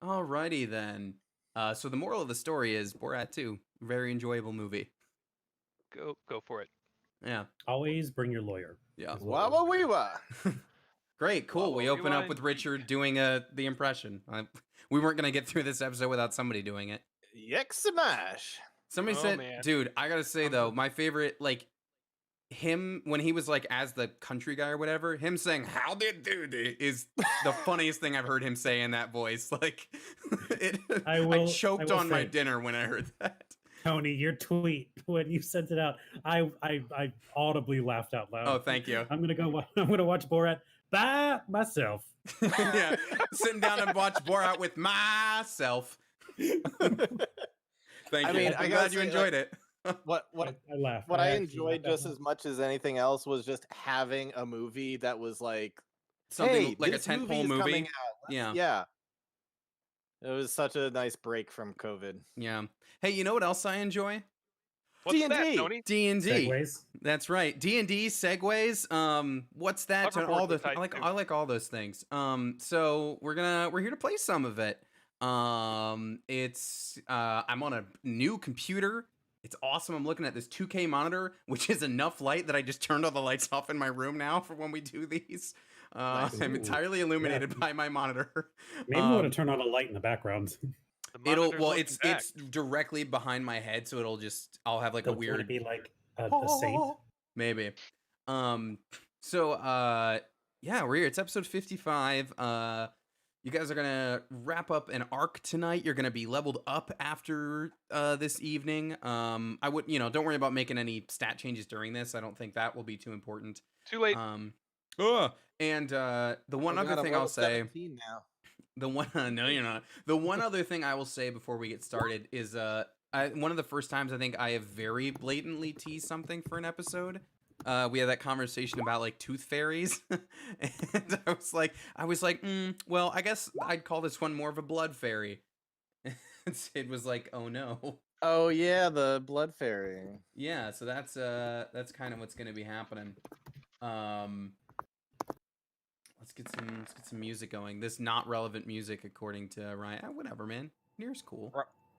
Alrighty then. So the moral of the story is Borat 2, very enjoyable movie. Go for it. Yeah, Always bring your lawyer. yeah. is what Wawa we're- weewa. Great, cool. We Wah, wah, open wah, up with indeed. Richard doing the impression. We weren't gonna get through this episode without somebody doing it. Yexamash. Somebody Oh, said, man. dude, I gotta say though, my favorite, like, him when he was like as the country guy or whatever, him saying "How did do is the funniest thing I've heard him say in that voice. Like, I choked on my dinner when I heard that. Tony, your tweet when you sent it out, I audibly laughed out loud. Oh, thank you. I'm gonna watch Borat by myself. Yeah, sitting down and watch Borat with myself. Thank I you. mean, I'm glad you enjoyed it. What I laughed. what I actually enjoyed laughed out just loud. as much as anything else was just having a movie that was like Something hey, like a this movie tentpole is movie. coming out. Yeah. Yeah. It was such a nice break from COVID. Yeah. Hey, you know what else I enjoy? What's that, D&D. Tony? D&D. Segways. That's right. D&D segues. What's that? And all Hoverboards are the tight, too. I like all those things. So we're here to play some of it. It's I'm on a new computer. It's awesome. I'm looking at this 2K monitor, which is enough light that I just turned all the lights off in my room now for when we do these. Nice. I'm Ooh. entirely illuminated by my monitor. Maybe we want to turn on a light in the background. The monitor's looking It's back. it's directly behind my head, so I'll have like a So it's gonna weird be like a saint. maybe. Yeah, we're here. It's episode 55. You guys are gonna wrap up an arc tonight. You're gonna be leveled up after this evening. I would, don't worry about making any stat changes during this. I don't think that will be too important. Too late. And the one Oh other God, I'm thing I'll level say, 17 now. the one no, you're not. The one other thing I will say before we get started is one of the first times I think I have very blatantly teased something for an episode. We had that conversation about like tooth fairies, and I was like, well, I guess I'd call this one more of a blood fairy. And Sid was like, oh no. Oh yeah, the blood fairy. Yeah, so that's kind of what's gonna be happening. Let's get some music going. This not relevant music according to Ryan. Whatever, man. Near's cool.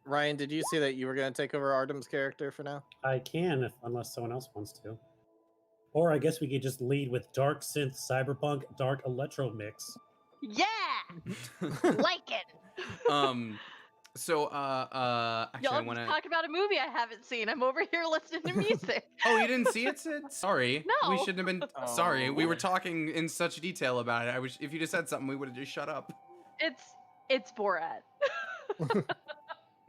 Ryan, did you see that you were going to take over Artem's character for now? I can, unless someone else wants to. Or I guess we could just lead with dark synth, cyberpunk, dark electro mix. Yeah, like it. So actually Y'all I want to talk about a movie I haven't seen. I'm over here listening to music. Oh, you didn't see it, Sid? Sorry. We No. shouldn't have been Oh. sorry. We were talking in such detail about it. I wish if you just said something we would have just shut up. It's Borat.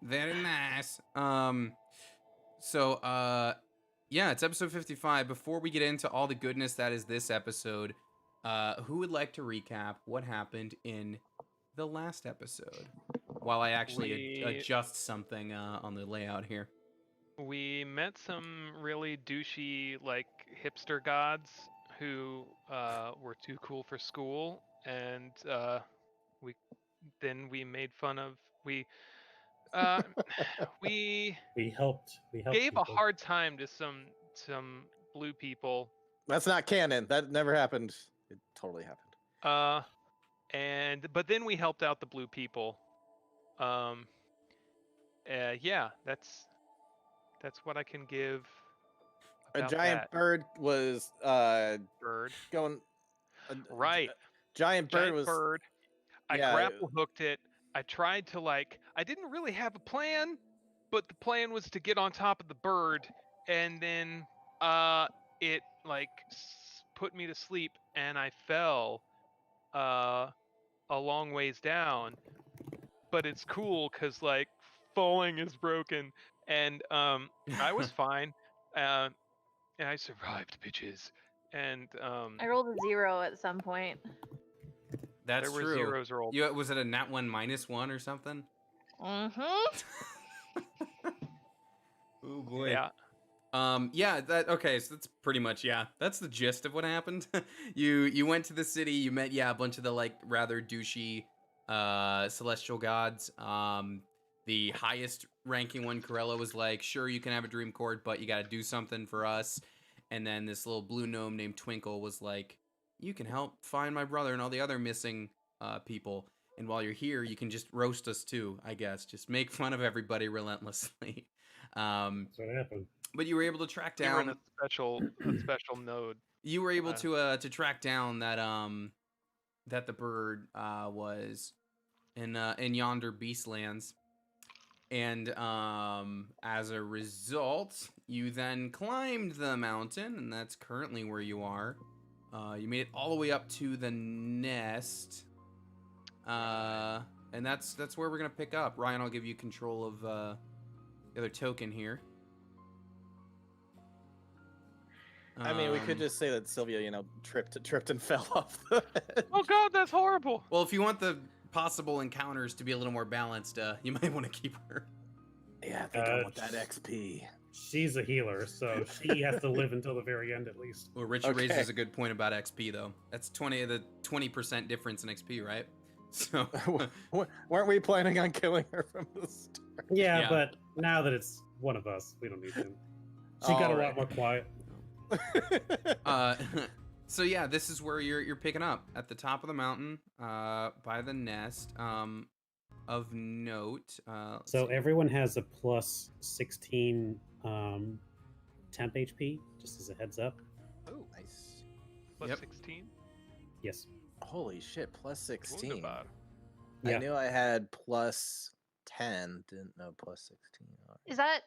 Very nice. Yeah, it's episode 55. Before we get into all the goodness that is this episode, who would like to recap what happened in the last episode? While I actually adjust something on the layout here. We met some really douchey, like, hipster gods who were too cool for school, and we made fun of we We helped gave people. a hard time to some blue people. That's not canon. That never happened. It totally happened. But then we helped out the blue people. Yeah, that's what I can give. A About giant that. bird was Bird. going. Right. Giant bird Giant was. bird. I yeah. grapple hooked it. I tried to I didn't really have a plan, but the plan was to get on top of the bird, and then it put me to sleep, and I fell a long ways down. But it's cool because falling is broken, and I was fine, and I survived, bitches. And I rolled a 0 at some point. That's there were true. zeros rolled. Was it a nat 1 -1 or something? Mm-hmm. Oh boy. Yeah. Okay, so that's pretty much, that's the gist of what happened. You went to the city, you met a bunch of the rather douchey celestial gods. The highest ranking one, Corella, was like, sure, you can have a dream cord, but you got to do something for us. And then this little blue gnome named Twinkle was like, you can help find my brother and all the other missing people. And while you're here, you can just roast us too, I guess. Just make fun of everybody relentlessly. That's what happened. But you were able to track We were in down. a special node. You were able to track down that that the bird was in yonder beastlands. And as a result, you then climbed the mountain, and that's currently where you are. You made it all the way up to the nest, and that's where we're gonna pick up. Ryan, I'll give you control of the other token here. I mean, we could just say that Sylvia, tripped and fell off the edge. Oh God, that's horrible. Well, if you want the possible encounters to be a little more balanced, you might want to keep her. Yeah, I think I want that XP. She's a healer, so she has to live until the very end at least. Well, Richard raises a good point about XP, though. That's the 20% difference in XP, right? So weren't we planning on killing her from the start? Yeah, but now that it's one of us, we don't need him. She got a lot more quiet. So yeah, this is where you're picking up at the top of the mountain, by the nest. Of note. So everyone has a plus 16 temp HP, just as a heads up. Oh, Nice. plus 16. Yes. Holy shit, plus 16. Wunderbar. Yeah. I knew I had plus 10, didn't know plus 16. Is that?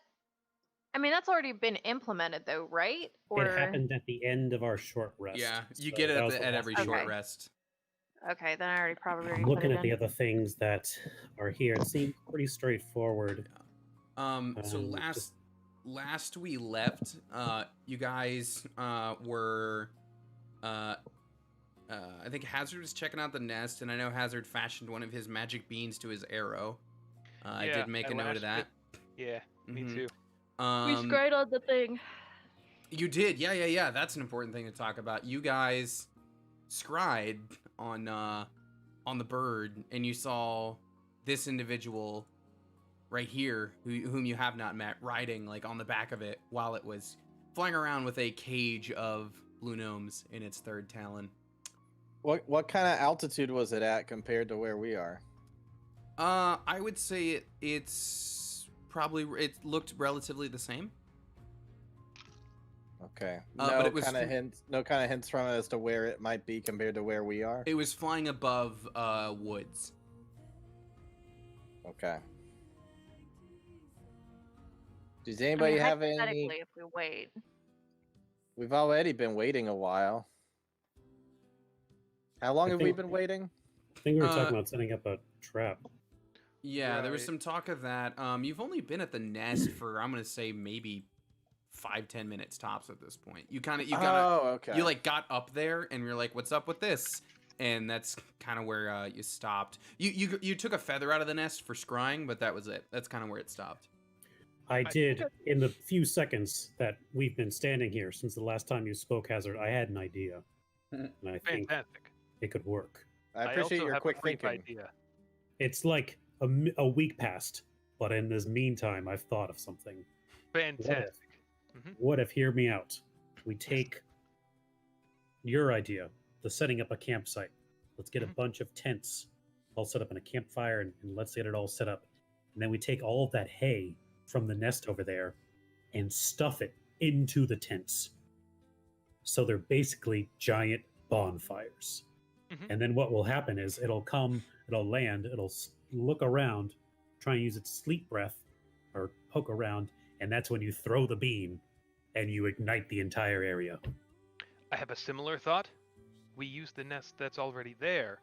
I mean, that's already been implemented, though, right? Or It happened at the end of our short rest. Yeah, you so get it that was the at last every thing. short Okay. rest. okay, then I already probably already I'm looking put it at the in. other things that are here. It seems pretty straightforward. So last we left, you guys were I think Hazard was checking out the nest, and I know Hazard fashioned one of his magic beans to his arrow. I Yeah, did make I a note of that. lashed Yeah, me Mhm. too. We Um, scryed on the thing. You did, yeah. That's an important thing to talk about. You guys scried on the bird, and you saw this individual right here, whom you have not met, riding like on the back of it while it was flying around with a cage of blue gnomes in its third talon. What kind of altitude was it at compared to where we are? I would say it looked relatively the same. Okay. But it was No kind of hints from it as to where it might be compared to where we are. It was flying above woods. Okay. Does anybody have any? Hypothetically, if we wait. We've already been waiting a while. How long I have we think- been waiting? I think we were talking about setting up a trap. Yeah, there was Right. some talk of that. You've only been at the nest for, I'm gonna say, maybe 5-10 minutes tops at this point. You got Oh, okay. you like got up there and you're like, what's up with this? And that's kind of where you stopped. You took a feather out of the nest for scrying, but that was it. That's kind of where it stopped. I did, in the few seconds that we've been standing here since the last time you spoke, Hazard, I had an idea. And I think Fantastic. it could work. I appreciate also your have quick a brief thinking. idea. It's like a week passed, but in this meantime, I've thought of something. Fantastic. What if, hear me out, we take your idea, the setting up a campsite. Let's get a bunch of tents all set up in a campfire, and let's get it all set up. And then we take all of that hay from the nest over there and stuff it into the tents. So they're basically giant bonfires. Mhm. And then what will happen is it'll land, it'll look around, try and use its sleep breath or poke around, and that's when you throw the beam and you ignite the entire area. I have a similar thought. We use the nest that's already there.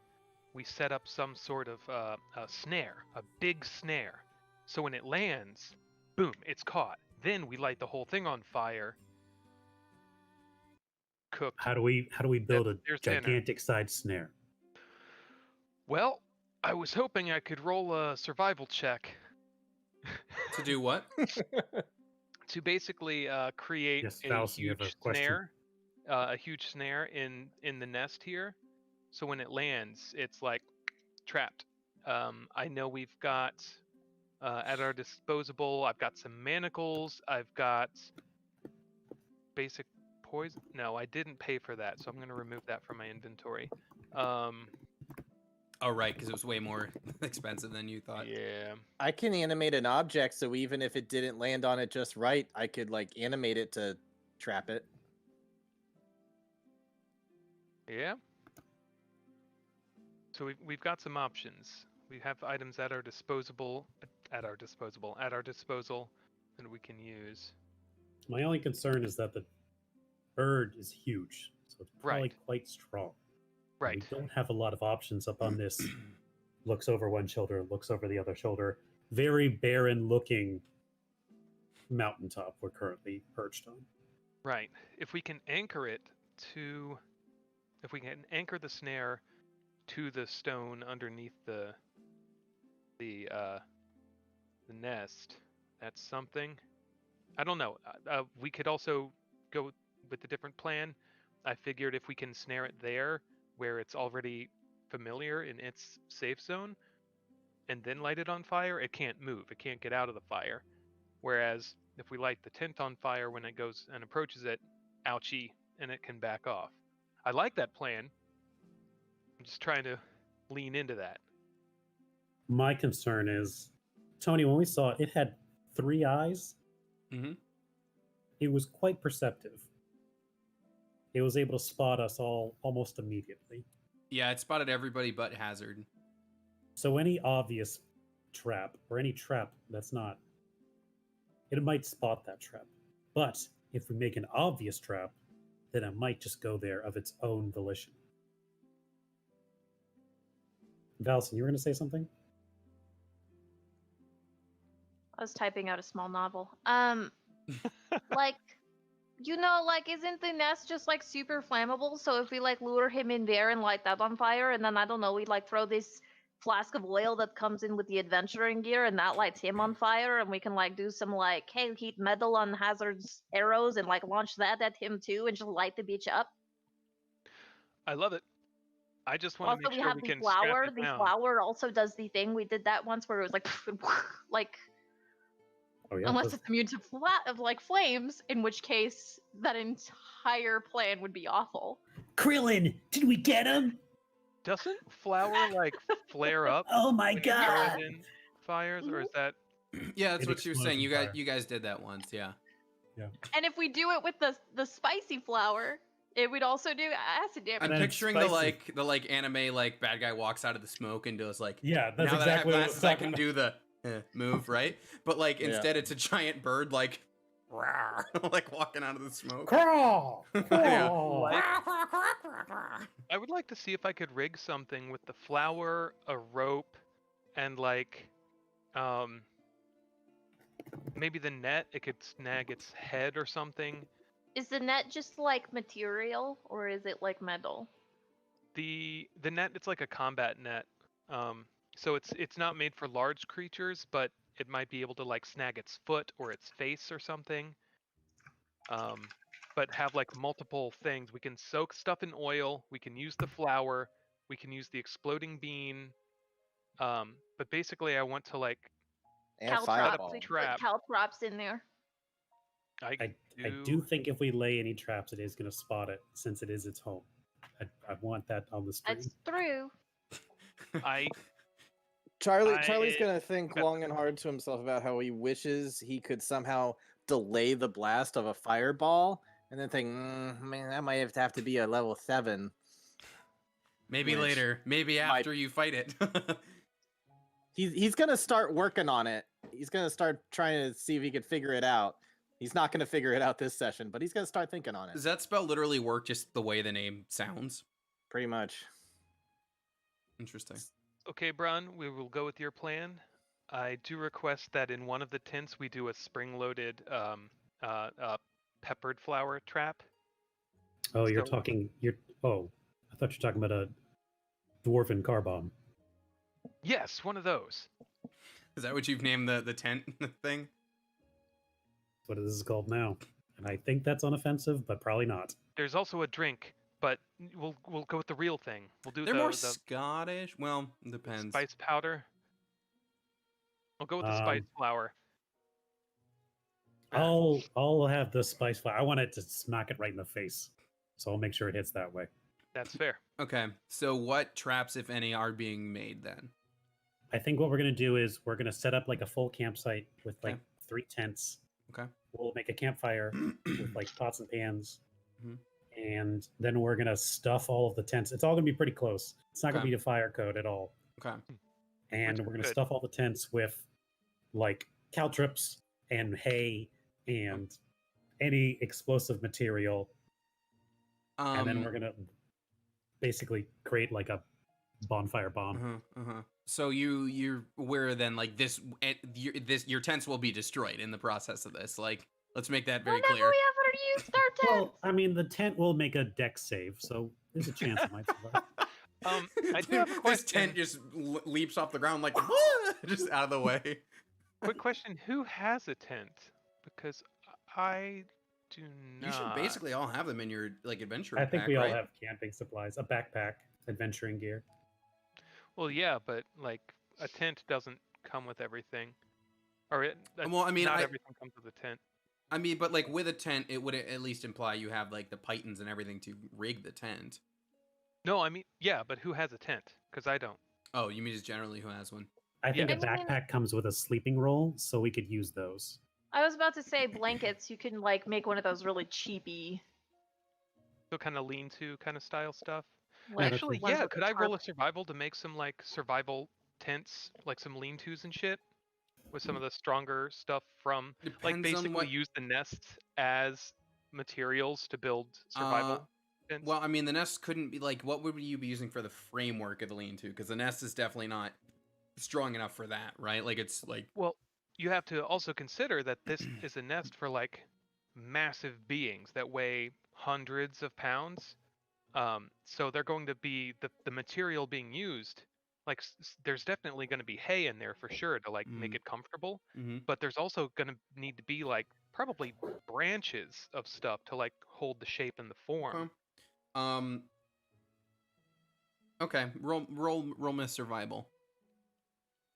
We set up some sort of a snare, a big snare. So when it lands, boom, it's caught. Then we light the whole thing on fire. Cooked. How do we build a There's dinner. gigantic side snare? Well, I was hoping I could roll a survival check To do what? to basically create Yes, a Faust, you have huge a question. snare, a huge snare in the nest here. So when it lands, it's like trapped. I know we've got at our disposable. I've got some manacles. I've got basic poison. No, I didn't pay for that, so I'm going to remove that from my inventory. Oh, right, because it was way more expensive than you thought. Yeah. I can animate an object, so even if it didn't land on it just right, I could like animate it to trap it. Yeah. So we've got some options. We have items at our disposal, and we can use. My only concern is that the bird is huge, so it's probably Right. quite strong. Right. We don't have a lot of options up on this. Looks over one shoulder, looks over the other shoulder. Very barren looking mountaintop we're currently perched on. Right. If we can anchor it to, if we can anchor the snare to the stone underneath the nest, that's something. I don't know. We could also go with a different plan. I figured if we can snare it there, where it's already familiar in its safe zone, and then light it on fire, it can't move. It can't get out of the fire. Whereas if we light the tent on fire when it goes and approaches it, ouchie, and it can back off. I like that plan. I'm just trying to lean into that. My concern is, Tony, when we saw it, it had 3 eyes. Mm-hmm. It was quite perceptive. It was able to spot us all almost immediately. Yeah, it spotted everybody but Hazard. So any obvious trap, or any trap that's not, it might spot that trap. But if we make an obvious trap, then it might just go there of its own volition. Valson, you were going to say something? I was typing out a small novel. Like, like, isn't the nest just like super flammable? So if we like lure him in there and light that on fire, and then I don't know, we like throw this flask of oil that comes in with the adventuring gear, and that lights him on fire, and we can like do some like, hey, heat metal on Hazard's arrows and like launch that at him too, and just light the beach up. I love it. I just want to Also, make we sure have we the can flower. strap it The down. flower also does the thing. We did that once where it was like, like. Oh yeah. Unless it's immune to flames, in which case that entire plan would be awful. Krillin, did we get him? Doesn't flour like flare up Oh my when you throw god! it in fires, or is that? Yeah, that's It what she was saying. explodes in fire. You guys did that once, yeah. And if we do it with the spicy flour, it would also do acid damage. I'm then it's picturing the spicy. anime bad guy walks out of the smoke and does like, Yeah, that's now that I have exactly what I was glasses, I talking can about. do the move, right? But like Yeah. instead it's a giant bird like rawr, like walking out of the smoke. Crawl! Yeah. Crawl! I would like to see if I could rig something with the flour, a rope, and like, maybe the net. It could snag its head or something. Is the net just like material, or is it like metal? The net, it's like a combat net. So it's not made for large creatures, but it might be able to like snag its foot or its face or something. But have like multiple things. We can soak stuff in oil. We can use the flour. We can use the exploding bean. But basically, I want to like And Caltrops. fireball. We could Trap. put caltrops in there. I do think if we lay any traps, it is going to spot it since it is its home. I want that on the stream. That's true. Charlie's I- gonna think long and hard to himself about how he wishes he could somehow delay the blast of a fireball, and then think, man, that might have to be a level 7. Maybe Which later. Maybe might- after you fight it. He's gonna start working on it. He's gonna start trying to see if he could figure it out. He's not gonna figure it out this session, but he's gonna start thinking on it. Does that spell literally work just the way the name sounds? Pretty much. Interesting. Okay, Bron, we will go with your plan. I do request that in one of the tents we do a spring-loaded peppered flower trap. Oh, you're So- talking. Oh, I thought you were talking about a dwarven car bomb. Yes, one of those. Is that what you've named the tent thing? That's what this is called now, and I think that's unoffensive, but probably not. There's also a drink, but we'll go with the real thing. We'll do They're the more Scottish. Well, it depends. spice powder. I'll go with the spice flour. I'll have the spice flower. I want it to smack it right in the face, so I'll make sure it hits that way. That's fair. Okay, so what traps, if any, are being made then? I think what we're gonna do is we're gonna set up like a full campsite with like Okay. 3 tents. Okay. We'll make a campfire with like pots and pans, Mhm. and then we're gonna stuff all of the tents. It's all gonna be pretty close. It's not gonna Okay. be a fire code at all, Okay. and Which we're is gonna good. stuff all the tents with like caltrops and hay and any explosive material, and then we're gonna basically create like a bonfire bomb. So you're aware then, like your tents will be destroyed in the process of this. Like, let's make that very Whenever clear. we ever used our tents. Well, I mean, the tent will make a deck save, so there's a chance it might survive. I do have a This question. tent just leaps off the ground like just out of the way. Quick question: who has a tent? Because I do not. You should basically all have them in your like adventure I think pack, we all right? have camping supplies, a backpack, adventuring gear. Well, yeah, but like a tent doesn't come with everything, or Well, I mean, not everything comes with a tent. I mean, but like with a tent, it would at least imply you have like the pythons and everything to rig the tent. No, I mean, yeah, but who has a tent? Because I don't. Oh, you mean just generally who has one? I think Yeah. a backpack comes with a sleeping roll, so we could use those. I was about to say blankets. You can like make one of those really cheapy. So kind of lean-to kind of style stuff. Like, Actually, ones yeah. with the Could I roll tarp. a survival to make some like survival tents, like some lean-tos and shit, with some of the stronger stuff from like Depends on basically what. use the nests as materials to build survival tents. Well, I mean, the nest couldn't be like. What would you be using for the framework of the lean-to? Because the nest is definitely not strong enough for that, right? Like it's like. Well, you have to also consider that this is a nest for like massive beings that weigh hundreds of pounds. So they're going to be the material being used. Like there's definitely going to be hay in there for sure to like make it comfortable. Mm-hmm. But there's also going to need to be like probably branches of stuff to like hold the shape and the form. Okay. Roll me survival.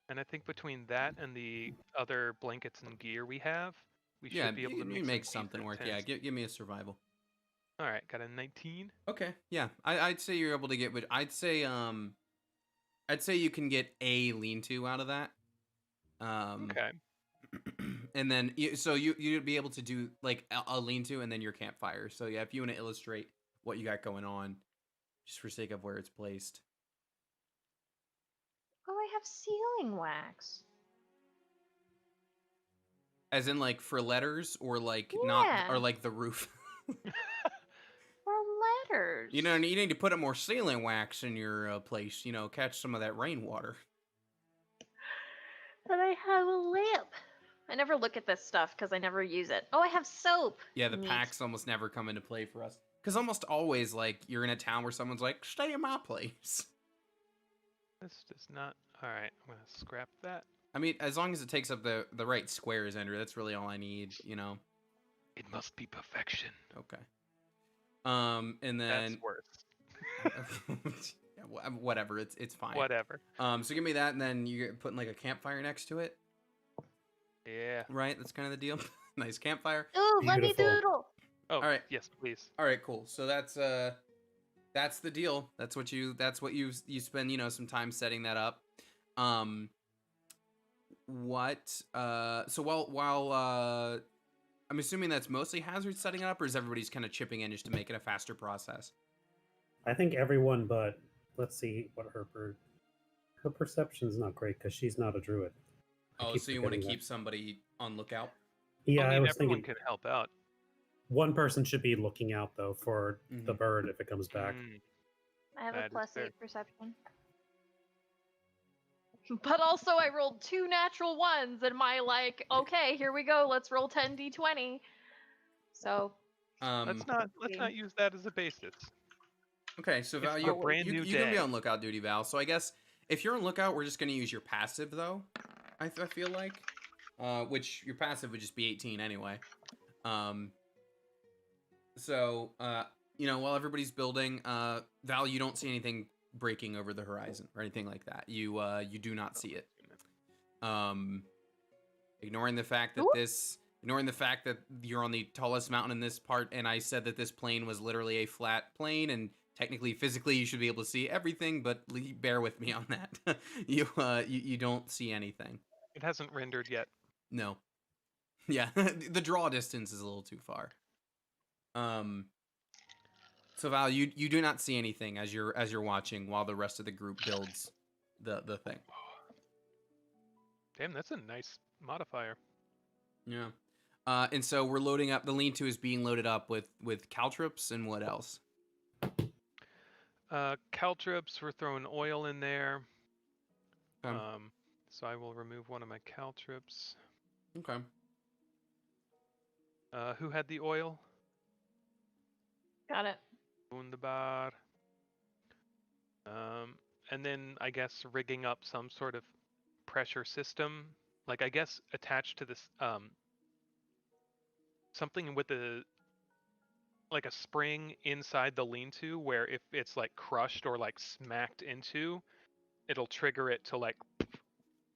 And I think between that and the other blankets and gear we have, we Yeah, should be able to you make, make some something decent work. Yeah, tents. give me a survival. All right, got a 19. Okay. Yeah, I'd say you're able to get. I'd say you can get a lean-to out of that. Okay. And then you'd be able to do like a lean-to and then your campfire. So yeah, if you want to illustrate what you got going on, just for sake of where it's placed. Oh, I have sealing wax. As in like for letters or like Yeah. not or like the roof. For letters. You know, you need to put up more sealing wax in your place. You know, catch some of that rainwater. And I have a lamp. I never look at this stuff because I never use it. Oh, I have soap. Yeah, the Neat. packs almost never come into play for us. Because almost always, like, you're in a town where someone's like, stay in my place. This does not. All right, I'm gonna scrap that. I mean, as long as it takes up the right squares, Andrew, that's really all I need, you know? It must be perfection. Okay. And then... That's worse. yeah, whatever, it's fine. Whatever. So give me that, and then you're putting, like, a campfire next to it, Yeah. right? That's kind of the deal. Nice campfire. Ooh, let me Beautiful. doodle. Oh, All right. yes, please. All right, cool. So that's the deal. That's what you spend, you know, some time setting that up. So while I'm assuming that's mostly Hazard setting it up, or is everybody's kind of chipping in just to make it a faster process? I think everyone, but let's see what her perception's not great because she's not a druid. I Oh, keep so you want to forgetting keep somebody on lookout? Yeah, I I mean, was everyone thinking can help out. one person should be looking out though for the Mhm. bird if it comes back. Mm, I have That a is plus fair. 8 perception. But also I rolled 2 natural ones and my like, okay, here we go, let's roll 10 d20. So let's not use that as a basis. Okay, so It's Val, a you brand new can be day. on lookout duty, Val. So I guess if you're on lookout, we're just going to use your passive, though. I feel like, which your passive would just be 18 anyway. So you know, while everybody's building, Val, you don't see anything breaking over the horizon or anything like that. You do not see it. Ignoring the fact that you're on the tallest mountain in this part, and I said that this plane was literally a flat plane, and technically, physically, you should be able to see everything, but bear with me on that. You don't see anything. It hasn't rendered yet. No. Yeah, the draw distance is a little too far. So Val, you do not see anything as you're watching while the rest of the group builds the thing. Damn, that's a nice modifier. Yeah. And so we're loading up. The lean-to is being loaded up with caltrops and what else? Caltrops, we're throwing oil in there. Okay. So I will remove one of my caltrops. Okay. Who had the oil? Got it. Wunderbar. And then I guess rigging up some sort of pressure system, like I guess attached to this something with like a spring inside the lean-to, where if it's like crushed or like smacked into, it'll trigger it to like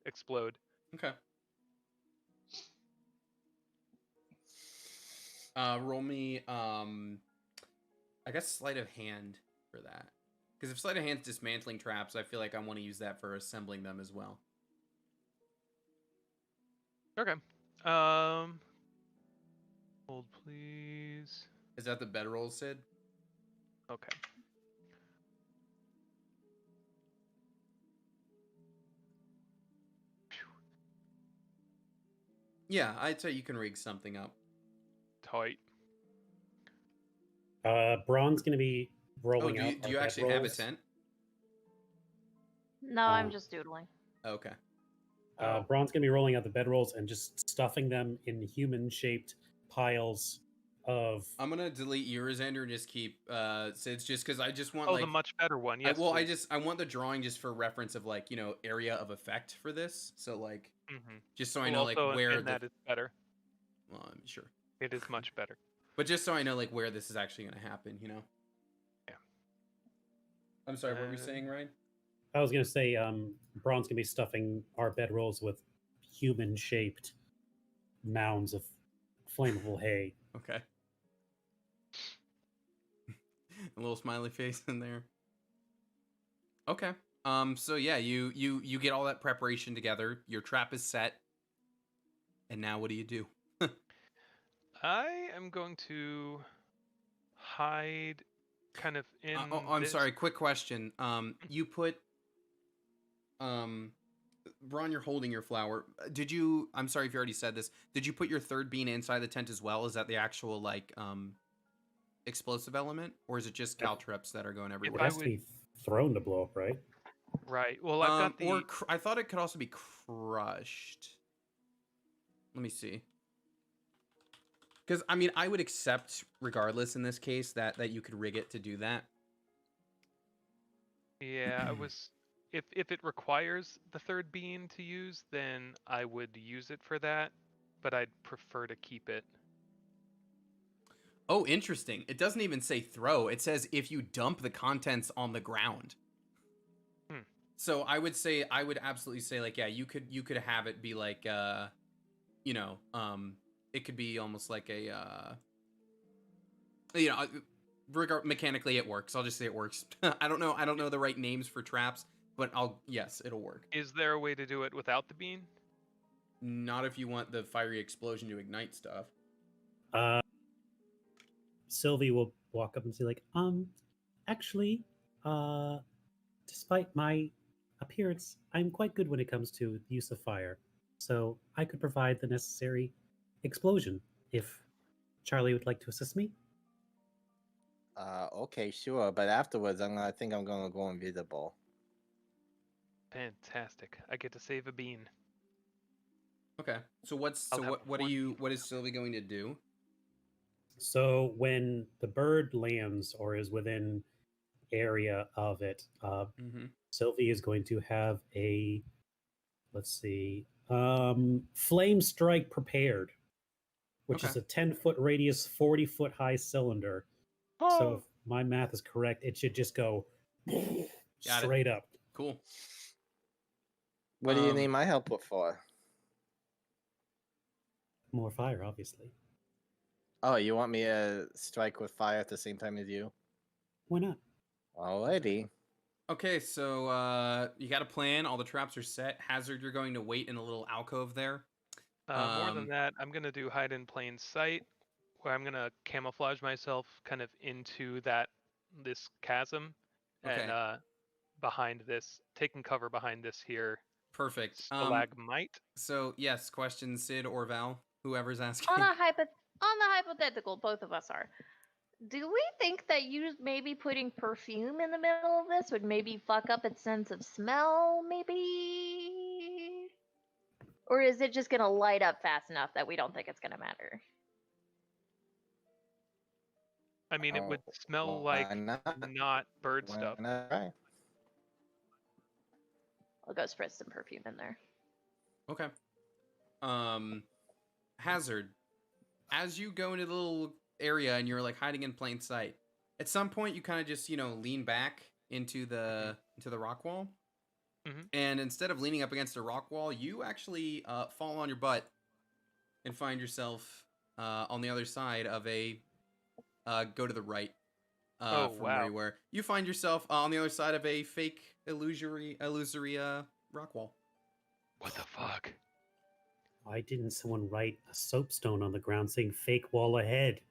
explode. Okay. Roll me I guess sleight of hand for that. Because if sleight of hand's dismantling traps, I feel like I want to use that for assembling them as well. Okay. Hold please. Is that the bedroll, Sid? Okay. Yeah, I'd say you can rig something up. Tight. Braun's going to be rolling do out. do you actually have a tent? No, I'm just doodling. Okay. Braun's going to be rolling out the bedrolls and just stuffing them in human-shaped piles of. I'm gonna delete yours, Andrew, and just keep Sid's, just because I just want the much better one. Yes. I want the drawing just for reference of like area of effect for this. So like just so I know like where that is better. Well, I'm sure It is much better. But just so I know like where this is actually gonna happen, Yeah. I'm sorry, what were you saying, Ryan? I was going to say, Braun's going to be stuffing our bedrolls with human-shaped mounds of flammable hay. Okay. A little smiley face in there. Okay. So yeah, you get all that preparation together. Your trap is set. And now what do you do? I am going to hide kind of in I'm sorry, quick question. You put Braun, you're holding your flower. Did you, I'm sorry if you already said this, did you put your third bean inside the tent as well? Is that the actual like explosive element, or is it just caltrops that are going everywhere? It has to be thrown to blow up, right? Right. Well, I've got the. I thought it could also be crushed. Let me see. Because I mean, I would accept, regardless, in this case, that you could rig it to do that. Yeah, I was. If it requires the third bean to use, then I would use it for that. But I'd prefer to keep it. Oh, interesting. It doesn't even say throw. It says if you dump the contents on the ground. So I would absolutely say like, yeah, you could have it be like it could be almost like a mechanically it works. I'll just say it works. I don't know the right names for traps, but yes, it'll work. Is there a way to do it without the bean? Not if you want the fiery explosion to ignite stuff. Sylvie will walk up and say like, actually, despite my appearance, I'm quite good when it comes to the use of fire. So I could provide the necessary explosion if Charlie would like to assist me. Okay, sure. But afterwards, I think I'm gonna go invisible. Fantastic. I get to save a bean. Okay. So what is Sylvie going to do? So when the bird lands or is within area of it, Sylvie is going to have a, flame strike prepared, which is a 10-foot radius, 40-foot high cylinder. Oh. So if my math is correct, it should just go straight up. Cool. What do you need my help with for? More fire, obviously. Oh, you want me to strike with fire at the same time as you? Why not? Alrighty. Okay, so you got a plan. All the traps are set. Hazard, you're going to wait in a little alcove there. More than Um, that, I'm gonna do hide in plain sight, where I'm gonna camouflage myself kind of into this chasm, and Okay, behind this, taking cover behind this here perfect. stalagmite. So yes, question Sid or Val, whoever's On asking. a hypothetical, both of us are. Do we think that you maybe putting perfume in the middle of this would maybe fuck up its sense of smell, maybe? Or is it just gonna light up fast enough that we don't think it's gonna matter? I mean, it would Oh, smell why like not? not bird Why stuff. not try? I'll go spread some perfume in there. Okay. Hazard, as you go into the little area and you're like hiding in plain sight, at some point you kind of just lean back into the rock wall, and instead of leaning up against a rock wall, you actually fall on your butt and find yourself on the other side of a go to the right Oh, from where wow. you were. You find yourself on the other side of a fake illusory rock wall. What the fuck? Why didn't someone write a soapstone on the ground saying "fake wall ahead"?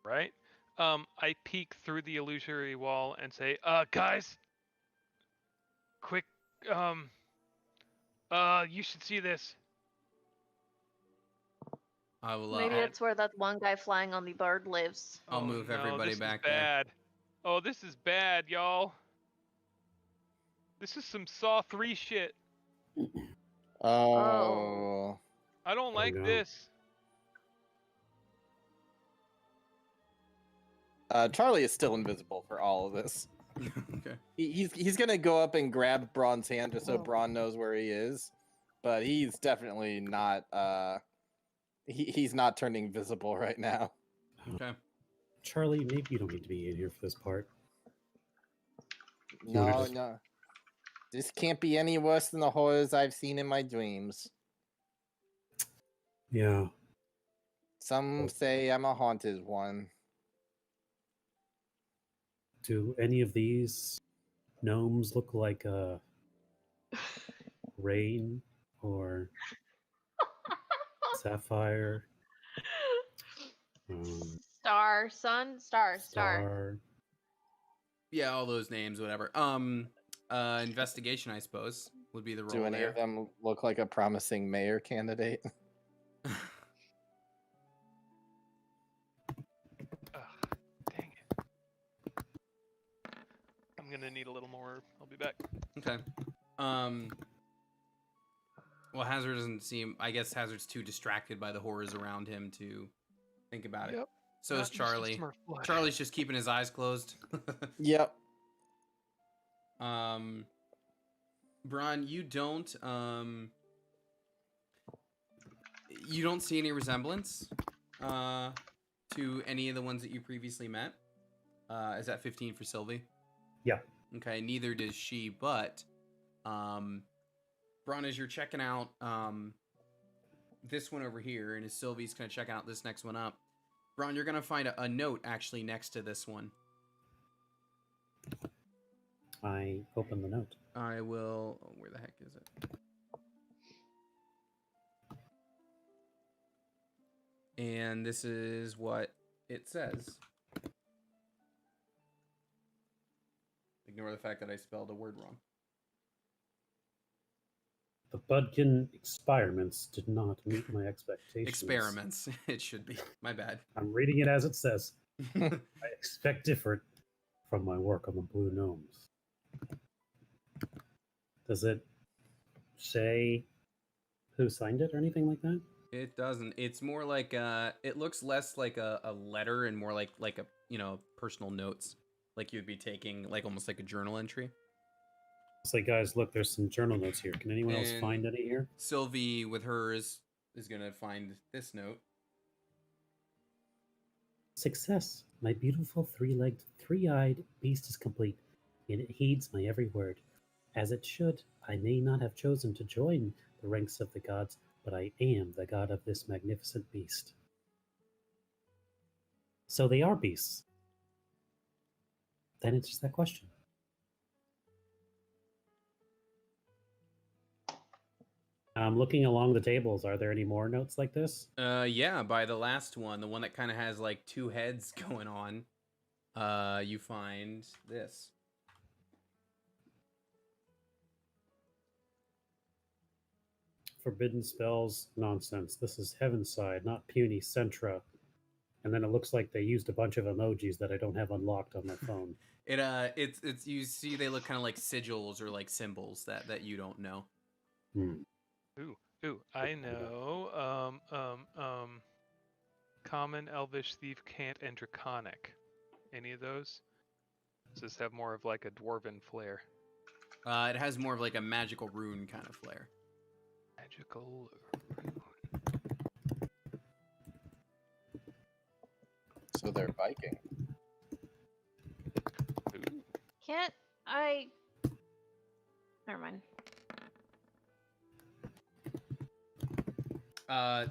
Right? I peek through the illusory wall and say, guys, quick, you should see this. I will. Maybe it's where that one guy flying on the bird lives. I'll Oh, move no, everybody this back is there. bad. Oh, this is bad, y'all. This is some Saw 3 shit. Oh. I don't Oh, like no. this. Charlie is still invisible for all of this. Okay. He's gonna go up and grab Braun's hand just so Braun knows where he is, but he's definitely not. He's not turning visible right now. Okay. Charlie, maybe you don't need to be in here for this part. You wanna No, just- no. This can't be any worse than the horrors I've seen in my dreams. Yeah. Some say I'm a haunted one. Do any of these gnomes look like Rain or Sapphire? Star, sun, star. Star. Yeah, all those names, whatever. Investigation, I suppose, would be the role Do any there. of them look like a promising mayor candidate? Ugh, dang it. I'm gonna need a little more. I'll be back. Okay. Well, Hazard doesn't seem. I guess Hazard's too distracted by the horrors around him to think about it. Yep. So is Not just Charlie. Smurf blood. Charlie's just keeping his eyes closed. Yep. Bron, you don't see any resemblance to any of the ones that you previously met. Is that 15 for Sylvie? Yeah. Okay, neither does she, but Bron, as you're checking out this one over here, and as Sylvie's kind of checking out this next one up, Bron, you're gonna find a note actually next to this one. I open the note. I will. Oh, where the heck is it? And this is what it says. Ignore the fact that I spelled a word wrong. The Budkin experiments did not meet my expectations. Experiments. It should be. My bad. I'm reading it as it says. I expect different from my work on the Blue Gnomes. Does it say who signed it or anything like that? It doesn't. It's more like it looks less like a letter and more like a personal notes, like you'd be taking like almost like a journal entry. It's like, guys, look, there's some journal notes here. Can anyone else And find any here? Sylvie with hers is gonna find this note. Success. My beautiful three-legged, three-eyed beast is complete, and it heeds my every word. As it should, I may not have chosen to join the ranks of the gods, but I am the god of this magnificent beast. So they are beasts. Then it's just that question. Looking along the tables, are there any more notes like this? Yeah, by the last one, the one that kind of has like two heads going on, you find this. Forbidden spells, nonsense. This is Heavenside, not puny Sentra. And then it looks like they used a bunch of emojis that I don't have unlocked on my phone. It's you see they look kind of like sigils or like symbols that you don't know. Ooh, I know. Common, Elvish, Thief, Cant, and Draconic. Any of those? Does this have more of like a dwarven flair? It has more of like a magical rune kind of flair. Magical So they're Viking. Ooh. Can't I? Never mind.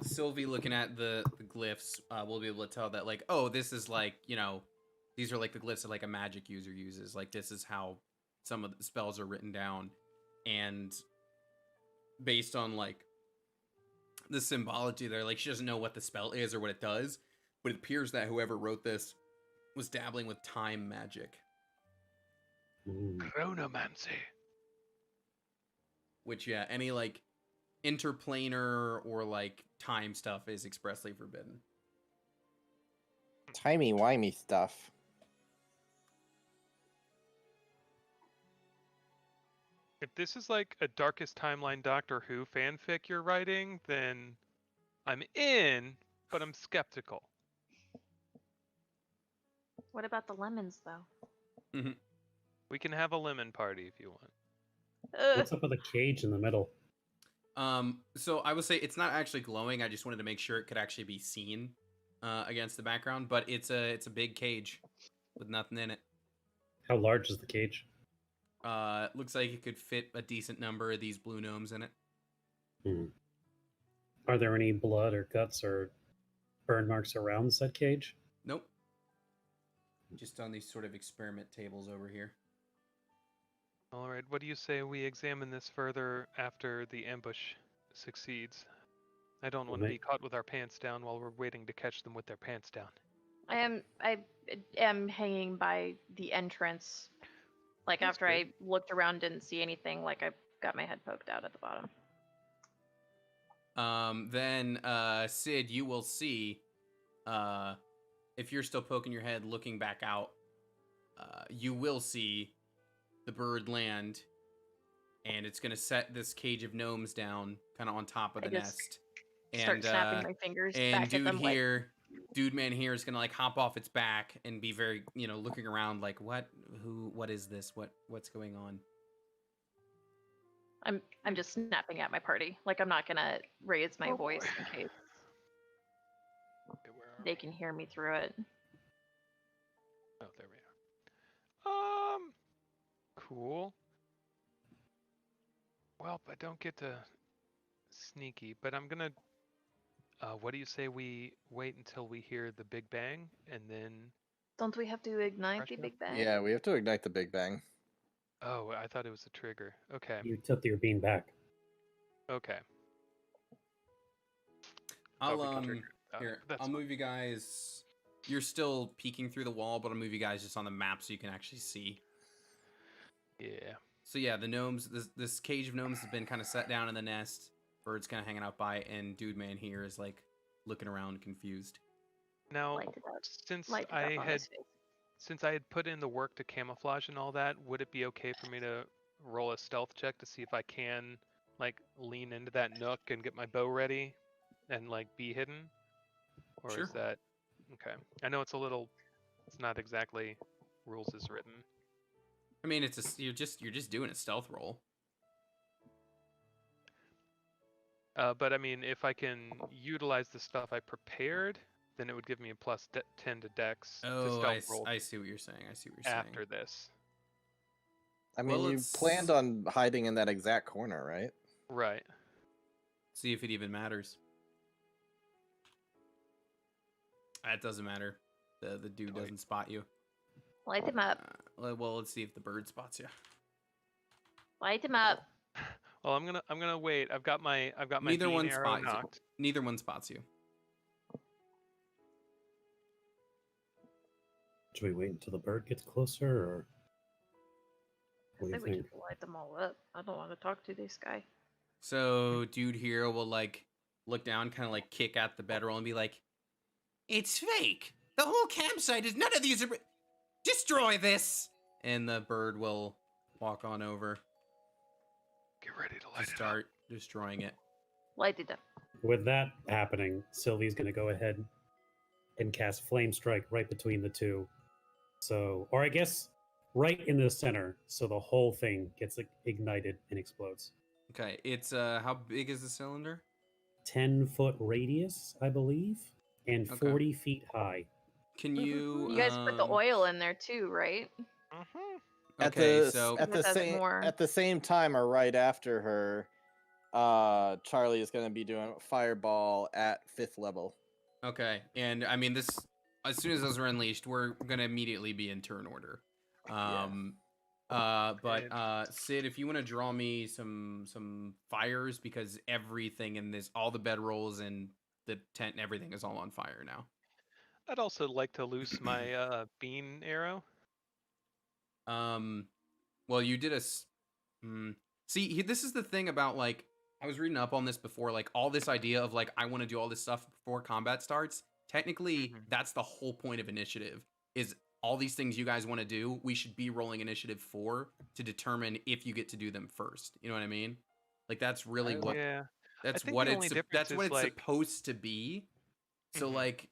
Sylvie looking at the glyphs, will be able to tell that like, oh, this is like, these are like the glyphs that like a magic user uses. Like this is how some of the spells are written down, and based on like the symbology there, like she doesn't know what the spell is or what it does, but it appears that whoever wrote this was dabbling with time magic, Chronomancy. which any like interplanar or like time stuff is expressly forbidden. Timey-wimey stuff. If this is like a Darkest Timeline Doctor Who fanfic you're writing, then I'm in, but I'm skeptical. What about the lemons, though? We can have a lemon party if you want. What's up with the cage in the middle? So I would say it's not actually glowing. I just wanted to make sure it could actually be seen against the background, but it's a big cage with nothing in it. How large is the cage? Looks like it could fit a decent number of these blue gnomes in it. Are there any blood or guts or burn marks around said cage? Nope. Just on these sort of experiment tables over here. All right, what do you say we examine this further after the ambush succeeds? I don't want to be caught with our pants down while we're waiting to catch them with their pants down. I am hanging by the entrance. Like That's after good. I looked around, didn't see anything. Like I got my head poked out at the bottom. Then Sid, you will see, if you're still poking your head, looking back out, you will see the bird land, and it's gonna set this cage of gnomes down, kind of on top of I the just nest. Start snapping my fingers And back at them. dude man here is gonna like hop off its back and be very, looking around like, what is this? What's going on? I'm just snapping at my party. Like I'm not gonna raise my Oh, voice boy. in case Okay, where are they we? can hear me through it. Oh, there we are. Cool. Well, I don't get to sneaky, but I'm gonna. What do you say we wait until we hear the Big Bang and then? Don't we have to ignite Crush the it? Big Bang? Yeah, we have to ignite the Big Bang. Oh, I thought it was a trigger. Okay. You tilt your beam back. Okay. I'll Thought we could trigger it. here. That's I'll fine. move you guys. You're still peeking through the wall, but I'll move you guys just on the map so you can actually see. Yeah. So yeah, the gnomes. This cage of gnomes has been kind of set down in the nest. Birds kind of hanging out by, and dude man here is like looking around confused. Now, Light it up. since Light it up I on had his face. since I had put in the work to camouflage and all that, would it be okay for me to roll a stealth check to see if I can like lean into that nook and get my bow ready and like be hidden? Or Sure. is that okay? I know it's not exactly rules as written. I mean, you're just doing a stealth roll. But I mean, if I can utilize the stuff I prepared, then it would give me a plus 10 to Dex to Oh, stealth roll I see what you're saying. I see what you're after saying. this. I mean, Well, you it's- planned on hiding in that exact corner, right? Right. See if it even matters. That doesn't matter. The dude Wait. doesn't spot you. Light him up. Well, let's see if the bird spots you. Light him up. Well, I'm gonna wait. I've got my Neither beam one arrow spots you. knocked. Neither one spots you. Should we wait until the bird gets closer, or I what do you think we think? should light them all up. I don't want to talk to this guy. So dude here will like look down, kind of like kick at the bedroll and be like, "It's fake. The whole campsite is none of these are. Destroy this!" And the bird will walk on over Get ready to to light it up. start destroying it. Light it up. With that happening, Sylvie's going to go ahead and cast Flame Strike right between the two. So, or I guess right in the center, so the whole thing gets ignited and explodes. Okay, it's how big is the cylinder? 10-foot radius, I believe, and Okay. 40 feet high. Can you? You guys put the oil in there too, right? Mm-hmm. Okay, so at the That does same more. at the same time or right after her, Charlie is going to be doing fireball at 5th level. okay, and I mean this. As soon as those are unleashed, we're gonna immediately be in turn order. But Sid, if you want to draw me some fires, because everything in this, all the bedrolls and the tent and everything is all on fire now. I'd also like to loose my beam arrow. Well, you did see. This is the thing about like I was reading up on this before. Like all this idea of like I want to do all this stuff before combat starts. Technically, that's the whole point of initiative. Is all these things you guys want to do, we should be rolling initiative for to determine if you get to do them first. You know what I mean? Like that's really what Yeah. that's think what the only it's difference that's what is, it's like- supposed to be. So Mhm. like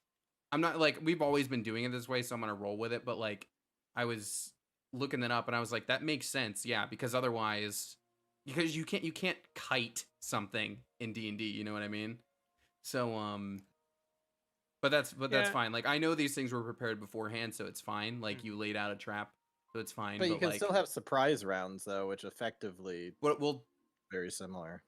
I'm not like we've always been doing it this way, so I'm gonna roll with it. But like I was looking that up and I was like, that makes sense, yeah, because otherwise, because you can't kite something in D&D, you know what I mean? So but that's Yeah. fine. Like I know these things were prepared beforehand, so it's fine. Like you laid out a trap, so it's fine. But you can like, still have surprise rounds though, which effectively what will very similar.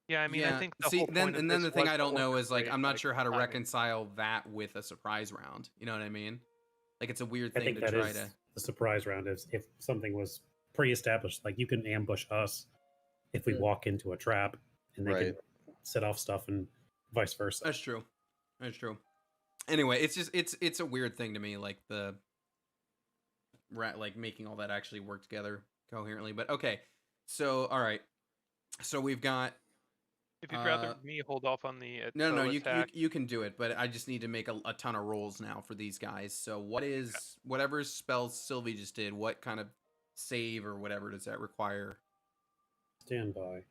Yeah, I mean, I think the see whole then point of and then this the thing was I to don't know is like orchestrate, I'm not sure how to timing. reconcile that with a surprise round. You know what I mean? Like it's a weird I thing think to that try is to. the surprise round. Is if something was pre-established, like you can ambush us if we walk into a trap, and they can Right. set off stuff, and vice versa. That's true. That's true. Anyway, it's just it's a weird thing to me, like the like making all that actually work together coherently. But okay, so all right, so we've got. If you'd rather me hold off on the No, bow you attack, you can do it, but I just need to make a ton of rolls now for these guys. So what is whatever spells Sylvie just did? What kind of save or whatever does that require? Stand by.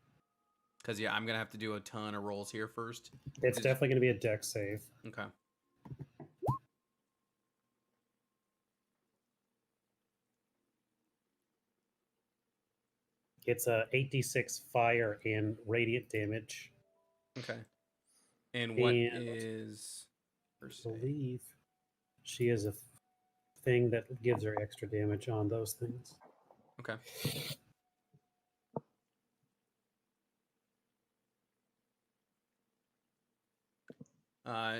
Because yeah, I'm gonna have to do a ton of rolls here first. It's definitely going to be a dex save. Okay. It's a 8d6 fire and radiant damage. Okay. And what And is her I save? believe she has a thing that gives her extra damage on those things. Okay.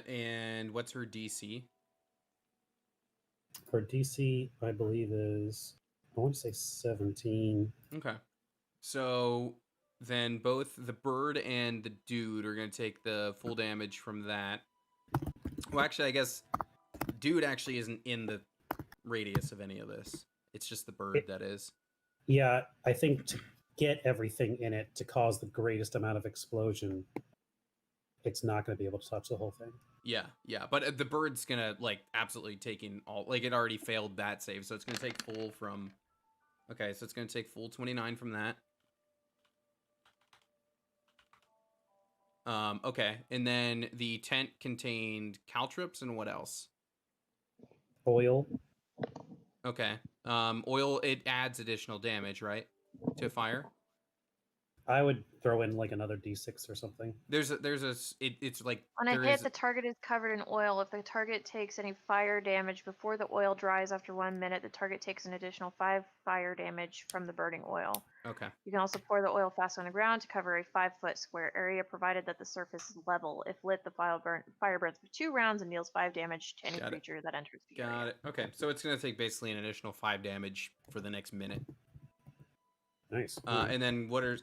And what's her DC? Her DC, I believe, is I want to say 17. Okay. So then both the bird and the dude are going to take the full damage from that. Well, actually, I guess dude actually isn't in the radius of any of this. It's just the bird that is. Yeah, I think to get everything in it to cause the greatest amount of explosion, it's not going to be able to touch the whole thing. Yeah, yeah. But the bird's going to, like, absolutely taking all... Like, it already failed that save, so it's going to take full from... Okay, so it's going to take full 29 from that. Okay, and then the tent contained caltrops and what else? Oil. Okay. Oil, it adds additional damage, right? To fire? I would throw in like another d6 or something. It's like... On a hit, the target is covered in oil. If the target takes any fire damage before the oil dries after 1 minute, the target takes an additional 5 fire damage from the burning oil. Okay. You can also pour the oil fast on the ground to cover a 5-foot square area, provided that the surface is level. If lit, the fire burns for 2 rounds and deals 5 damage to any Got it. creature that enters the Got area. it. Okay, so it's going to take basically an additional 5 damage for the next minute. Nice. Alright. And then what's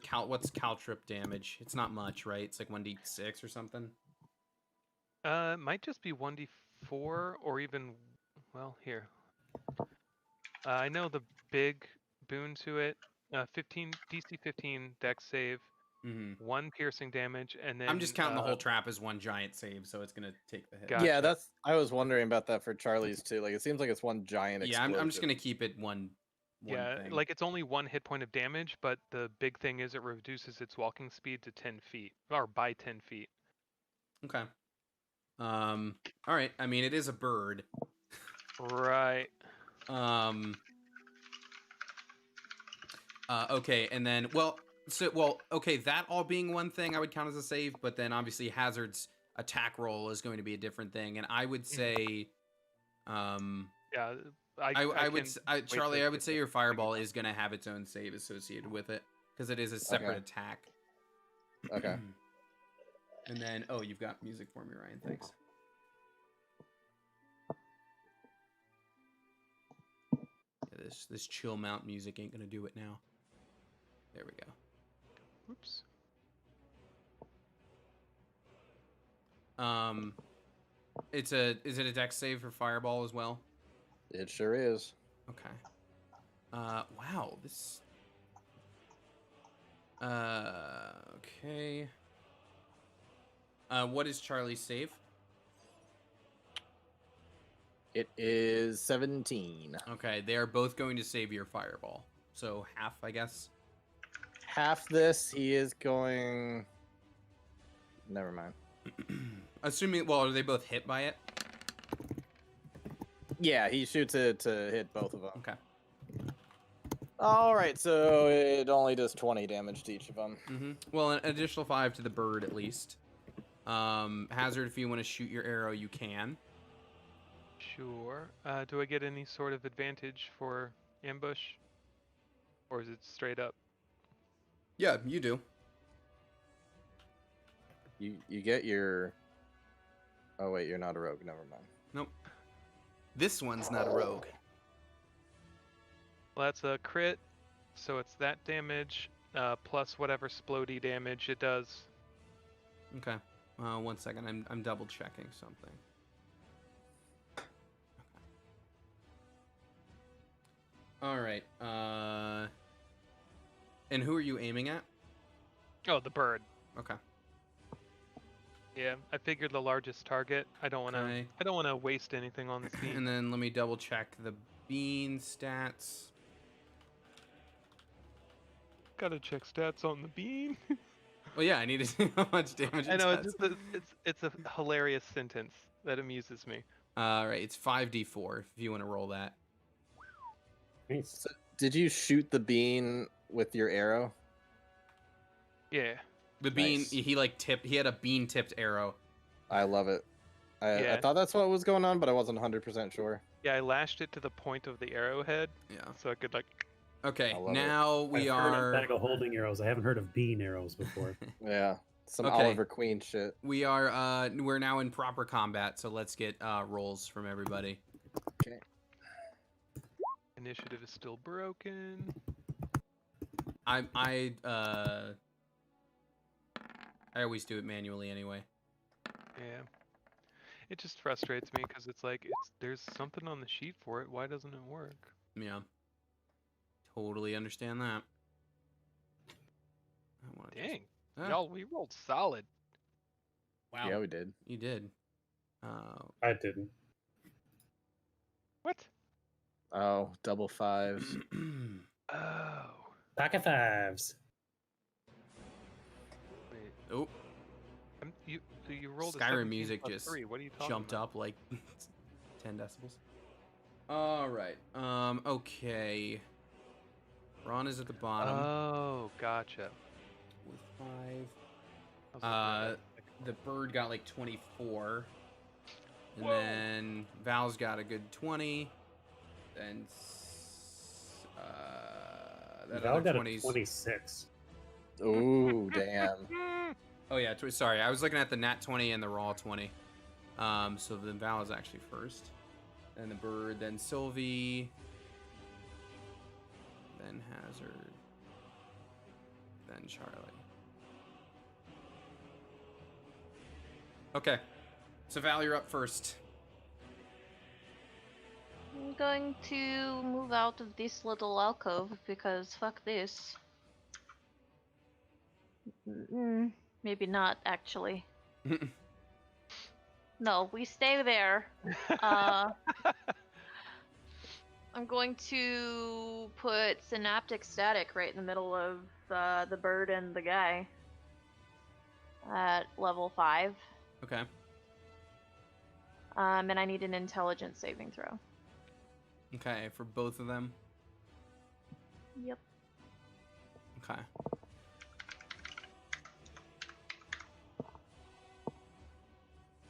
caltrip damage? It's not much, right? It's like 1d6 or something. It might just be 1d4 or even, well, here. I know the big boon to it. 15 DC 15 Dex save, Mm-hmm. 1 piercing damage, and then I'm just counting the whole trap as one giant save, so it's gonna take the hit. Gotcha. Yeah, I was wondering about that for Charlie's too. Like it seems like it's one giant Yeah, explosion. I'm just gonna keep it one yeah, thing. like it's only 1 hit point of damage, but the big thing is it reduces its walking speed to 10 feet, or by 10 feet. Okay. All right. I mean, it is a bird. Right. Okay, and then okay, that all being one thing I would count as a save, but then obviously Hazard's attack roll is going to be a different thing, and I would say, Yeah. Charlie, I would say your fireball is going to have its own save associated with it because it is a separate attack. Okay. And then, you've got music for me, Ryan. Thanks. Yeah, this chill mount music ain't gonna do it now. There we go. Oops. Is it a dex save for fireball as well? It sure is. Okay. Wow, this. Okay. What is Charlie's save? It is 17. Okay, they are both going to save your fireball. So half, I guess. Half this, he is going. Never mind. Assuming, well, are they both hit by it? Yeah, he shoots it to hit both of them. Okay. All right, so it only does 20 damage to each of them. Mm-hmm. Well, an additional 5 to the bird at least. Hazard, if you want to shoot your arrow, you can. Sure. Do I get any sort of advantage for ambush? Or is it straight up? Yeah, you do. You get your. Oh wait, you're not a rogue. Never mind. Nope. This one's not a rogue. Well, that's a crit, so it's that damage plus whatever splody damage it does. Okay. 1 second. I'm double checking something. Okay. All right. And who are you aiming at? Oh, the bird. Okay. Yeah, I figured the largest target. I don't want to. Okay. I don't want to waste anything on this beam. And then let me double check the bean stats. Gotta check stats on the beam. Well, yeah, I need to see how much damage it I know does. it's a hilarious sentence that amuses me. All right, it's 5d4 if you want to roll that. Nice. So, did you shoot the bean with your arrow? Yeah. The bean, Nice. he had a bean tipped arrow. I love it. I Yeah. thought that's what was going on, but I wasn't 100% sure. Yeah, I lashed it to the point of the arrowhead, Yeah. so I could like. Okay, I love it. now we I've heard of are bag of holding arrows. I haven't heard of bean arrows before. Yeah, some Okay. Oliver Queen shit. we're now in proper combat, so let's get rolls from everybody. Okay. Initiative is still broken. I always do it manually anyway. Yeah. It just frustrates me because it's like there's something on the sheet for it. Why doesn't it work? Yeah. Totally understand that. I wanna just- Dang. Ah, Y'all, we rolled solid. wow. Yeah, we did. You did. I didn't. What? Oh, double fives. Oh. Pack of fives. Wait. Oh, You rolled a Skyrim 17 music plus just 3. What are you talking jumped about? up like 10 decibels. All right. Okay. Ron is at the bottom Oh, gotcha. with 5. I was looking at that. The bird got like 24. And Whoa. then Val's got a good 20. Then that Val other got 20's. a 26. Ooh, damn. Oh yeah, sorry. I was looking at the nat 20 and the raw 20. So then Val is actually first. Then the bird, then Sylvie. Then Hazard. then Charlie. Okay. So Val, you're up first. I'm going to move out of this little alcove because fuck this. Maybe not, actually. No, we stay there. I'm going to put synaptic static right in the middle of the bird and the guy at level 5. Okay. And I need an intelligence saving throw. Okay, for both of them. Yep. Okay.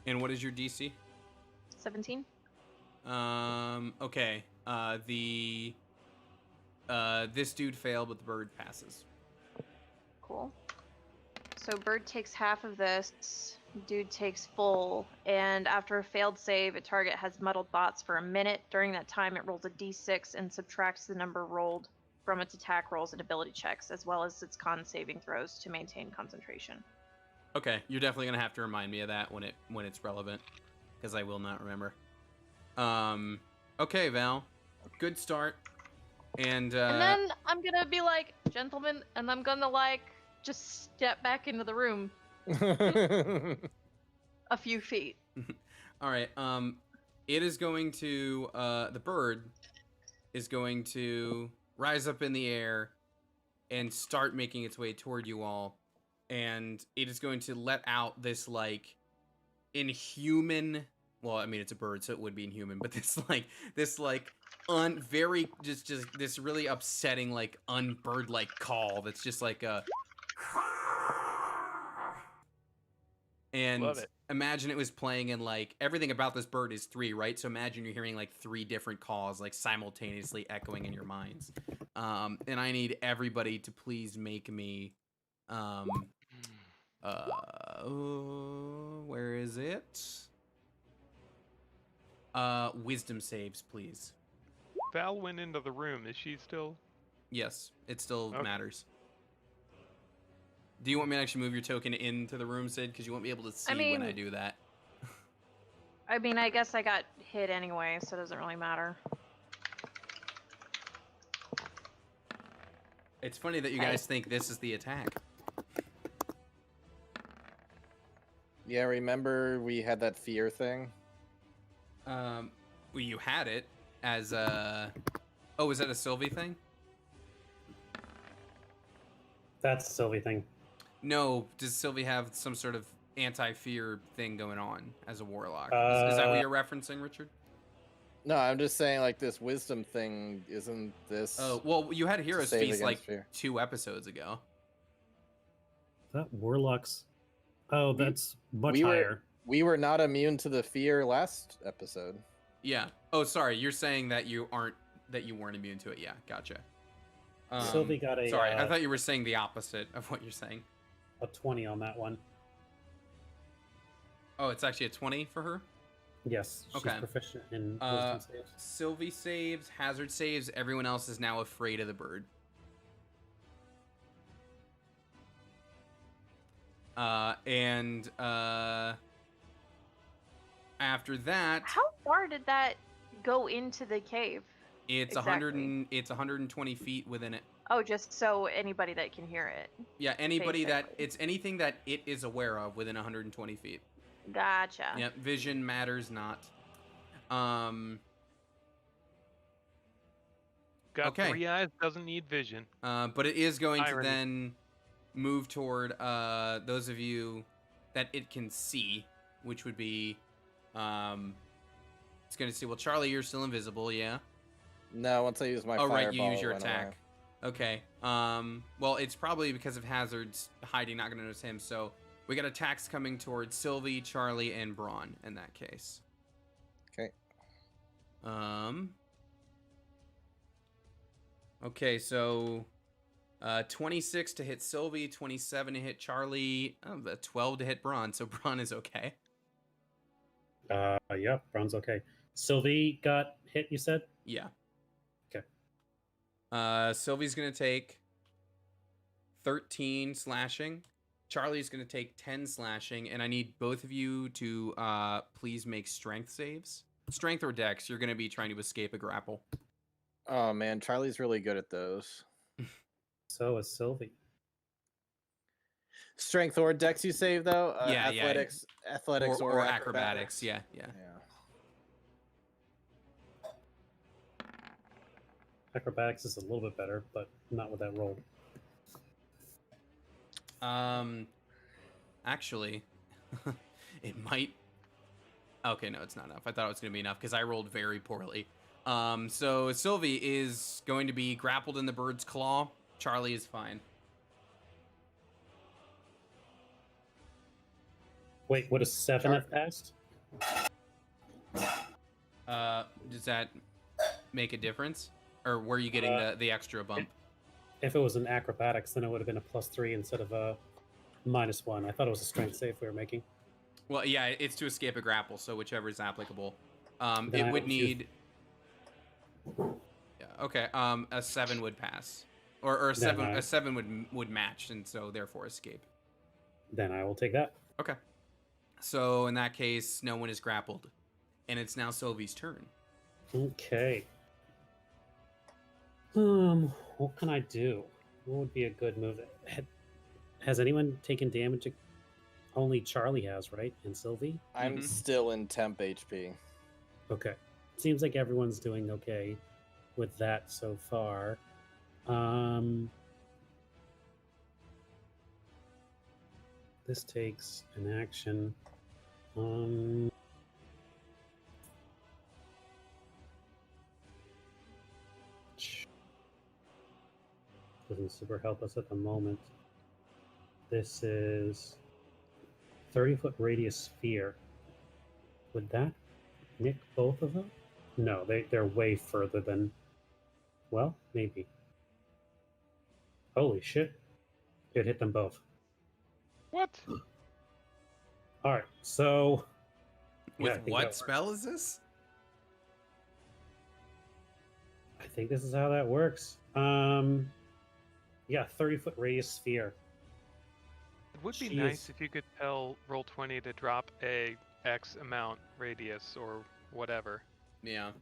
And what is your DC? 17. Okay. This dude failed, but the bird passes. Cool. So bird takes half of this, dude takes full, and after a failed save, a target has muddled thoughts for a minute. During that time, it rolls a d6 and subtracts the number rolled from its attack rolls and ability checks, as well as its con saving throws to maintain concentration. Okay, you're definitely gonna have to remind me of that when it's relevant, because I will not remember. Okay, Val, good start, and then I'm gonna be like, gentlemen, and I'm gonna like just step back into the room a few feet. all right. It is going to the bird is going to rise up in the air and start making its way toward you all, and it is going to let out this like inhuman. Well, I mean it's a bird, so it would be inhuman, but this very just this really upsetting like unbird like call that's just like a. And Love it. imagine it was playing in like everything about this bird is 3, right? So imagine you're hearing like 3 different calls like simultaneously echoing in your minds. And I need everybody to please make me where is it? Wisdom saves, please. Val went into the room. Is she still? Yes, it still Okay. matters. Do you want me to actually move your token into the room, Sid? Because you won't be able to see when I mean- do that. I mean, I guess I got hit anyway, so it doesn't really matter. It's funny that you guys think this is the attack. Yeah, remember we had that fear thing? Well, you had it as a. Oh, is that a Sylvie thing? That's the Sylvie thing. No. Does Sylvie have some sort of anti-fear thing going on as a warlock? Is that what you're referencing, Richard? No, I'm just saying like this wisdom thing isn't this. Oh, well, you had Heroes Save Feast like against fear. 2 episodes ago. That warlocks. Oh, that's much we were- higher. We were not immune to the fear last episode. Yeah. Oh, sorry. You're saying that you weren't immune to it. Yeah, gotcha. Sylvie got a. Sorry, I thought you were saying the opposite of what you're saying. A 20 on that one. Oh, it's actually a 20 for her? Yes, she's Okay. proficient in Uh, wisdom saves. Sylvie saves, Hazard saves. Everyone else is now afraid of the bird. After that, How far did that go into the cave? it's exactly? it's 120 feet within it. Oh, just so anybody that can hear it. Yeah, anybody that Basically. it's anything that it is aware of within 120 feet. Gotcha. Yep, vision matters not. Got Okay. 3 eyes. Doesn't need vision. But it is going to Irony. then move toward those of you that it can see, which would be it's going to see. Well, Charlie, you're still invisible, yeah. No, once I use my Oh, fireball, right, you use it your went attack. away. Okay. Well, it's probably because of Hazard's hiding, not going to notice him. So we got attacks coming towards Sylvie, Charlie, and Braun in that case. Okay. Okay, so 26 to hit Sylvie, 27 to hit Charlie, 12 to hit Braun. So Braun is okay. Yeah, Brown's okay. Sylvie got hit, you said? Yeah. Okay. Sylvie's gonna take 13 slashing. Charlie's going to take 10 slashing, and I need both of you to please make strength saves. Strength or dex, you're going to be trying to escape a grapple. Oh man, Charlie's really good at those. So is Sylvie. Strength or dex you save though? Yeah, athletics or acrobatics. Yeah. Yeah. Acrobatics is a little bit better, but not with that roll. Actually, it might. Okay, no, it's not enough. I thought it was going to be enough because I rolled very poorly. So Sylvie is going to be grappled in the bird's claw. Charlie is fine. Wait, what does 7 have passed? Does that make a difference? Or were you getting the extra bump? If it was an acrobatics, then it would have been a +3 instead of a -1. I thought it was a strength save we were making. Well, yeah, it's to escape a grapple, so whichever is applicable. Then It I would will need. Yeah. Okay. A 7 would pass, or a Then 7 would match, and so therefore escape. Then I will take that. Okay. So in that case, no one is grappled, and it's now Sylvie's turn. Okay. What can I do? What would be a good move? Has anyone taken damage? Only Charlie has, right? And Sylvie? I'm Mhm. still in temp HP. Okay. Seems like everyone's doing okay with that so far. This takes an action. Doesn't super help us at the moment. This is 30-foot radius sphere. Would that nick both of them? No, they're way further than. Well, maybe. Holy shit! It hit them both. What? All right, so. With I think what that spell is this? I think this is how that works. Yeah, 30-foot radius sphere. It would be She nice is- if you could tell Roll20 to drop a X amount radius or whatever. Yeah.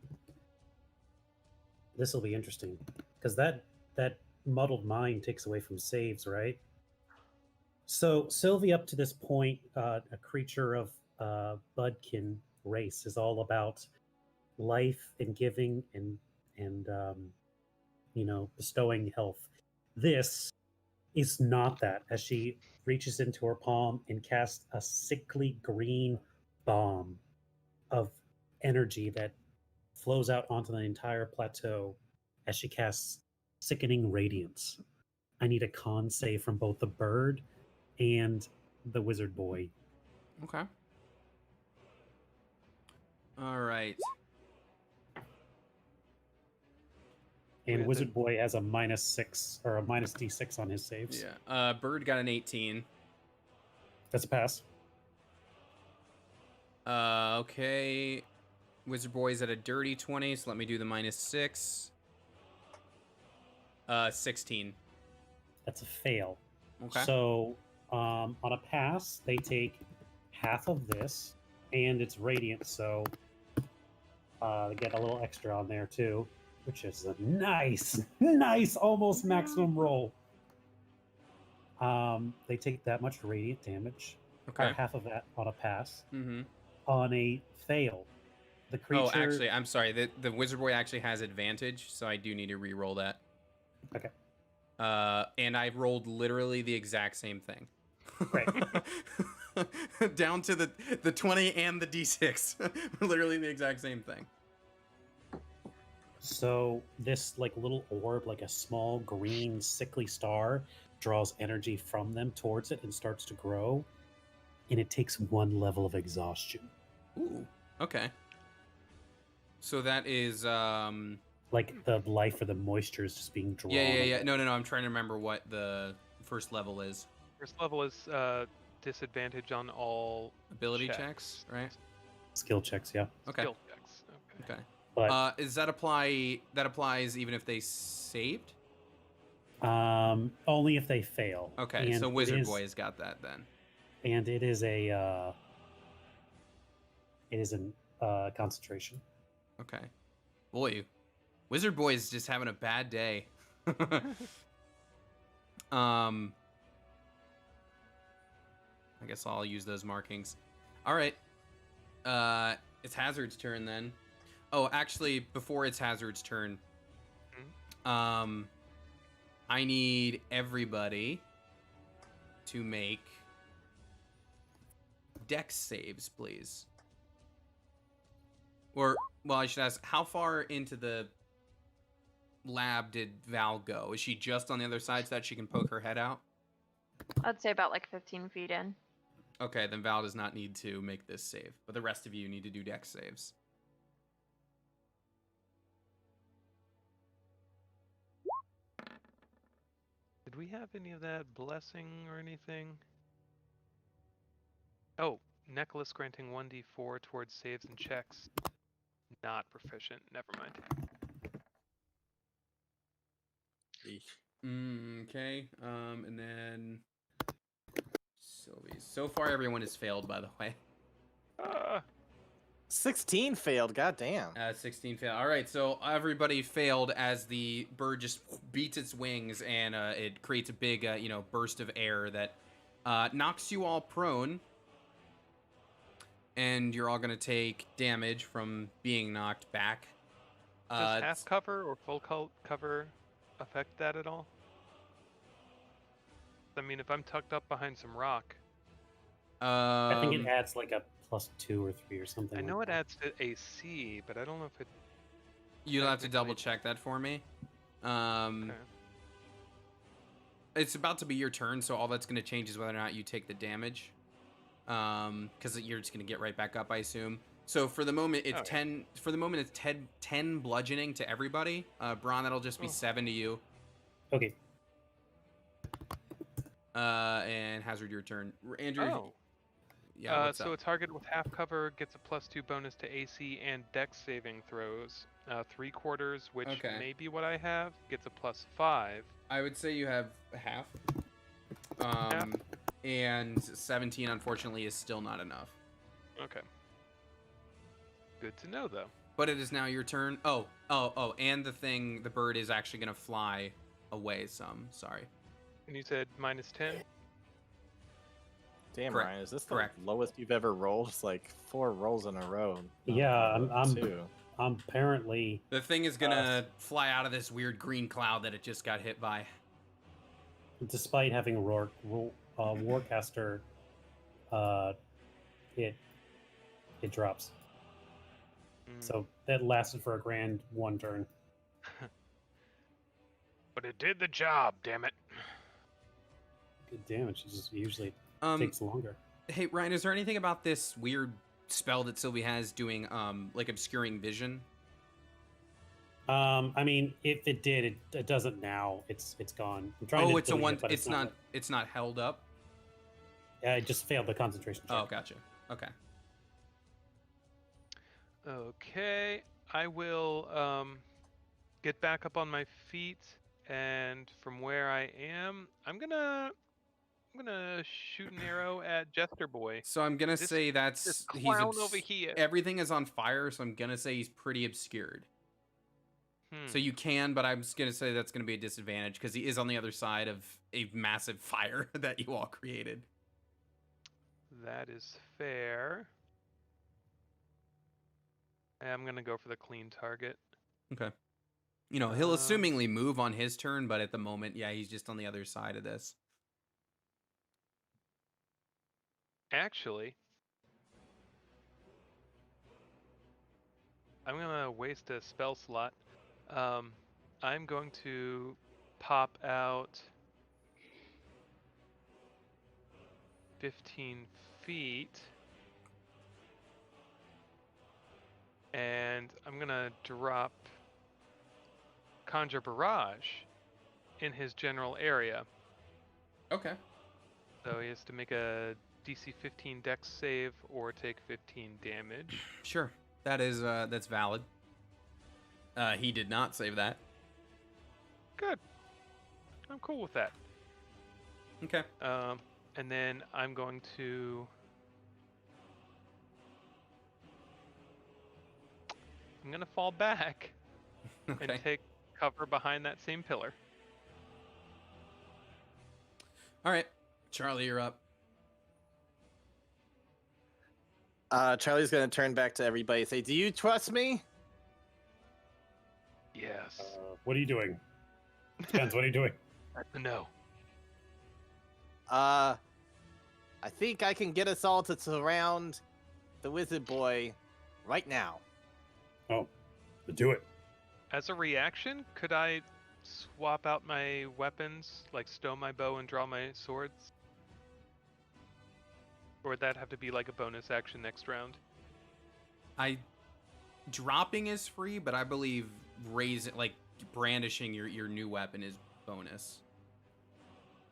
This will be interesting because that muddled mind takes away from saves, right? So Sylvie, up to this point, a creature of Budkin race, is all about life and giving and bestowing health. This is not that. As she reaches into her palm and casts a sickly green bomb of energy that flows out onto the entire plateau as she casts sickening radiance. I need a con save from both the bird and the wizard boy. Okay. All right. And With wizard boy has a -6 or a -d6 on his saves. Yeah. Bird got an 18. That's a pass. Okay. Wizard Boy's at a dirty 20, so let me do the -6. 16. That's a fail. Okay. So on a pass, they take half of this, and it's radiant, so they get a little extra on there too, which is a nice, almost maximum roll. They take that much radiant damage, or Okay. half of that on a pass. Mm-hmm. On a fail, the creature. Oh, actually, I'm sorry. The Wizard Boy actually has advantage, so I do need to re-roll that. Okay. And I rolled literally the exact same thing. Right. Down to the 20 and the D6. Literally the exact same thing. So this like little orb, like a small green sickly star, draws energy from them towards it and starts to grow, and it takes 1 level of exhaustion. Ooh. Okay. So that is Like the life or the moisture is just being drawn. yeah. away. No. I'm trying to remember what the first level is. First level is disadvantage on all Ability checks, right? Skill checks, yeah. Okay. skill checks. Okay. Okay. But Does that apply? That applies even if they saved? Only if they fail. Okay, And so it Wizard is- Boy has got that then. And it is a concentration. Okay. Boy, Wizard Boy is just having a bad day. I guess I'll use those markings. All right. It's Hazard's turn then. Oh, actually, before it's Hazard's turn, I need everybody to make dex saves, please. Or, well, I should ask, how far into the lab did Val go? Is she just on the other side so that she can poke her head out? I'd say about like 15 feet in. Okay, then Val does not need to make this save, but the rest of you need to do dex saves. Did we have any of that blessing or anything? Oh, necklace granting 1d4 towards saves and checks. Not proficient. Never mind. Okay, and then Sylvie. So far, everyone has failed, by the way. 16 failed. Goddamn. 16 failed. All right, so everybody failed as the bird just beats its wings and it creates a big, burst of air that knocks you all prone. And you're all going to take damage from being knocked back. Does half cover or full cover affect that at all? I mean, if I'm tucked up behind some rock, I think it adds like a +2 or 3 or something. I know like it that. adds to AC, but I don't know if it. You'll have to technically- double check that for me. Okay. It's about to be your turn, so all that's going to change is whether or not you take the damage. Because you're just going to get right back up, I assume. So for the moment, it's Okay. 10. For the moment, it's 10 bludgeoning to everybody. Braun, that'll just be 7 to you. Okay. And Hazard, your turn. Andrew. Oh. Yeah. What's so up? a target with half cover gets a +2 bonus to AC and Dex saving throws. 3/4, which Okay. may be what I have, gets a +5. I would say you have half. And 17, unfortunately, is still not enough. Okay. Good to know, though. But it is now your turn. Oh, and the bird is actually going to fly away some. Sorry. And you said -10? Damn, Correct. Ryan, is this the Correct. lowest you've ever rolled? It's like 4 rolls in a row. Yeah, I'm two. apparently The thing is going to fly out of this weird green cloud that it just got hit by. despite having a Warcaster, it drops. Mm. So that lasted for a grand 1 turn. But it did the job, damn it. Good damage. It just usually Um, takes longer. hey, Ryan, is there anything about this weird spell that Sylvie has doing, like obscuring vision? I mean, if it did, it doesn't now. It's gone. I'm trying to Oh, it's a delete one. it, but It's not held up. I just failed the concentration check. Oh, gotcha. Okay. Okay, I will get back up on my feet, and from where I am, I'm gonna shoot an arrow at Jester Boy. So I'm gonna This- say This that's clown over here. Everything is on fire, so I'm gonna say he's pretty obscured. So you can, but I'm just gonna say that's gonna be a disadvantage because he is on the other side of a massive fire that you all created. That is fair. I'm gonna go for the clean target. Okay. He'll assumingly move on his turn, but at the moment, yeah, he's just on the other side of this. Actually, I'm gonna waste a spell slot. I'm going to pop out 15 feet, and I'm gonna drop Conjure Barrage in his general area. Okay. So he has to make a DC 15 Dex save or take 15 damage. Sure. That's valid. He did not save that. Good. I'm cool with that. Okay. And then I'm going to. I'm gonna fall back Okay. and take cover behind that same pillar. All right, Charlie, you're up. Charlie's gonna turn back to everybody and say, "Do you trust me?" Yes. What are you doing? Depends. What are you doing? No. I think I can get us all to surround the wizard boy right now. Oh, do it. As a reaction, could I swap out my weapons, like stow my bow and draw my swords? Or would that have to be like a bonus action next round? Dropping is free, but I believe brandishing your new weapon is bonus.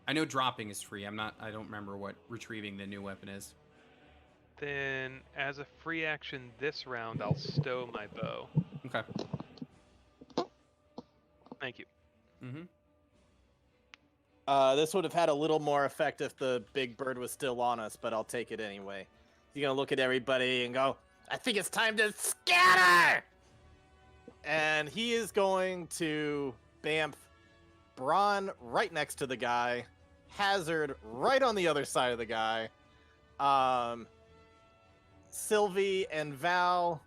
I know dropping is free. I don't remember what retrieving the new weapon is. Then, as a free action this round, I'll stow my bow. Okay. Thank you. Mm-hmm. This would have had a little more effect if the big bird was still on us, but I'll take it anyway. He's gonna look at everybody and go, "I think it's time to scatter!" And he is going to bamf Braun right next to the guy, Hazard right on the other side of the guy, Sylvie and Val.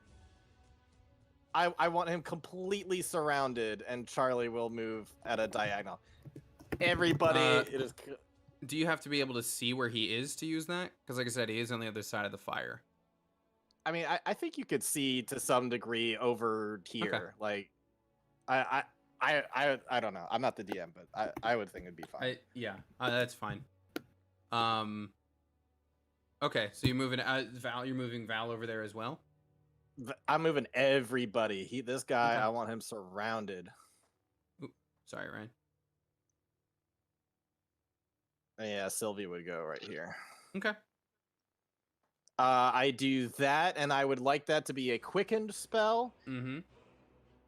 I want him completely surrounded, and Charlie will move at a diagonal. Everybody, it is. Do you have to be able to see where he is to use that? Because, like I said, he is on the other side of the fire. I mean, I think you could see to some degree over here. Okay. Like, I don't know. I'm not the DM, but I would think it'd be fine. Yeah, that's fine. Okay, so you're moving Val. You're moving Val over there as well. I'm moving everybody. This guy, Okay. I want him surrounded. Sorry, Ryan. Yeah, Sylvie would go right here. Okay. I do that, and I would like that to be a quickened spell. Mm-hmm.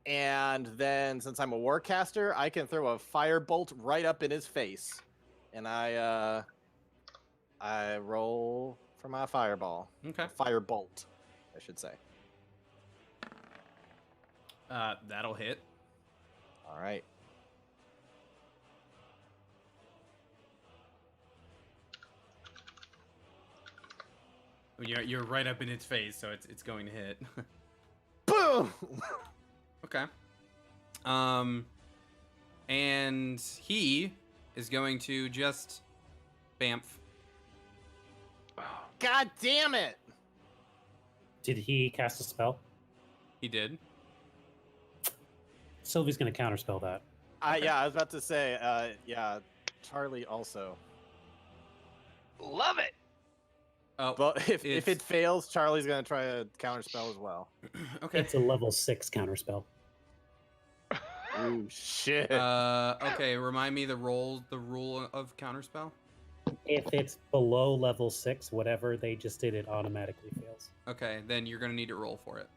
And then, since I'm a warcaster, I can throw a firebolt right up in his face. And I roll for my fireball. Okay. Firebolt, I should say. That'll hit. All right. You're right up in its face, so it's going to hit. Boom! Okay. And he is going to just bamf. God damn it! Did he cast a spell? He did. Sylvie's going to counterspell that. Yeah, I was about to say, yeah, Charlie also. Love it! Oh, But if it fails, Charlie's gonna try a counterspell as well. okay. It's a level 6 counterspell. Ooh, shit. Okay. Remind me the rule of counterspell. If it's below level 6, whatever they just did, it automatically fails. Okay, then you're gonna need to roll for it.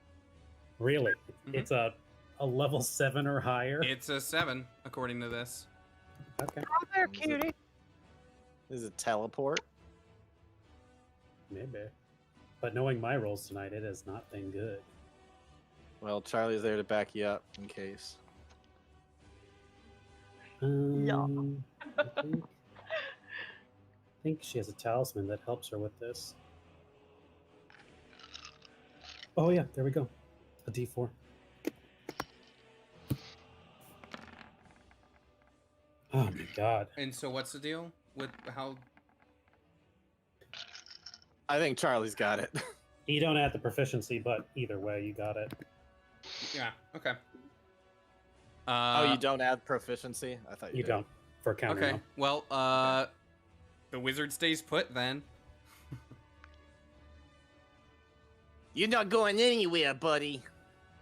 Really? Mhm. It's a level 7 or higher? It's a 7 according to this. Okay, Oh, there, cutie. This is a teleport. maybe. But knowing my rolls tonight, it has not been good. Well, Charlie's there to back you up in case. I think she has a talisman that helps her with this. Oh yeah, there we go. A D4. Oh my god. And so, what's the deal with how? I think Charlie's got it. You don't add the proficiency, but either way, you got it. Yeah. Okay. Oh, you don't add proficiency? I thought you You did. don't for counter. Okay. Well, the wizard stays put then. You're not going anywhere, buddy.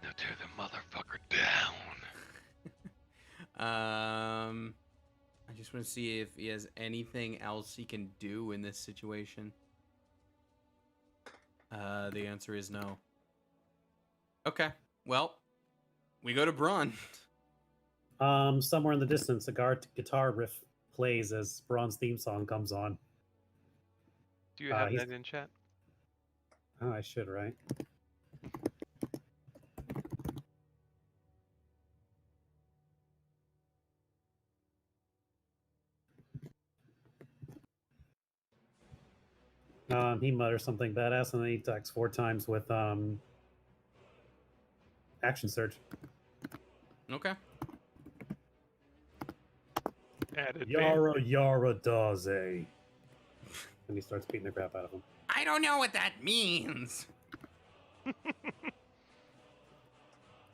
Now tear the motherfucker down. I just want to see if he has anything else he can do in this situation. The answer is no. Okay. Well, we go to Braun. Somewhere in the distance, a guitar riff plays as Braun's theme song comes on. Do you have he's- that in chat? Oh, I should, right? He mutters something badass, and then he attacks 4 times with action surge. Okay. At advantage. Yara Yara Daze. And he starts beating the crap out of him. I don't know what that means.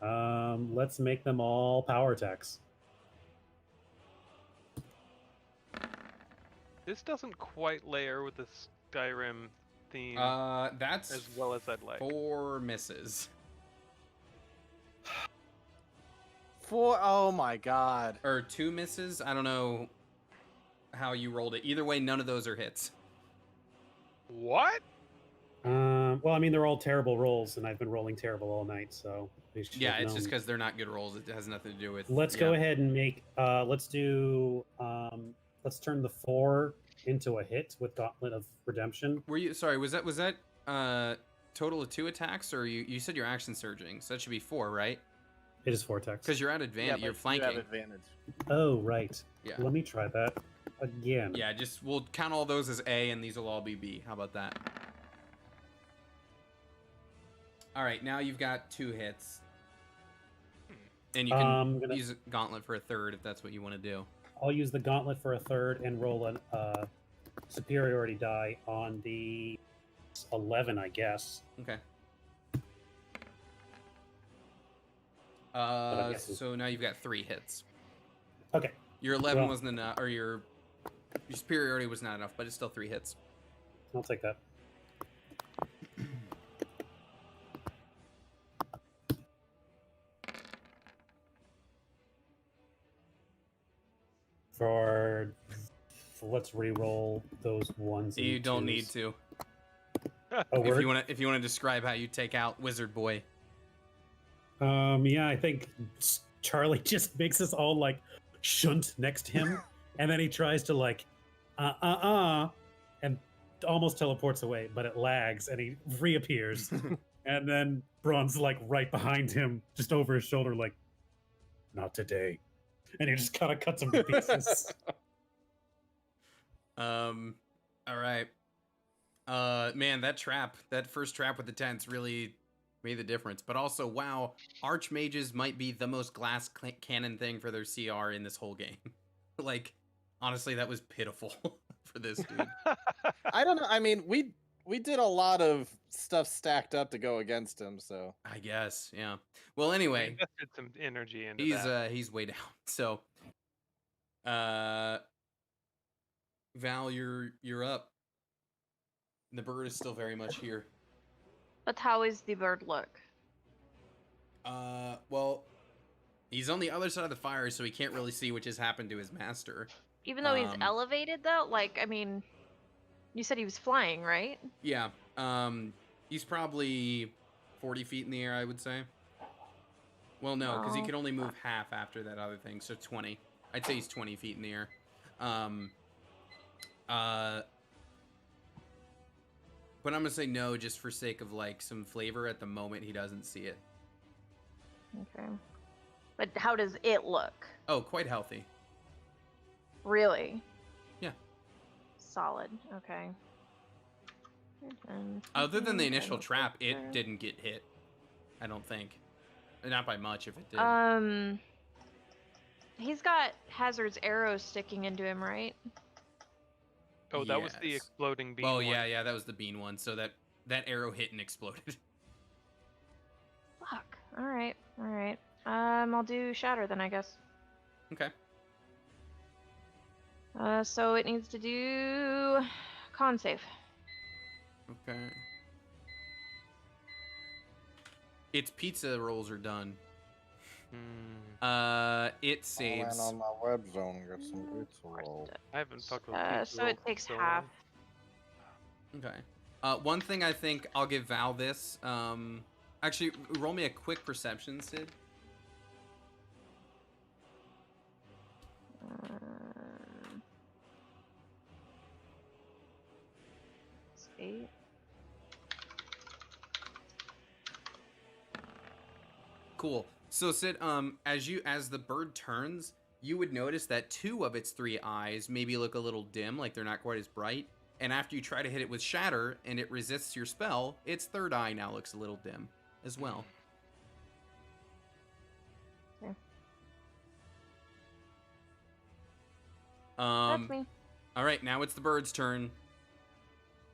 Let's make them all power attacks. This doesn't quite layer with the Skyrim theme That's as well as I'd like. 4 misses. Oh my god. Or 2 misses. I don't know how you rolled it. Either way, none of those are hits. What? Well, I mean, they're all terrible rolls, and I've been rolling terrible all night, so they should Yeah, have it's just known. because they're not good rolls. It has nothing to do with. Let's go ahead and make. Let's do. Let's turn the 4 into a hit with Gauntlet of Redemption. Were you sorry? Was that total of 2 attacks, or you said you're action surging? So that should be 4, right? It is 4 attacks. Because you're at advantage. but You're You flanking. have advantage. Oh, right. Yeah. Let me try that again. Yeah. Just we'll count all those as A, and these will all be B. How about that? All right. Now you've got 2 hits, and you can Gonna- use a gauntlet for a 3rd if that's what you want to do. I'll use the Gauntlet for a 3rd and roll a superiority die on the 11, I guess. Okay. I guess So now you've got 3 hits. Okay. Your 11 Well- wasn't enough, or your superiority was not enough, but it's still 3 hits. I'll take that. Let's re-roll those ones. and You don't need twos. to. Oh, If word? you want to describe how you take out Wizard Boy. Yeah, I think Charlie just makes us all like shunt next to him, and then he tries to like, and almost teleports away, but it lags, and he reappears, and then Braun's like right behind him, just over his shoulder, like, not today, and he just kind of cuts him to pieces. All right. Man, that first trap with the tents really made the difference. But also, wow, Archmages might be the most glass cannon thing for their CR in this whole game. Like, honestly, that was pitiful for this dude. I don't know. I mean, we did a lot of stuff stacked up to go against him, so I guess, yeah. Well, We anyway, invested some energy into that. he's way down. So, Val, you're up. The bird is still very much here. But how is the bird look? Well, he's on the other side of the fire, so he can't really see what just happened to his master. Even though he's Um, elevated, though, like, I mean, you said he was flying, right? Yeah. He's probably 40 feet in the air, I would say. Well, no, because he Oh, can only move half after that other thing, so 20. I'd say he's 20 feet in the air. But I'm gonna say no, just for sake of like some flavor. At the moment, he doesn't see it. Okay. But how does it look? Oh, quite healthy. Really? Yeah. Solid. Okay. Other than the initial trap, it didn't get hit. I don't think. Not by much, if it did. He's got Hazard's arrows sticking into him, right? Oh, that was the Yes. exploding beam. Oh one. yeah, that was the bean one. So that arrow hit and exploded. Fuck. All right. All right. I'll do shatter then, I guess. Okay. So it needs to do con save. Okay. Its pizza rolls are done. Hmm. It saves. on my web zone and get some pizza roll. I haven't fucked with So it takes so half. long. Okay. One thing I think I'll give Val this. Actually, roll me a quick perception, Sid. 8. Cool. So Sid, as the bird turns, you would notice that 2 of its 3 eyes maybe look a little dim, like they're not quite as bright. And after you try to hit it with Shatter and it resists your spell, its 3rd eye now looks a little dim as well. Okay. Um, That's me. all right, now it's the bird's turn,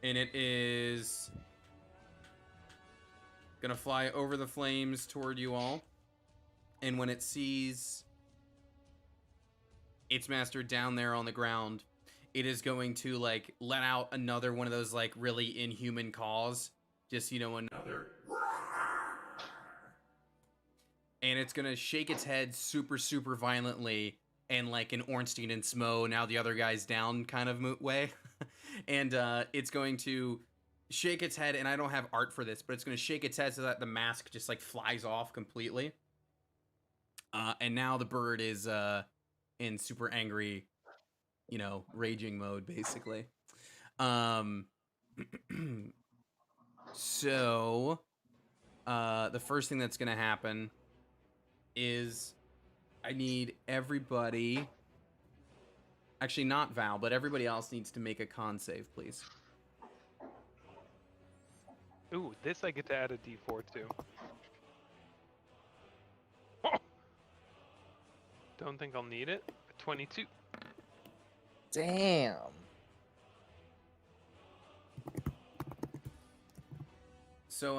and it is gonna fly over the flames toward you all. And when it sees its master down there on the ground, it is going to like let out another one of those like really inhuman caws. Just, another. And it's gonna shake its head super, super violently, and like an Ornstein and Smo, now the other guy's down kind of way. And it's going to shake its head, and I don't have art for this, but it's going to shake its head so that the mask just like flies off completely. And now the bird is in super angry, raging mode, basically. So the first thing that's going to happen is I need everybody, actually not Val, but everybody else needs to make a con save, please. Ooh, this I get to add a D4 to. Don't think I'll need it. 22. Damn. So,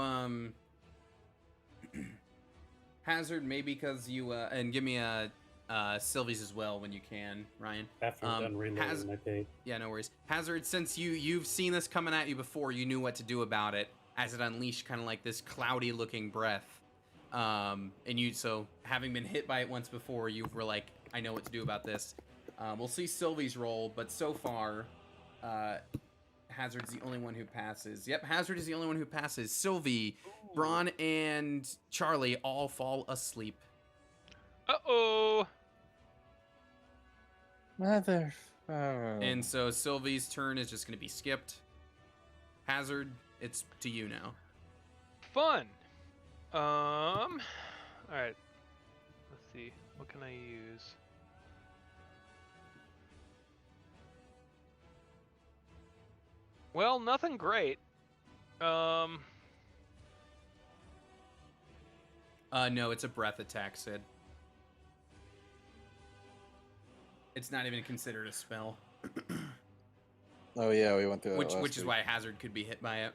Hazard, maybe because you, and give me a Sylvie's as well when you can, Ryan. After I'm done reloading my page. Yeah, no worries. Hazard, since you've seen this coming at you before, you knew what to do about it, as it unleashed kind of like this cloudy-looking breath. So having been hit by it once before, you were like, I know what to do about this. We'll see Sylvie's roll, but so far, Hazard's the only one who passes. Yep, Hazard is the only one who passes. Sylvie, Braun, and Charlie all fall asleep. Uh-oh! Mother. And so Sylvie's turn is just going to be skipped. Hazard, it's to you now. Fun! Alright. Let's see. What can I use? Well, nothing great. No, it's a breath attack, Sid. It's not even considered a spell. Oh yeah, we went through that Which is week. why Hazard could be hit by it.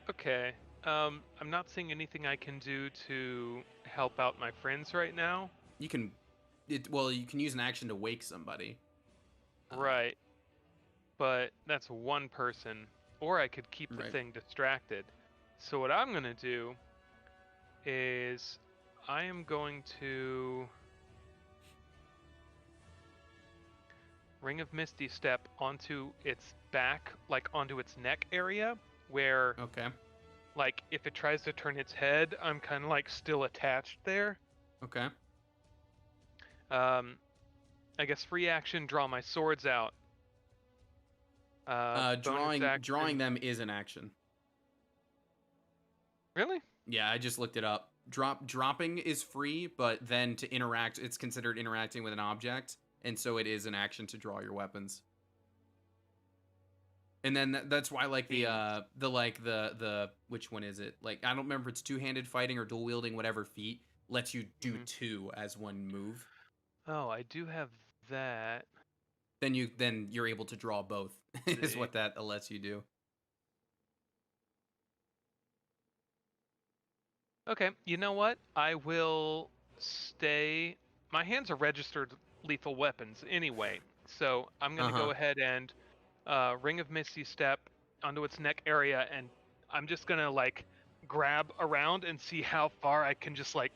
Okay. I'm not seeing anything I can do to help out my friends right now. You can, you can use an action to wake somebody. Right. But that's one person. Or I could keep the Right. thing distracted. So what I'm going to do is I am going to Ring of Misty Step onto its back, like onto its neck area, where Okay. like if it tries to turn its head, I'm kind of like still attached there. Okay. I guess free action, draw my swords out. Bonus Drawing action- them is an action. Really? Yeah, I just looked it up. Dropping is free, but then to interact, it's considered interacting with an object, and so it is an action to draw your weapons. And then that's why like the which one is it? Like I don't remember if it's two-handed fighting or dual wielding, whatever feat lets you do Mhm. 2 as one move. Oh, I do have that. Then you're able to draw both. Is See. what that lets you do. Okay, you know what? I will stay. My hands are registered lethal weapons anyway, so I'm gonna Uh-huh. go ahead and Ring of Misty Step onto its neck area, and I'm just gonna like grab around and see how far I can just like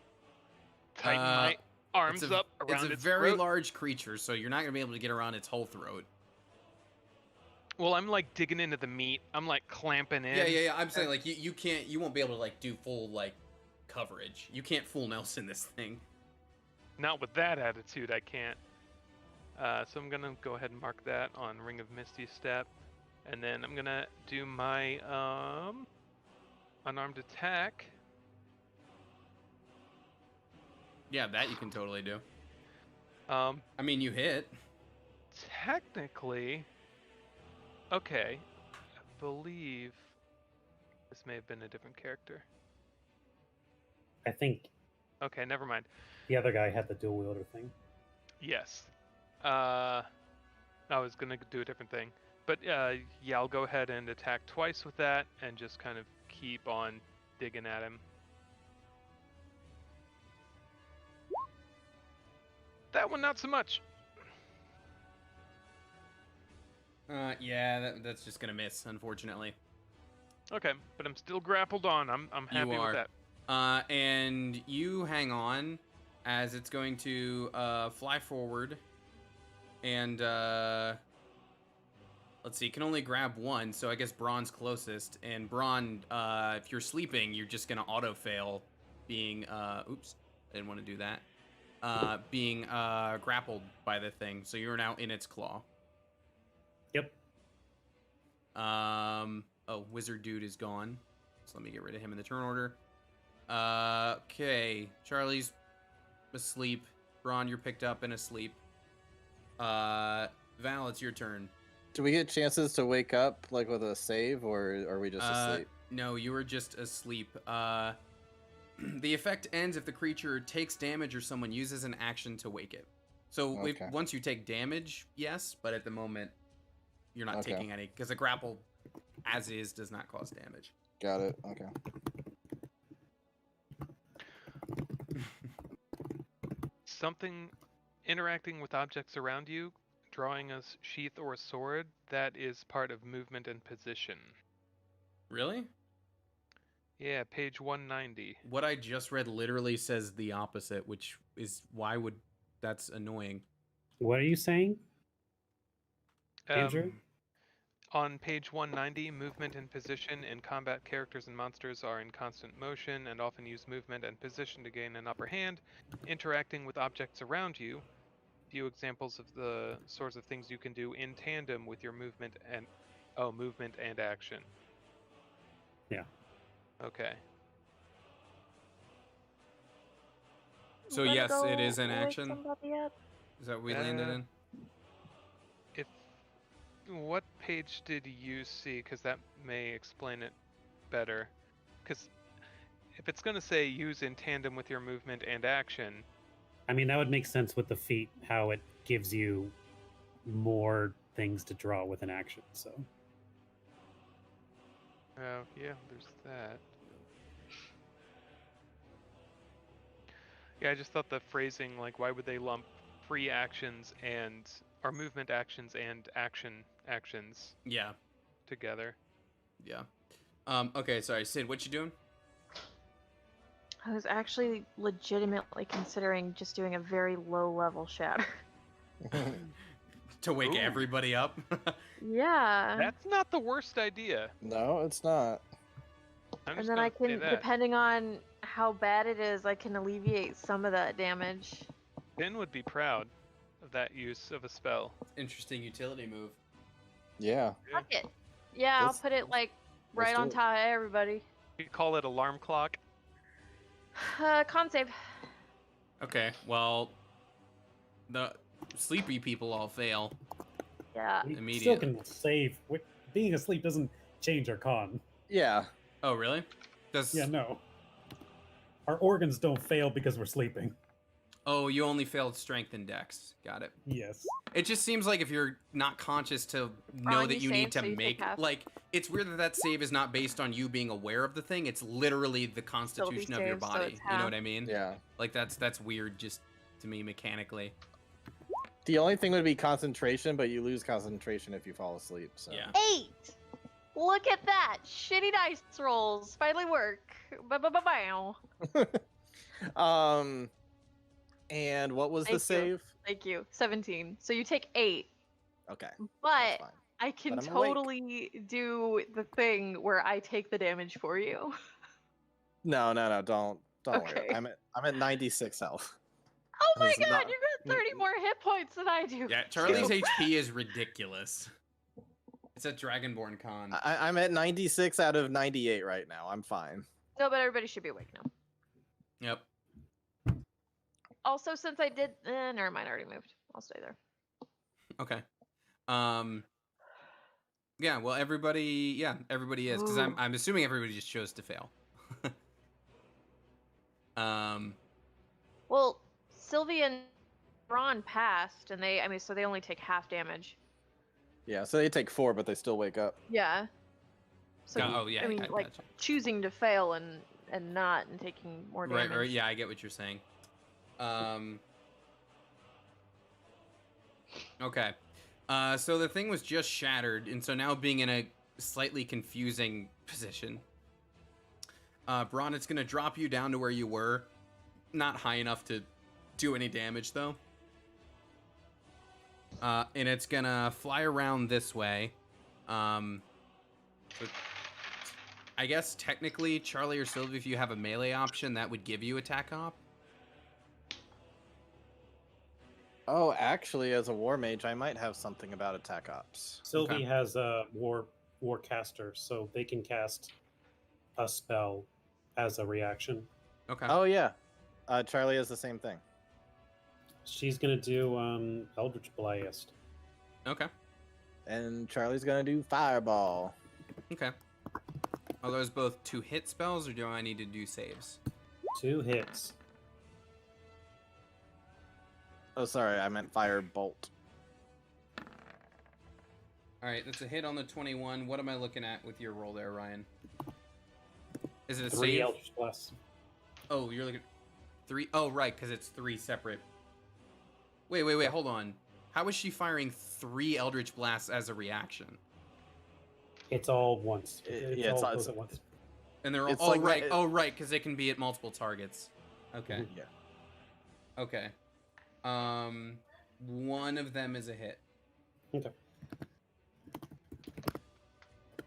tighten my arms up around It's a its very throat. large creature, so you're not gonna be able to get around its whole throat. Well, I'm like digging into the meat. I'm like clamping in. Yeah. I'm saying like you won't be able to like do full like coverage. You can't full Nelson this thing. Not with that attitude, I can't. So I'm gonna go ahead and mark that on Ring of Misty Step. And then I'm gonna do my unarmed attack. Yeah, that you can totally do. Um, I mean, you hit. Technically, okay. I believe this may have been a different character. I think Okay, never mind. the other guy had the dual wielder thing. Yes. I was gonna do a different thing, but yeah, I'll go ahead and attack twice with that, and just kind of keep on digging at him. That one, not so much. Yeah, that's just gonna miss, unfortunately. Okay, but I'm still grappled on. I'm happy You with are. that. And you hang on as it's going to fly forward. And let's see, you can only grab one, so I guess Braun's closest. And Braun, if you're sleeping, you're just gonna auto fail, being oops, I didn't want to do that. Being grappled by the thing, so you're now in its claw. Yep. Oh, wizard dude is gone, so let me get rid of him in the turn order. Okay, Charlie's asleep. Braun, you're picked up and asleep. Val, it's your turn. Do we get chances to wake up like with a save, or are we just asleep? No, you were just asleep. The effect ends if the creature takes damage or someone uses an action to wake it. So Okay. once you take damage, yes, but at the moment, you're not Okay. taking any, because a grapple, as is, does not cause damage. Got it. Okay. Something interacting with objects around you, drawing a sheath or a sword, that is part of movement and position. Really? Yeah, page 190. What I just read literally says the opposite, which is that's annoying. What are you saying, Andrew? On page 190, movement and position in combat, characters and monsters are in constant motion and often use movement and position to gain an upper hand. Interacting with objects around you, few examples of the sorts of things you can do in tandem with your movement and action. Yeah. Okay. So Wanna yes, go it is an wake action. somebody up? Is that what we landed in? What page did you see? Because that may explain it better. Because if it's going to say use in tandem with your movement and action, I mean, that would make sense with the feat, how it gives you more things to draw with an action. So yeah, there's that. Yeah, I just thought the phrasing, like, why would they lump free actions or movement actions and actions Yeah. together? Yeah. Okay, sorry, Sid, what you doing? I was actually legitimately considering just doing a very low level shatter. To wake Ooh. everybody up? Yeah. That's not the worst idea. No, it's not. I'm And just then gonna I say can, that. depending on how bad it is, I can alleviate some of that damage. Ben would be proud of that use of a spell. Interesting utility move. Yeah. Fuck it. Yeah, I'll Let's- put it like let's right do on it. top of everybody. You could call it alarm clock. Con save. Okay, well, the sleepy people all fail. Yeah. we still Immediately. can save. Being asleep doesn't change our con. Yeah. Oh, really? Does Yeah, no. Our organs don't fail because we're sleeping. Oh, you only failed strength and dex. Got it. Yes. It just seems like if you're not conscious to know Ron, that you you need saved, to so you take make half. like it's weird that save is not based on you being aware of the thing. It's literally the constitution of your saved, so body. it's You know half. what I mean? Yeah. Like that's weird just to me mechanically. The only thing would be concentration, but you lose concentration if you fall asleep. So. Yeah. 8! Look at that! Shitty dice rolls finally work. Ba-ba-ba-bow. And what was the Thank you. save? Thank you. 17. So you take 8. Okay. That's But fine. I can But I'm awake. totally do the thing where I take the damage for you. No, don't worry. Okay. I'm at 96 health. Oh my It's god, not- you got 30 more hit points than I do. Yeah, Charlie's HP is ridiculous. It's at Dragonborn Con. I'm at 96 out of 98 right now. I'm fine. No, but everybody should be awake now. Yep. Also, since I did, never mind. I already moved. I'll stay there. Okay. Yeah. Well, everybody. Yeah, everybody is because Ooh. I'm assuming everybody just chose to fail. Well, Sylvie and Braun passed, and so they only take half damage. Yeah, so they take 4, but they still wake up. Yeah. So Oh, yeah, I mean, I like gotcha. choosing to fail and not and taking more damage. Right. Yeah, I get what you're saying. Okay. So the thing was just shattered, and so now being in a slightly confusing position. Braun, it's gonna drop you down to where you were. Not high enough to do any damage, though. And it's gonna fly around this way. So I guess technically, Charlie or Sylvie, if you have a melee option, that would give you attack op. Oh, actually, as a war mage, I might have something about attack ops. Sylvie Okay. has a warcaster, so they can cast a spell as a reaction. Okay. Oh yeah, Charlie has the same thing. She's gonna do Eldritch Blast. Okay. And Charlie's gonna do Fireball. Okay. Are those both 2 hit spells, or do I need to do saves? 2 hits. Oh, sorry, I meant Firebolt. All right, that's a hit on the 21. What am I looking at with your roll there, Ryan? Is it a 3 save? Eldritch Blast. Oh, you're looking 3. Oh, right, because it's 3 separate. Wait, hold on. How is she firing 3 Eldritch Blasts as a reaction? It's all once. Yeah, all it's- goes at once. And they're all. It's Oh, like right. it- Oh, right, because they can be at multiple targets. Okay. Yeah. Okay. One of them is a hit. Okay.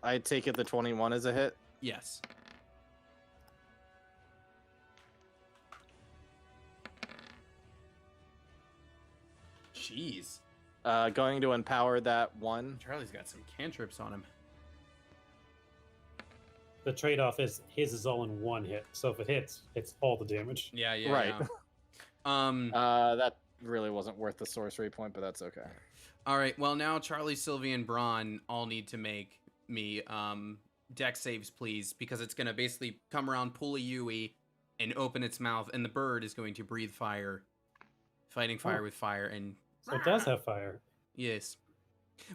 I take it the 21 is a hit. Yes. Jeez. Going to empower that 1. Charlie's got some cantrips on him. The trade-off is his is all in 1 hit, so if it hits, it's all the damage. Yeah, yeah. Right. Yeah. That really wasn't worth the sorcery point, but that's okay. All right. Well, now Charlie, Sylvie, and Braun all need to make me deck saves, please, because it's gonna basically come around, pull a Yui, and open its mouth, and the bird is going to breathe fire, fighting fire with fire, and So it does have fire. yes.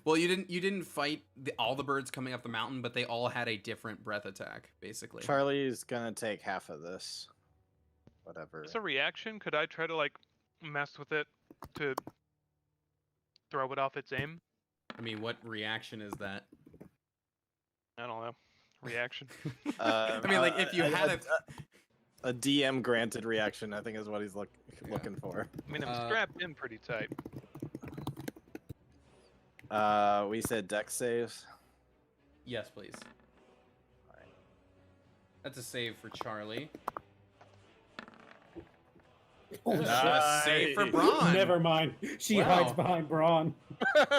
Well, you didn't fight all the birds coming up the mountain, but they all had a different breath attack, basically. Charlie's gonna take half of this. Whatever. As a reaction, could I try to like mess with it to throw it off its aim? I mean, what reaction is that? I don't know. Reaction. I mean, like if you had a DM granted reaction, I think is what he's looking for. I mean, I'm strapped in pretty tight. We said deck saves. Yes, please. Alright. That's a save for Charlie. Oh, A save for Braun. Never mind. She Wow. hides behind Braun.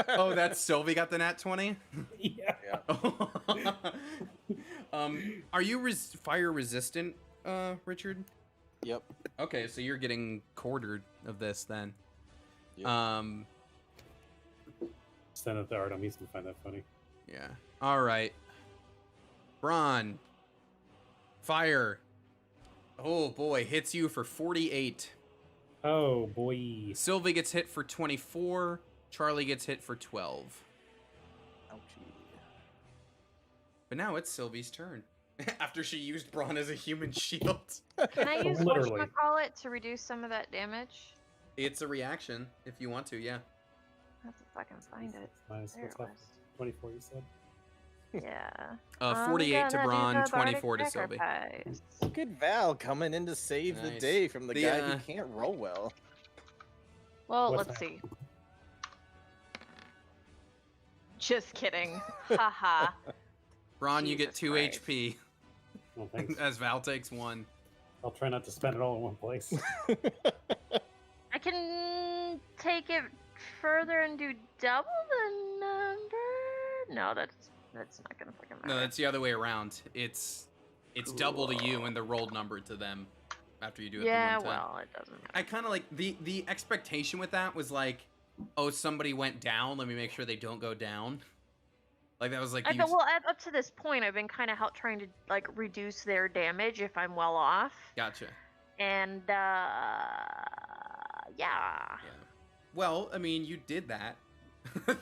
Oh, that's Sylvie got the nat 20? Yeah. Are you fire resistant, Richard? Yep. Okay, so you're getting quartered of this then. Yep. Send it to Artem. He's gonna find that funny. Yeah. All right. Braun. Fire. Oh boy, hits you for 48. Oh boy. Sylvie gets hit for 24. Charlie gets hit for 12. Ouchie. But now it's Sylvie's turn. After she used Braun as a human shield. Can I use Literally. whatchamacallit to reduce some of that damage? It's a reaction if you want to, yeah. I have to fucking find it. Minus There what's it left? was. 24, you said? Yeah. 48 to gonna do Braun, the bardic 24 to Sylvie. sacrifice. Look at Val coming in to save the Nice. day from the guy who The, can't roll well. Well, What's let's that? see. Just kidding. Haha. Braun, you get Jesus 2 Christ. HP Well, thanks. as Val takes 1. I'll try not to spend it all in one place. I can take it further and do double the number. No, that's not gonna fucking matter. No, that's the other way around. It's double to you and the rolled number to them after you do it yeah, the one time. well, it doesn't matter. I kind of like the expectation with that was like, oh, somebody went down. Let me make sure they don't go down. Like that was like I know, well, up to this point, I've been kind of trying to like reduce their damage if I'm well off. Gotcha. And yeah. Yeah. Well, I mean, you did that.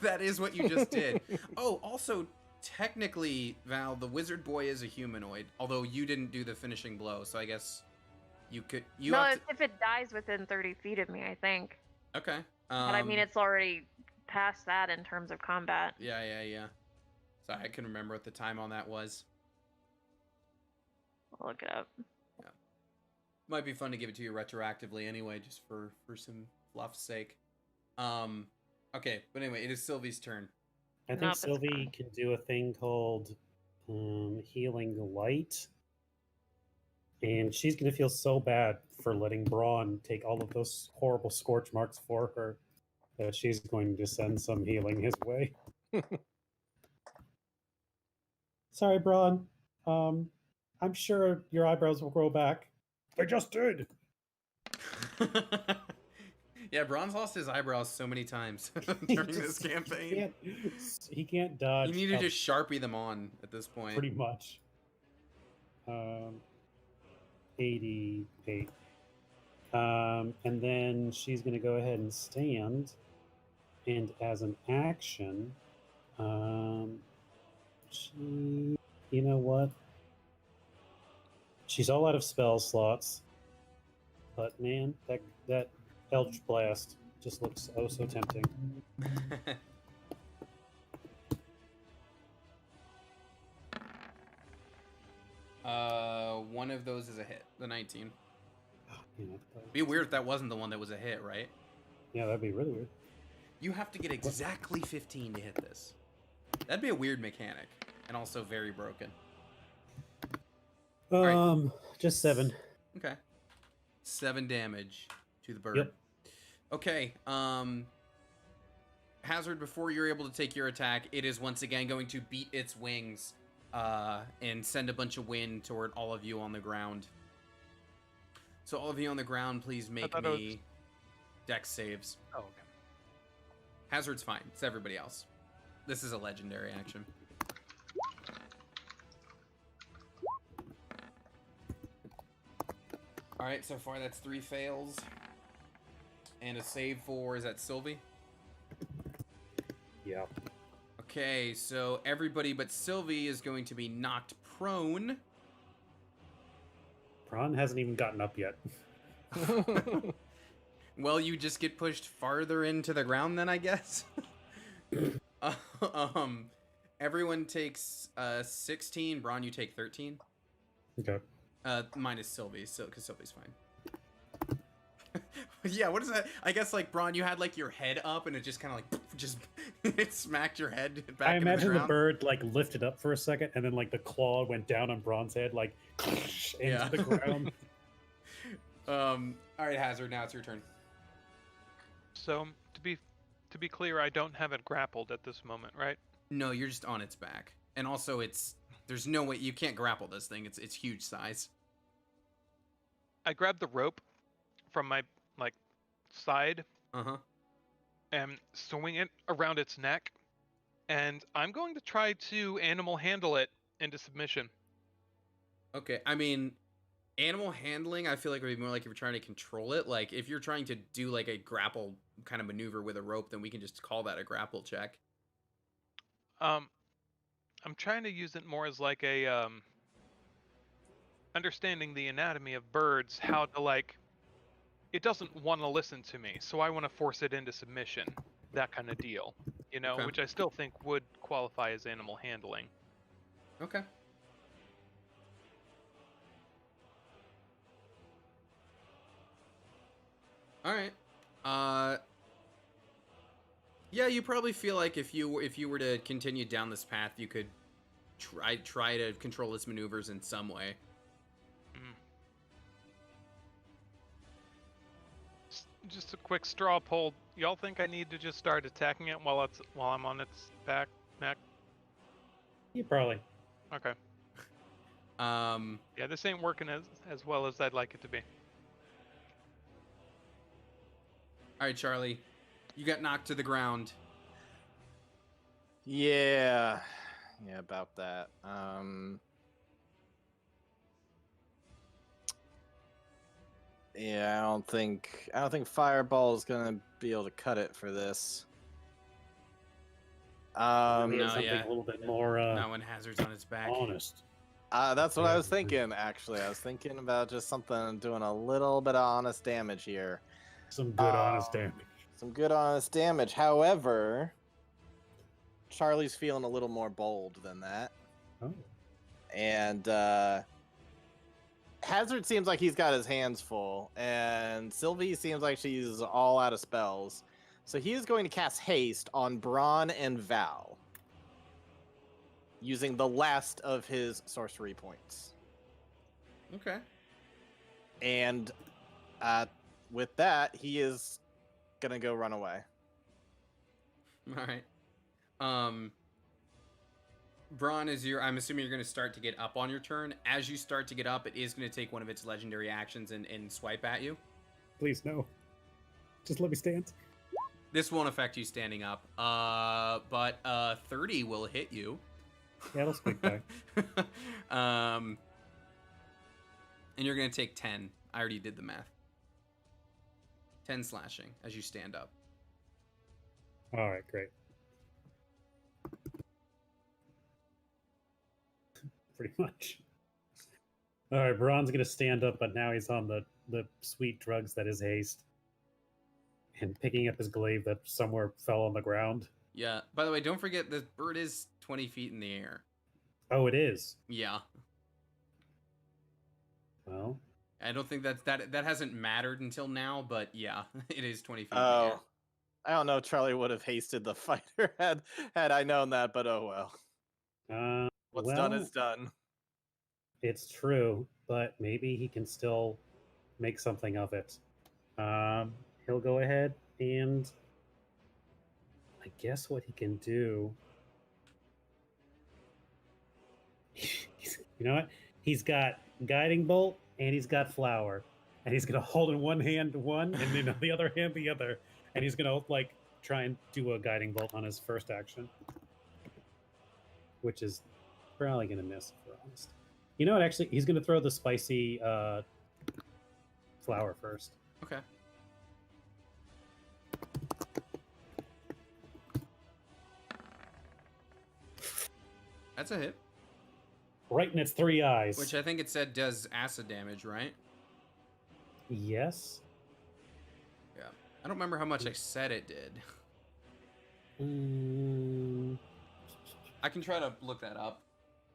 That is what you just did. Oh, also, technically, Val, the wizard boy is a humanoid. Although you didn't do the finishing blow, so I guess you could. You no, have if it dies within 30 feet of me, I think. Okay. But I mean, it's already past that in terms of combat. Yeah. Sorry, I couldn't remember what the time on that was. I'll look it up. Yeah. Might be fun to give it to you retroactively anyway, just for some fluff's sake. Okay, but anyway, it is Sylvie's turn. I think Nope, it's Sylvie fine. can do a thing called Healing Light. And she's going to feel so bad for letting Braun take all of those horrible scorch marks for her that she's going to send some healing his way. Sorry, Braun. I'm sure your eyebrows will grow back. They just did. Yeah, Braun's lost his eyebrows so many times during this campaign. He can't dodge. You need to just Sharpie them on at this point. Pretty much. 88. And then she's going to go ahead and stand. And as an action, she, you know what? She's all out of spell slots. But man, that Eldritch Blast just looks oh so tempting. One of those is a hit. The 19. Yeah, Be weird if that wasn't the one that was a hit, right? yeah, that'd be really weird. You have to get exactly 15 to hit this. That'd be a weird mechanic, and also very broken. right. Just 7. Okay. 7 damage to the bird. Yep. Okay, Hazard, before you're able to take your attack, it is once again going to beat its wings and send a bunch of wind toward all of you on the ground. So all of you on the ground, please make me dex saves. Oh, okay. Hazard's fine. It's everybody else. This is a legendary action. All right, so far that's 3 fails. And a save for, is that Sylvie? Yeah. Okay, so everybody but Sylvie is going to be knocked prone. Prawn hasn't even gotten up yet. Well, you just get pushed farther into the ground then, I guess. Everyone takes 16. Braun, you take 13. Okay. Minus Sylvie, so because Sylvie's fine. Yeah, what is that? I guess like Braun, you had like your head up and it just kind of like just it smacked your head back. I into imagine the the bird like lifted up for a second and then like the claw went down on Braun's head like into the ground. All right, Hazard, now it's your turn. So to be clear, I don't have it grappled at this moment, right? No, you're just on its back, and also there's no way you can't grapple this thing. It's huge size. I grab the rope from my side and swing it around its neck, and I'm going to try to animal handle it into submission. Okay, I mean, animal handling, I feel like would be more like if you're trying to control it. Like if you're trying to do like a grapple kind of maneuver with a rope, then we can just call that a grapple check. I'm trying to use it more as like a understanding the anatomy of birds, how to like it doesn't want to listen to me, so I want to force it into submission. That kind of deal, you know, Okay. which I still think would qualify as animal handling. Okay. All right. Yeah, you probably feel like if you were to continue down this path, you could try to control its maneuvers in some way. Just a quick straw poll. Y'all think I need to just start attacking it while I'm on its neck? You probably. Okay. Um, Yeah, this ain't working as well as I'd like it to be. all right, Charlie, you got knocked to the ground. Yeah. Yeah, about that. Yeah, I don't think Fireball is gonna be able to cut it for this. We no, have something yeah. a little bit more Not when Hazard's on its back. honest. That's what I was Yeah. thinking, actually. I was thinking about just something doing a little bit of honest damage here. Some good honest Um, damage. Some good honest damage. However, Charlie's feeling a little more bold than that. Oh. And Hazard seems like he's got his hands full, and Sylvie seems like she's all out of spells. So he is going to cast Haste on Braun and Val, using the last of his sorcery points. Okay. And with that, he is going to go run away. All right. Braun, I'm assuming you're going to start to get up on your turn. As you start to get up, it is going to take one of its legendary actions and swipe at you. Please no. Just let me stand. This won't affect you standing up. But 30 will hit you. Yeah, let's quick die. And you're going to take 10. I already did the math. 10 slashing as you stand up. All right, great. Pretty much. All right, Braun's gonna stand up, but now he's on the sweet drugs that is haste, and picking up his glaive that somewhere fell on the ground. Yeah. By the way, don't forget the bird is 20 feet in the air. Oh, it is. Yeah. Well, I don't think that hasn't mattered until now, but yeah, it is 20 feet in the air. Oh, I don't know. Charlie would have hasted the fighter had I known that, but oh well. What's done is done. It's true, but maybe he can still make something of it. He'll go ahead and I guess what he can do. You know what? He's got guiding bolt and he's got flower, and he's gonna hold in one hand one, and then on the other hand the other, and he's gonna like try and do a guiding bolt on his first action, which is probably gonna miss, if we're honest. You know what? Actually, he's gonna throw the spicy flower first. Okay. That's a hit. Right in its three eyes. Which I think it said does acid damage, right? Yes. Yeah. I don't remember how much I said it did. I can try to look that up.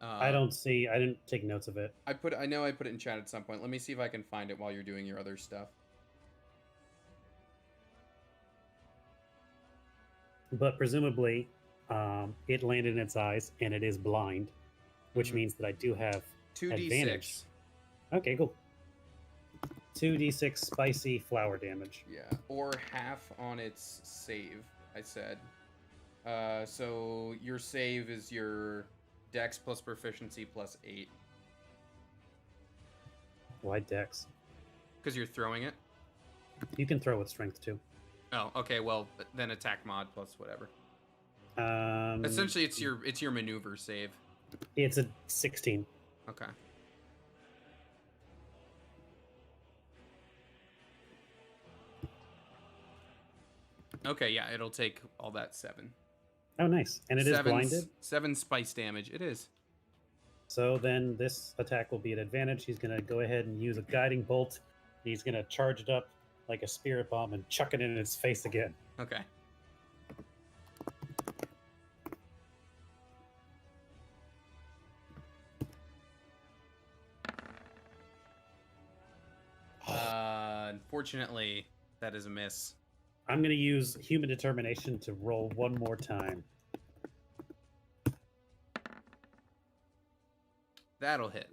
I didn't take notes of it. I know I put it in chat at some point. Let me see if I can find it while you're doing your other stuff. But presumably, it landed in its eyes, and it is blind, which means that I do have 2d6. advantage. Okay, cool. 2d6 spicy flower damage. Yeah, or half on its save, I said. So your save is your dex plus proficiency plus 8. Why dex? Because you're throwing it? You can throw with strength too. Oh, okay, well, then attack mod plus whatever. Um, Essentially, it's your maneuver save. It's a 16. Okay. Okay, yeah, it'll take all that 7. Oh, nice. And it is Seven blinded. 7 spice damage. It is. So then this attack will be at advantage. He's going to go ahead and use a guiding bolt. He's going to charge it up like a spirit bomb and chuck it in its face again. Okay. Unfortunately, that is a miss. I'm going to use human determination to roll one more time. That'll hit.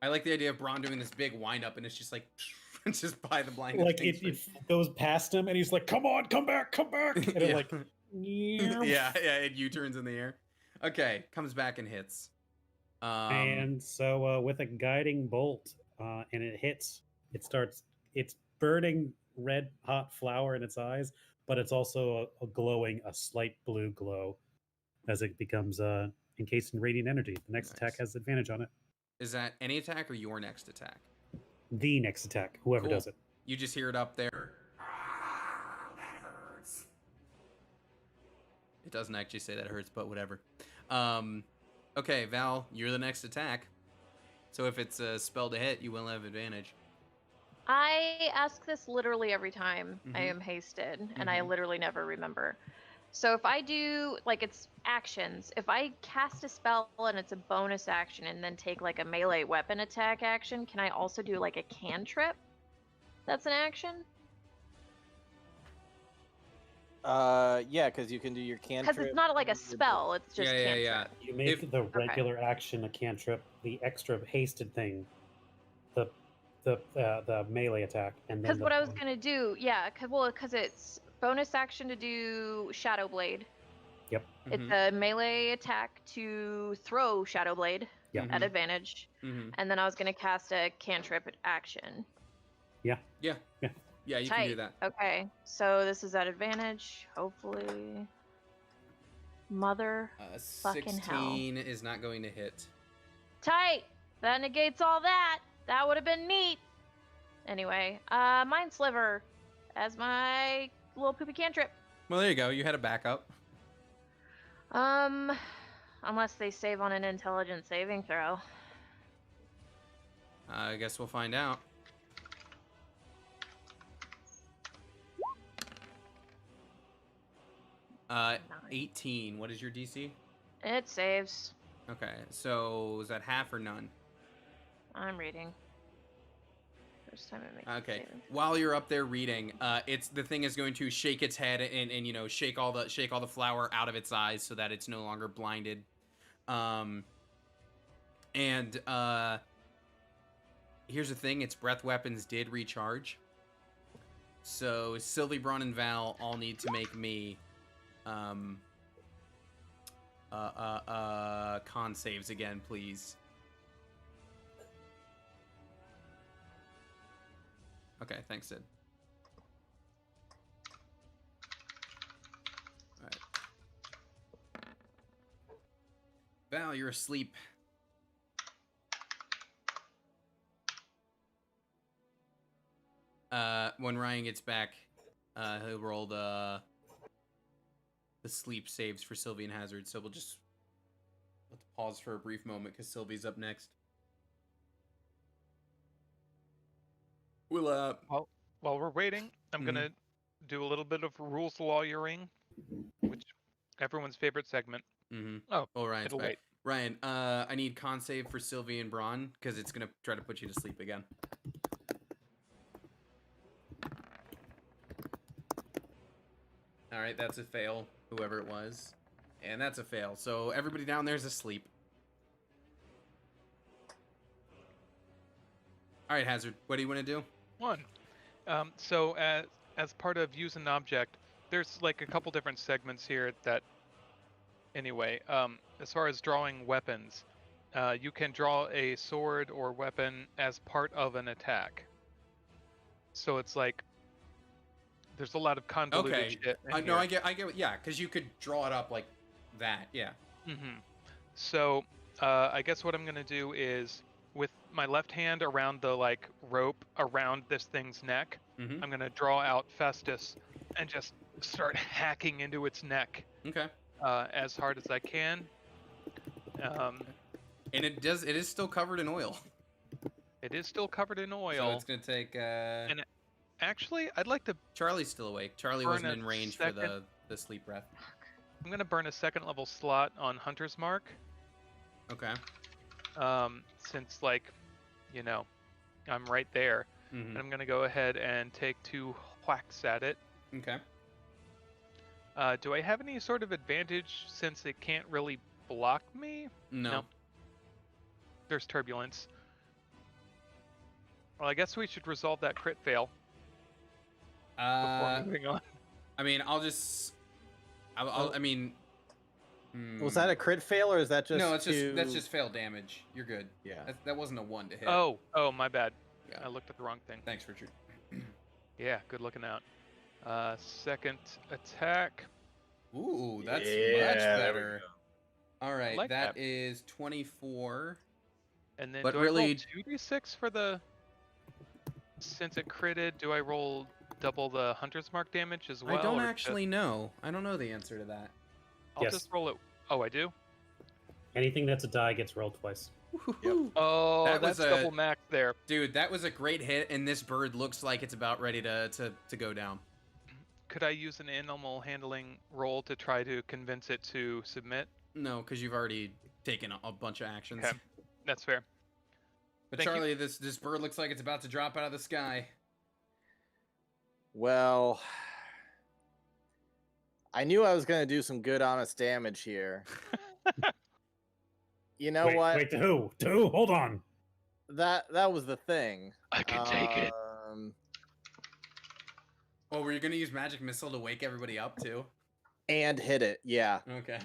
I like the idea of Braun doing this big wind up, and it's just like just by the blind. Like it goes past him, and he's like, "Come on, come back!" And it like Yeah, it U-turns in the air. Okay, comes back and hits. And so with a guiding bolt, and it hits, it's burning red hot flower in its eyes, but it's also a glowing, a slight blue glow as it becomes encased in radiant energy. The next attack Nice. has advantage on it. Is that any attack or your next attack? The next attack, whoever Cool. does it. You just hear it up there. That hurts. It doesn't actually say that it hurts, but whatever. Okay, Val, you're the next attack. So if it's a spell to hit, you will have advantage. I ask this literally every time I Mhm. am hasted, and I Mhm. literally never remember. So if I do, like, it's actions. If I cast a spell and it's a bonus action and then take, like, a melee weapon attack action, can I also do, like, a cantrip? That's an action? Yeah, because you can do your cantrip. Because it's not, like, a and your spell, it's just Yeah. cantrip. You make the regular action a cantrip, the extra hasted thing, the melee attack, and then Because the what I was gonna do, yeah, because it's bonus action to do Shadow Blade. Yep. It's Mhm. a melee attack to throw Shadow Blade Yeah. at Mhm. advantage, Mhm. and then I was gonna cast a cantrip action. Yeah, Yeah. you Tight. can do that. Okay, so this is at advantage, hopefully. Mother fucking hell. 16 is not going to hit. Tight! That negates all that! That would have been neat! Anyway, Mind Sliver as my little poopy cantrip. Well, there you go. You had a backup. Unless they save on an intelligence saving throw. I guess we'll find out. Nine. 18. What is your DC? It saves. Okay, so is that half or none? I'm reading. First time it makes a Okay. saving. While you're up there reading, it's the thing is going to shake its head and you know shake all the flour out of its eyes so that it's no longer blinded. And here's the thing: its breath weapons did recharge. So Sylvie, Braun, and Val all need to make me con saves again, please. Okay, thanks, Sid. All right. Val, you're asleep. When Ryan gets back, he'll roll the sleep saves for Sylvie and Hazard. So we'll just let's pause for a brief moment because Sylvie's up next. We'll While we're waiting, I'm gonna do a little bit of rules lawyering, which everyone's favorite segment. Oh, Ryan's it'll back. wait. Ryan, I need con save for Sylvie and Braun because it's gonna try to put you to sleep again. All right, that's a fail, whoever it was, and that's a fail. So everybody down there's asleep. All right, Hazard, what do you want to do? One. So as part of use an object, there's like a couple different segments here that. Anyway, as far as drawing weapons, you can draw a sword or weapon as part of an attack. So it's like there's a lot of convoluted Okay, shit. no, I get, yeah, because you could draw it up like that, yeah. So I guess what I'm gonna do is with my left hand around the like rope around this thing's neck, I'm gonna draw out Festus and just start hacking into its neck. Okay. As hard as I can. And it is still covered in oil. It is still covered in oil. So it's gonna take. And actually, I'd like to. Charlie's still awake. Charlie burn wasn't a in range second- for the sleep breath. I'm gonna burn a second level slot on Hunter's Mark. Okay. Since like, you know, I'm right there, and I'm gonna go ahead and take 2 whacks at it. Okay. Do I have any sort of advantage since it can't really block me? No. There's turbulence. Well, I guess we should resolve that crit fail before moving on. I mean, I'll I mean, Was that a crit fail or is that just no? It's just that's to- just failed damage. You're good. Yeah. That wasn't a 1 to hit. Oh, my bad. Yeah. I looked at the wrong thing. Thanks, Richard. Yeah, good looking out. Second attack. Ooh, that's Yeah, much there we better. All right, like that that. is 24. And then But do really- I roll 2d6 for the... Since it critted, do I roll double the Hunter's Mark damage as well? I don't or actually know. I don't know the answer to that. I'll Yes. just roll it. Oh, I do? Anything that's a die gets rolled twice. Woohoo. Oh, That that's was a- double max there. Dude, that was a great hit, and this bird looks like it's about ready to go down. Could I use an animal handling roll to try to convince it to submit? No, because you've already taken a bunch of actions. Okay. That's fair. But Thank you. Charlie, this bird looks like it's about to drop out of the sky. Well, I knew I was gonna do some good, honest damage here. You know wait, what? Wait, to who? To who? Hold on. That was the thing. I can take it. Oh, were you gonna use magic missile to wake everybody up too? And hit it. Yeah. Okay.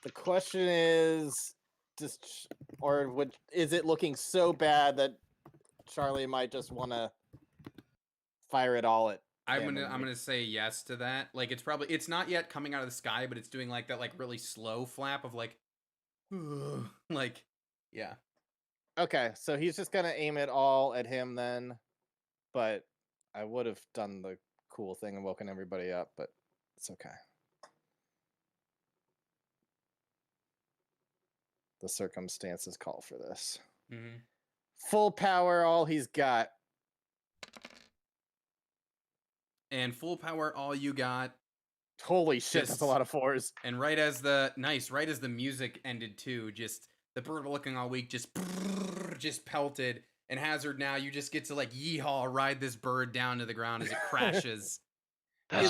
The question is, is it looking so bad that Charlie might just want to fire it all at? I'm him gonna and I'm make- gonna say yes to that. Like it's not yet coming out of the sky, but it's doing like that really slow flap of like like yeah. Okay, so he's just gonna aim it all at him then, but I would have done the cool thing and woken everybody up, but it's okay. The circumstances call for this. Mm-hmm. Full power, all he's got. And full power, all you got. Holy shit, that's Just- a lot of fours. And right as the music ended too, just the bird looking all weak, just pelted. And Hazard, now you just get to like yeehaw ride this bird down to the ground as it crashes. That's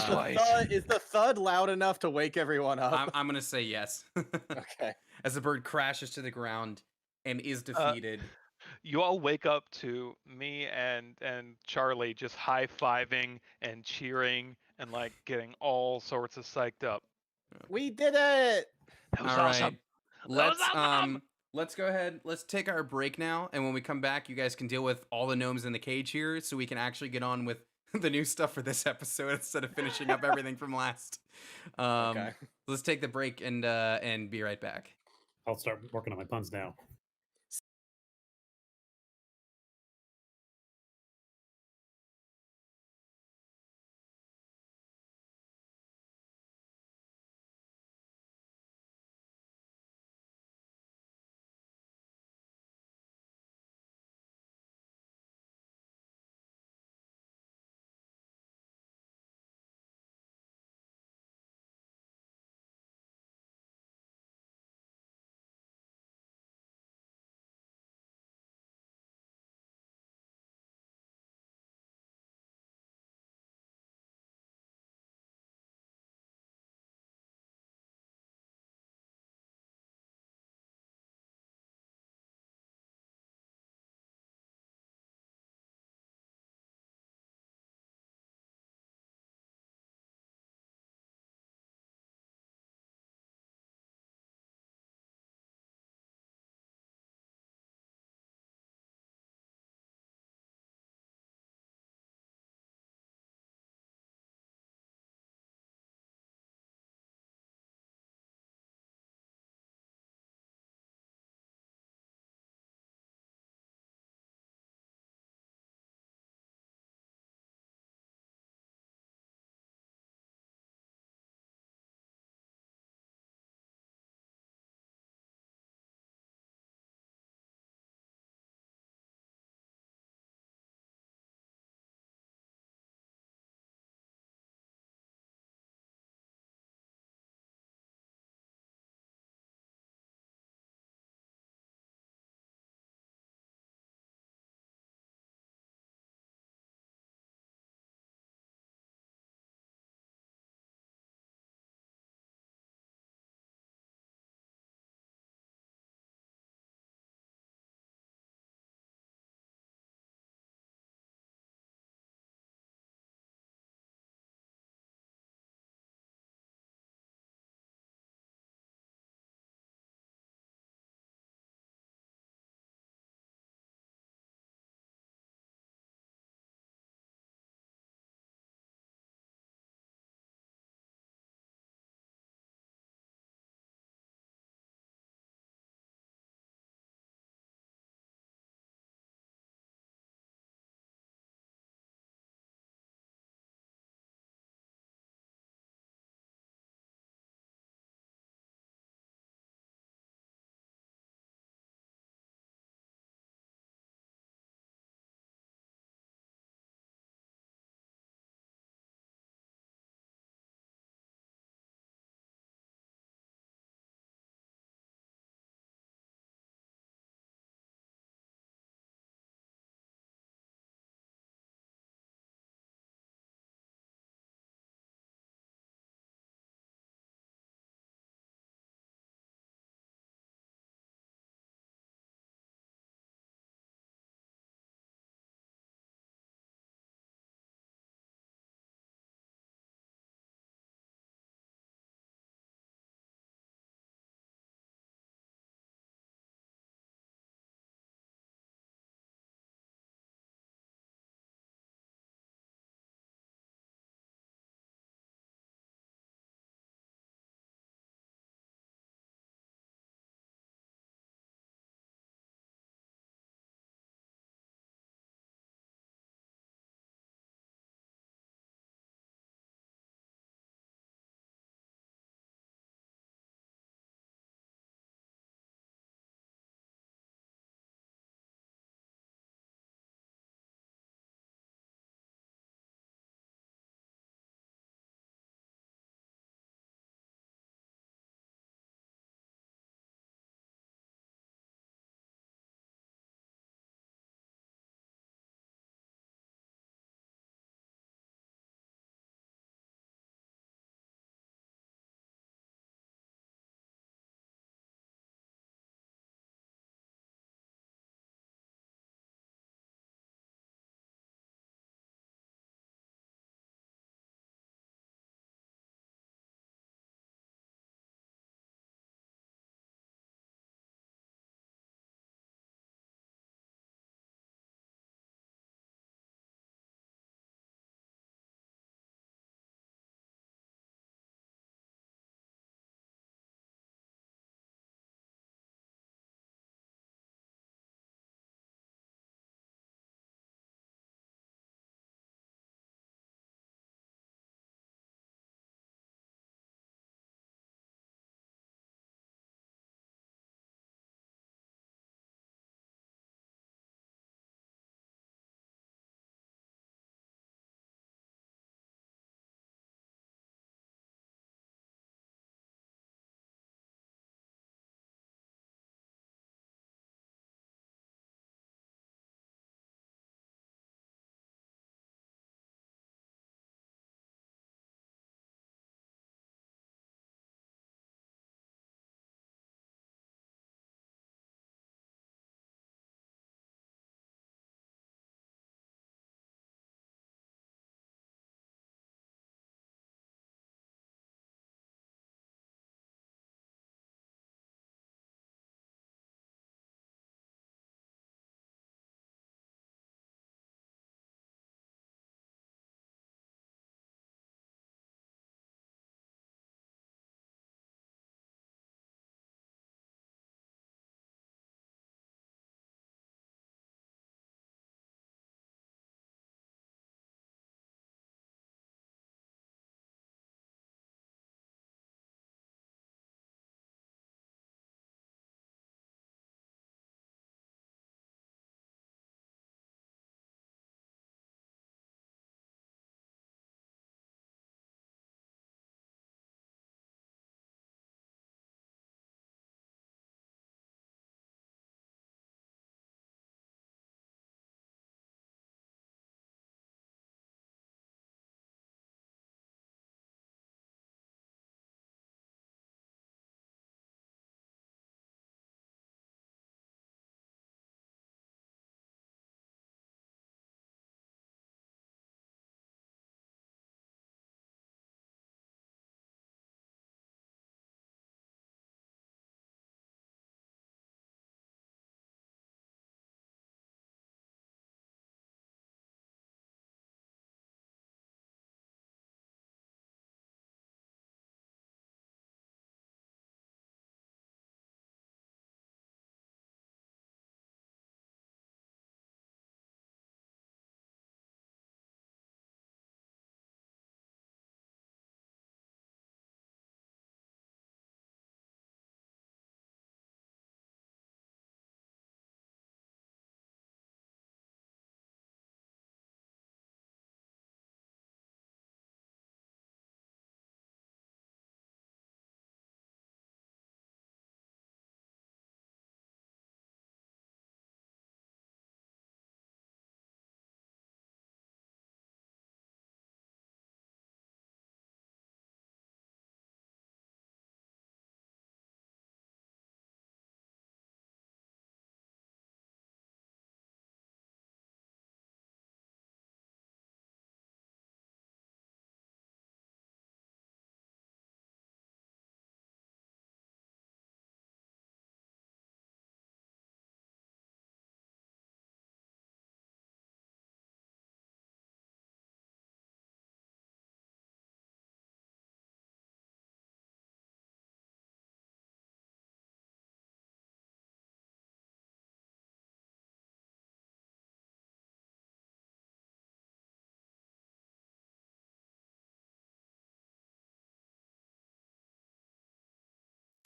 Is the thud loud enough to wake everyone up? I'm gonna say yes. Okay. As the bird crashes to the ground and is defeated. You all wake up to me and Charlie just high-fiving and cheering and like getting all sorts of psyched up. We did it! That was All right. awesome. Let's That was awesome! let's go ahead. Let's take our break now, and when we come back, you guys can deal with all the gnomes in the cage here, so we can actually get on with the new stuff for this episode instead of finishing up everything from last. Okay. Let's take the break and be right back. I'll start working on my puns now.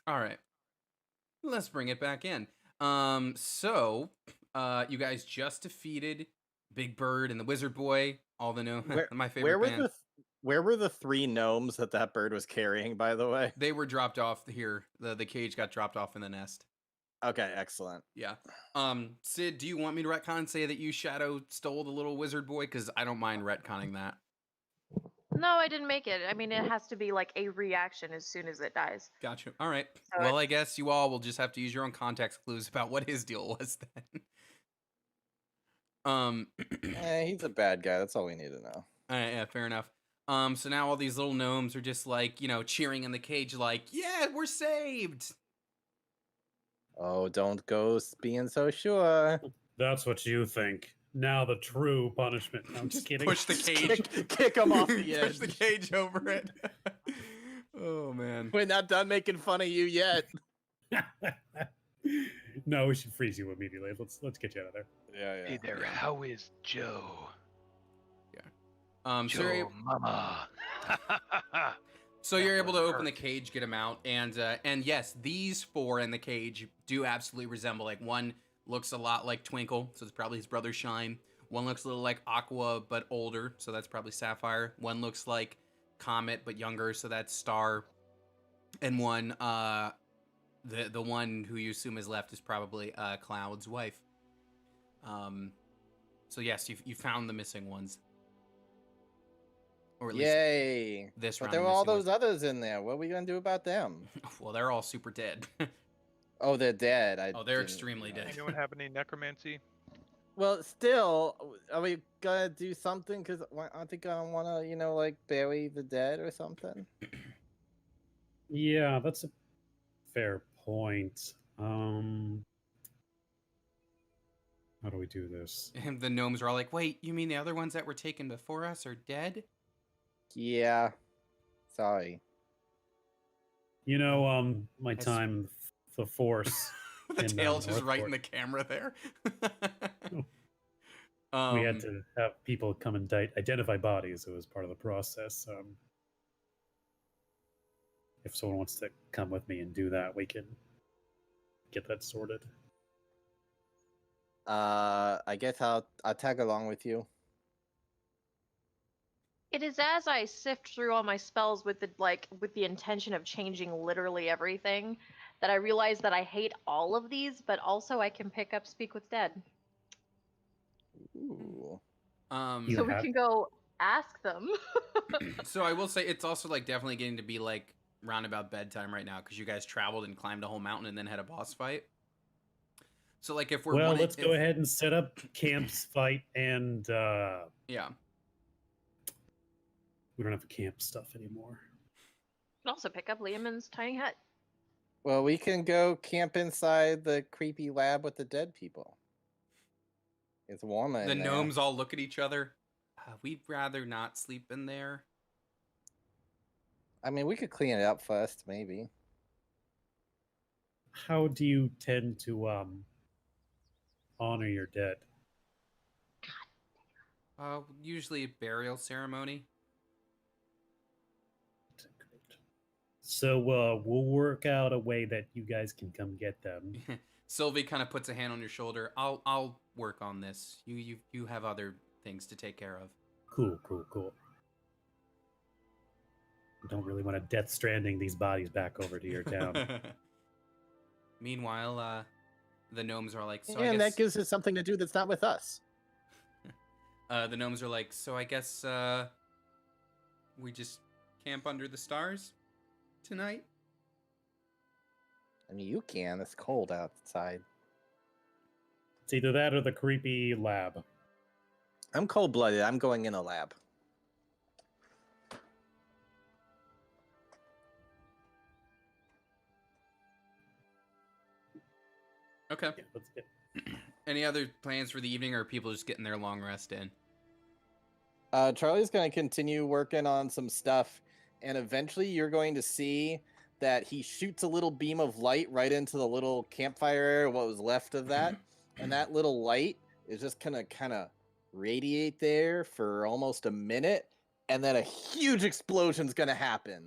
All right. Let's bring it back in. So, you guys just defeated Big Bird and the Wizard Boy. All the Where my where favorite were band. where were the 3 gnomes that bird was carrying, by the way? They were dropped off here. The cage got dropped off in the nest. Okay, excellent. Yeah. Sid, do you want me to retcon and say that you Shadow stole the little Wizard Boy? Because I don't mind retconning that. No, I didn't make it. I mean, it has to be like a reaction as soon as it dies. Gotcha. All right. So Well, I guess you all will just have to use your own context clues about what his deal was then. He's a bad guy. That's all we need to know. Yeah, fair enough. So now all these little gnomes are just like, cheering in the cage, like, yeah, we're saved. Oh, don't go being so sure. That's what you think. Now the true punishment. No, I'm just Just kidding. push the cage. Kick him off the Push edge. the cage over it. Oh man. We're not done making fun of you yet. No, we should freeze you immediately. Let's get you out of there. Yeah, Hey there, Yeah. how is Joe? So you're, Joe, mama. so That you're able to one open the hurt. cage, get him out, and yes, these 4 in the cage do absolutely resemble. Like one looks a lot like Twinkle, so it's probably his brother Shine. One looks a little like Aqua, but older, so that's probably Sapphire. One looks like Comet, but younger, so that's Star. And one, the one who you assume is left is probably Cloud's wife. So yes, you found the missing ones, or at least Yay! this But round. there the were all missing those others in there. What are we gonna do about them? ones. Well, they're all super dead. Oh, they're dead. Oh, they're didn't extremely know. dead. Anyone have any necromancy? Well, still, are we gonna do something? Because aren't they gonna want to, like bury the dead or something? Yeah, that's a fair point. How do we do this? And the gnomes are all like, "Wait, you mean the other ones that were taken before us are dead?" Yeah. Sorry. My Has- time in the Force. The in, tail's just right in Northport. the camera there. We had to have people come and identify bodies. It was part of the process. If someone wants to come with me and do that, we can get that sorted. I guess I'll tag along with you. It is as I sift through all my spells with the intention of changing literally everything that I realize that I hate all of these, but also I can pick up Speak with Dead. Ooh. You So we have- can go ask them. So I will say it's also like definitely getting to be like roundabout bedtime right now because you guys traveled and climbed a whole mountain and then had a boss fight. So like if we're Well, wanting- let's go ahead and set up camps, fight, and Yeah. we don't have camp stuff anymore. You can also pick up Liamon's tiny hut. Well, we can go camp inside the creepy lab with the dead people. It's warmer The in there. gnomes all look at each other. We'd rather not sleep in there. I mean, we could clean it up first, maybe. How do you tend to honor your dead? Usually a burial ceremony. So we'll work out a way that you guys can come get them. Sylvie kind of puts a hand on your shoulder. I'll work on this. You have other things to take care of. Cool. Don't really want to Death Stranding these bodies back over to your town. Meanwhile, the gnomes are like, so and I guess that gives us something to do that's not with us. the gnomes are like, so I guess we just camp under the stars tonight. I mean, you can. It's cold outside. It's either that or the creepy lab. I'm cold-blooded. I'm going in a lab. Okay. Yeah, let's get. Any other plans for the evening, or are people just getting their long rest in? Charlie's going to continue working on some stuff, and eventually you're going to see that he shoots a little beam of light right into the little campfire area, what was left of that, and that little light is just going to kind of radiate there for almost a minute, and then a huge explosion's going to happen.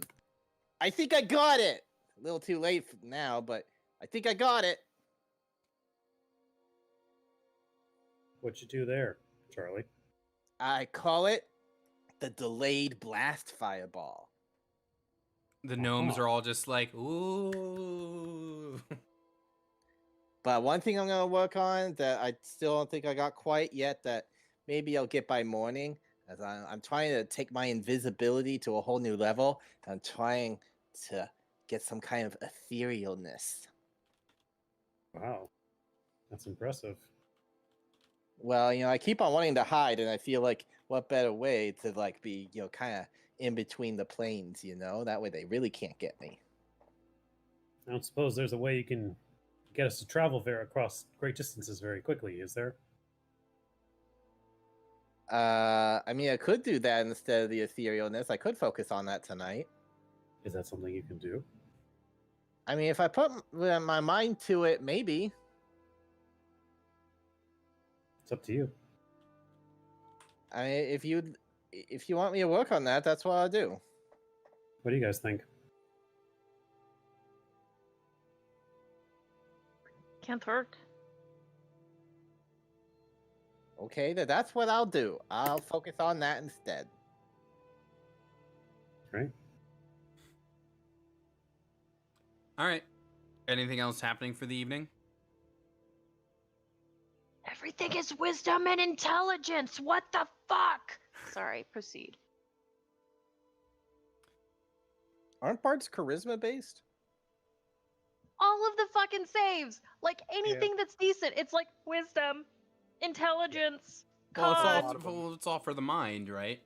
I think I got it! a little too late now, but I think I got it. What'd you do there, Charlie? I call it the delayed blast fireball. The gnomes Uh-huh. are all just like, ooh. But one thing I'm gonna work on that I still don't think I got quite yet, that maybe I'll get by morning, as I'm trying to take my invisibility to a whole new level. I'm trying to get some kind of etherealness. Wow, that's impressive. Well, I keep on wanting to hide, and I feel like what better way to like be, kind of in between the planes, That way they really can't get me. I don't suppose there's a way you can get us to travel across great distances very quickly, is there? I mean, I could do that instead of the etherealness. I could focus on that tonight. Is that something you can do? I mean, if I put my mind to it, maybe. It's up to you. I mean, if you want me to work on that, that's what I'll do. What do you guys think? Can't hurt. Okay, that's what I'll do. I'll focus on that instead. Right? All right. Anything else happening for the evening? Everything is wisdom and intelligence. What the fuck? Sorry, proceed. Aren't bards charisma based? All of the fucking saves, like anything that's decent, it's like wisdom, intelligence, Well, it's con. it's all for the mind, right?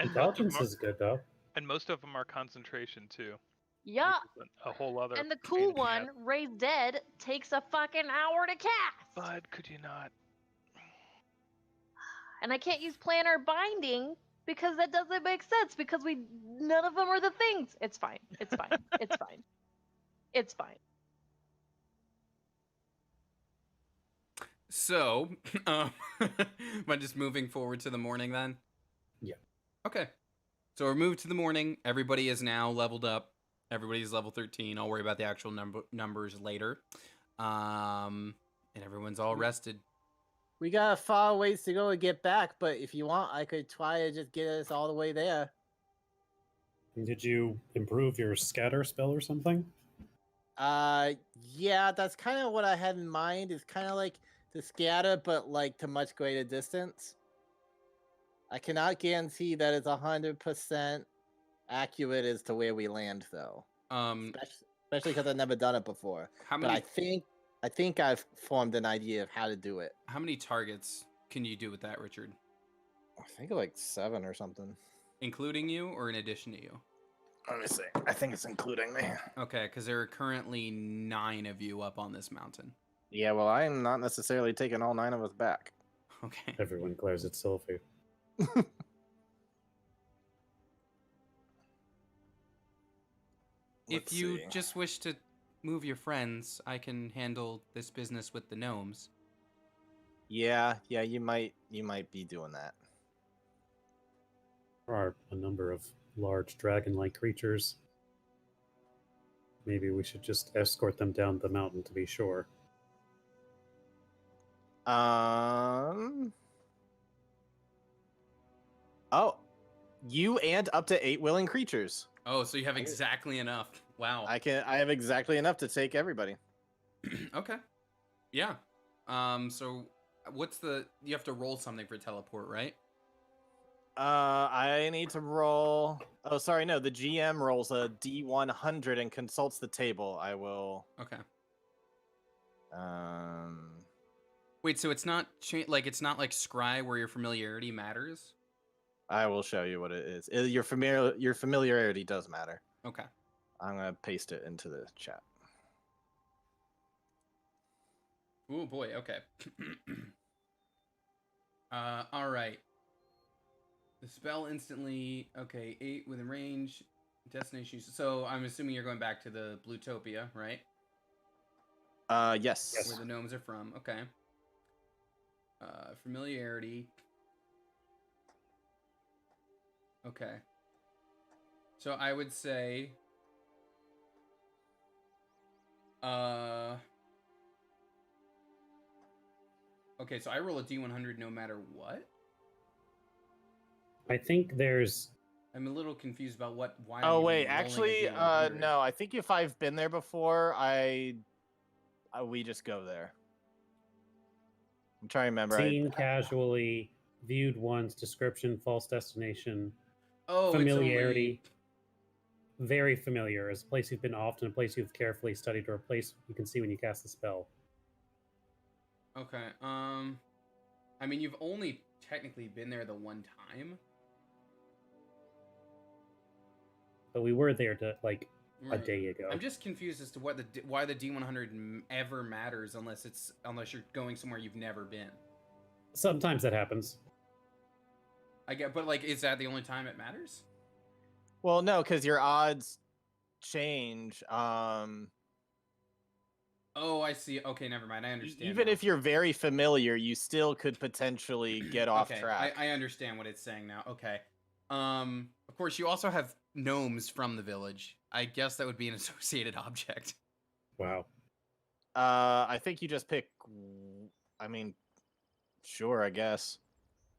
And Intelligence is good, though. and most of them are concentration too. Yeah, Which is a whole other. and the pain cool in the ass. one, Raise Dead, takes a fucking hour to cast. But could you not? And I can't use planar binding because that doesn't make sense because none of them are the things. It's fine. It's fine. It's fine. It's fine. So, am I just moving forward to the morning then? Yeah. Okay. So we're moved to the morning. Everybody is now leveled up. Everybody's level 13. I'll worry about the actual numbers later. And everyone's all rested. We got a far ways to go to get back, but if you want, I could try to just get us all the way there. Did you improve your scatter spell or something? Yeah, that's kind of what I had in mind. It's kind of like the scatter, but like to much greater distance. I cannot guarantee that it's 100% accurate as to where we land, though. Especially because I've never done it before. How But many? I think I've formed an idea of how to do it. How many targets can you do with that, Richard? I think like 7 or something. Including you or in addition to you? Let me see. I think it's including me. Okay, because there are currently 9 of you up on this mountain. Yeah, well, I am not necessarily taking all 9 of us back. Okay. Everyone glares at Sylphie. If you just wish to move your friends, I can handle this business with the gnomes. Yeah, you might be doing that. There are a number of large dragon-like creatures. Maybe we should just escort them down the mountain to be sure. Oh, you and up to 8 willing creatures. Oh, so you have exactly enough. Wow. I have exactly enough to take everybody. Okay. Yeah. So you have to roll something for teleport, right? I need to roll. Oh, sorry, no. The GM rolls a D100 and consults the table. I will. Okay. Wait, so it's not it's not like Scry where your familiarity matters? I will show you what it is. Your familiarity does matter. Okay. I'm gonna paste it into the chat. Oh boy. Okay. All right. The spell instantly. Okay, 8 within range. Destination. So I'm assuming you're going back to the Blutopia, right? Yes. Where the gnomes are from. Okay. Familiarity. Okay. So I would say Okay, so I roll a D100 no matter what. I think there's I'm a little confused about why. Oh I'm wait, even rolling a actually, D100. no. I think if I've been there before, we just go there. I'm trying to remember. seen casually, viewed once, description, false destination, Oh, familiarity. Very familiar. As a place you've been often, a place you've carefully studied, or a place you can see when you cast the spell. It's only. Okay. I mean, you've only technically been there the one time. But we were there a Right. day ago. I'm just confused as to why the D100 ever matters unless you're going somewhere you've never been. Sometimes that happens. I get, but like, is that the only time it matters? Well, no, because your odds change. Oh, I see. Okay, never mind. I understand. Even now. if you're very familiar, you still could potentially get off Okay, track. I understand what it's saying now. Okay. Of course, you also have gnomes from the village. I guess that would be an associated object. Wow. I think you just pick. I mean, sure, I guess.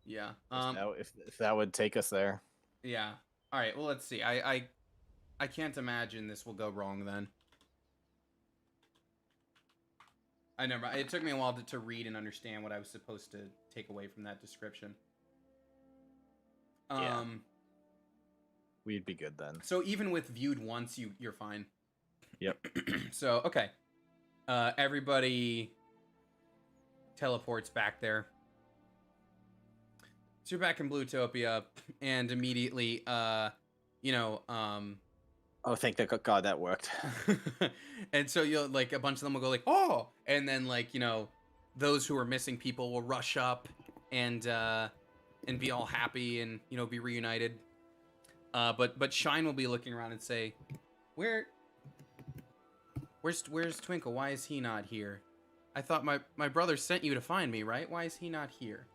Yeah. If that would take us there. Yeah. All right. Well, let's see. I can't imagine this will go wrong then. I never. It took me a while to read and understand what I was supposed to take away from that description. Yeah. We'd be good then. So even with viewed once, you're fine. Yep. So okay. Everybody teleports back there. So you're back in Bluetopia, and immediately, Oh, thank God that worked. and so you'll like a bunch of them will go like, oh, and then like those who are missing people will rush up and be all happy and be reunited. But Shine will be looking around and say, where's Twinkle? Why is he not here? I thought my brother sent you to find me, right? Why is he not here?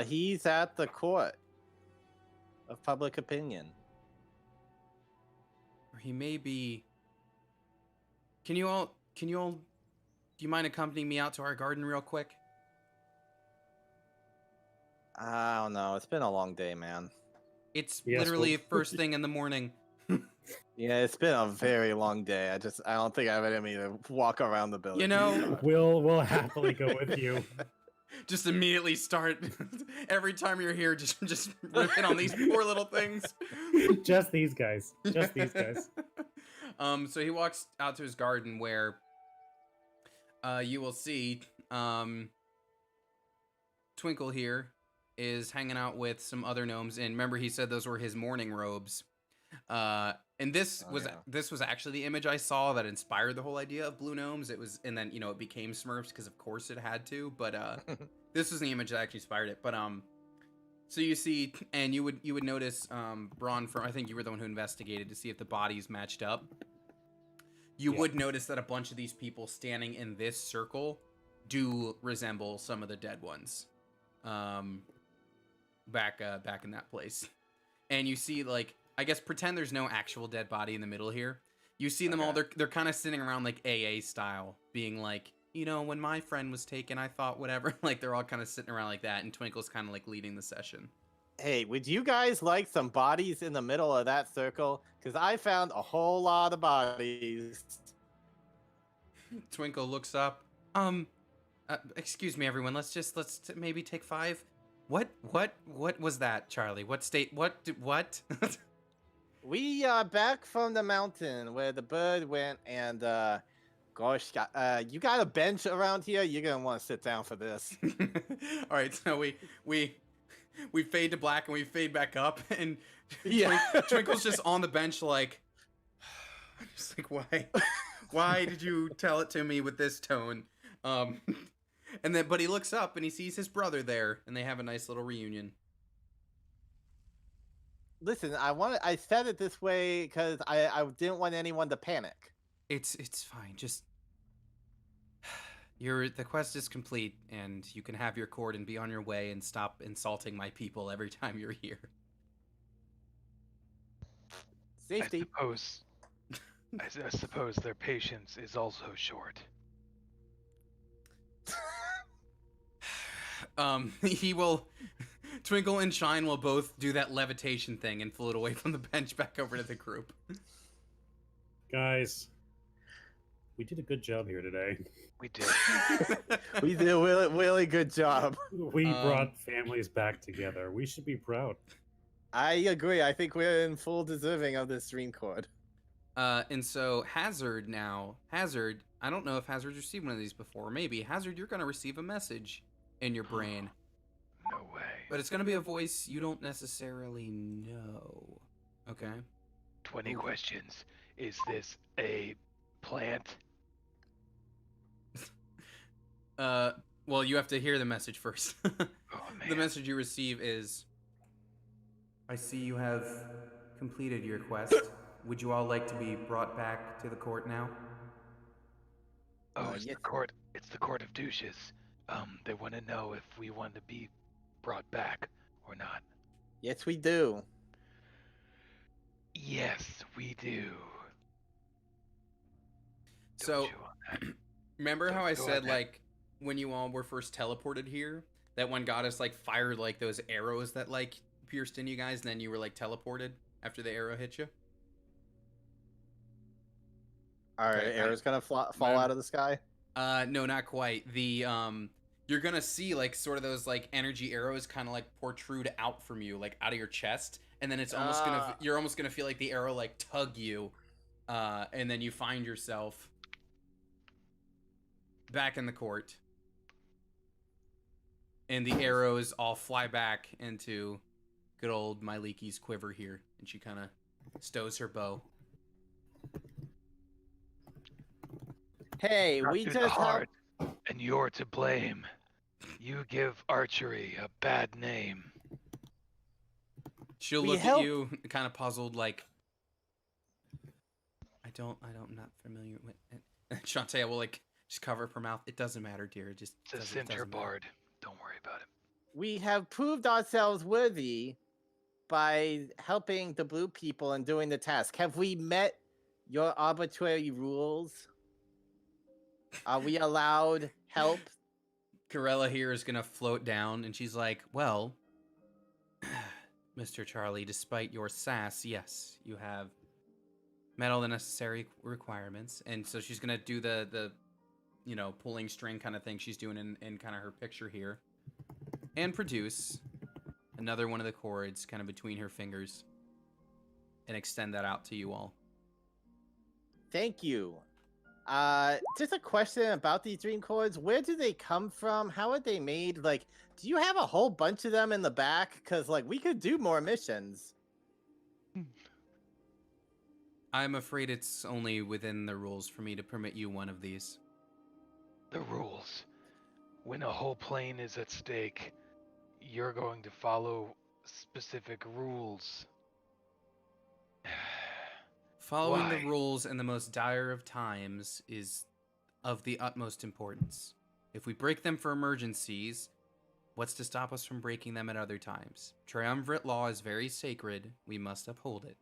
He's at the court of public opinion. Or he may be. Do you mind accompanying me out to our garden real quick? I don't know. It's been a long day, man. It's Yes, literally well- first thing in the morning. Yeah, it's been a very long day. I don't think I have it in me to walk around the building. We'll happily go with you. Just immediately start every time you're here. Just ripping on these poor little things. Just these guys. Just these guys. So he walks out to his garden where you will see Twinkle here is hanging out with some other gnomes, and remember he said those were his morning robes. And this was actually the image I saw that inspired the whole idea of blue gnomes. It was, and then it became Smurfs because of course it had to. But this was the image that actually inspired it. But so you see, and you would notice, Braun, I think you were the one who investigated to see if the bodies matched up. You would notice that a bunch of these people standing in this circle do resemble some of the dead ones, back in that place. And you see, like, I guess pretend there's no actual dead body in the middle here. You see them all, they're kind of sitting around like AA style, being like, when my friend was taken, I thought whatever. Like, they're all kind of sitting around like that, and Twinkle's kind of like leading the session. Hey, would you guys like some bodies in the middle of that circle? Because I found a whole lot of bodies. Twinkle looks up. Excuse me, everyone. Let's maybe take 5. What was that, Charlie? What? We are back from the mountain where the bird went, and gosh, you got a bench around here? You're gonna want to sit down for this. All right, so we fade to black and we fade back up, and Twinkle's just on the bench, like, I'm just like, why did you tell it to me with this tone? And then, but he looks up and he sees his brother there, and they have a nice little reunion. Listen, I said it this way because I didn't want anyone to panic. It's fine. Just the quest is complete, and you can have your cord and be on your way and stop insulting my people every time you're here. Safety. I suppose I suppose their patience is also short. He will. Twinkle and Shine will both do that levitation thing and float away from the bench back over to the group. Guys, we did a good job here today. We did. We did a really, really good job. We brought families back together. We should be proud. I agree. I think we're in full deserving of this dream cord. And so Hazard now. Hazard, I don't know if Hazard's received one of these before. Maybe. Hazard, you're going to receive a message in your brain. No way. But it's going to be a voice you don't necessarily know. Okay? 20 questions. Is this a plant? Well, you have to hear the message first. Oh, man. The message you receive is, I see you have completed your quest. Would you all like to be brought back to the court now? Oh, it's yes. the court. It's the court of douches. They want to know if we want to be brought back or not. Yes, we do. Yes, we do. So, Don't chew on that. remember how Don't I go said, ahead. like, when you all were first teleported here, that one goddess, like, fired, like, those arrows that, like, pierced in you guys, and then you were, like, teleported after the arrow hit you? All right, Okay, arrows gonna fall man. out of the sky. No, not quite. You're gonna see, like, sort of those, like, energy arrows kind of, like, protrude out from you, like, out of your chest, and then it's almost you're almost gonna feel like the arrow, like, tug you, and then you find yourself back in the court, and the arrows all fly back into good old Myliki's quiver here, and she kind of stows her bow. Hey, Shot we through the just heart, and you're to blame. You give archery a bad name. She'll We look help- at you, kind of puzzled, like, I'm not familiar with it. Shantae will, like, just cover up her mouth. It doesn't matter, dear. It just It's a doesn't Sentra matter. bard. Don't worry about it. we have proved ourselves worthy by helping the blue people and doing the task. Have we met your arbitrary rules? Are we allowed help? Corella here is gonna float down, and she's like, well, Mr. Charlie, despite your sass, yes, you have met all the necessary requirements. And so she's gonna do the pulling string kind of thing she's doing in kind of her picture here, and produce another one of the cords kind of between her fingers and extend that out to you all. Thank you. Just a question about these dream cords. Where do they come from? How are they made? Like, do you have a whole bunch of them in the back? Because, like, we could do more missions. I'm afraid it's only within the rules for me to permit you one of these. The rules. When a whole plane is at stake, you're going to follow specific rules. Following Why? the rules in the most dire of times is of the utmost importance. If we break them for emergencies, what's to stop us from breaking them at other times? Triumvirate law is very sacred. We must uphold it.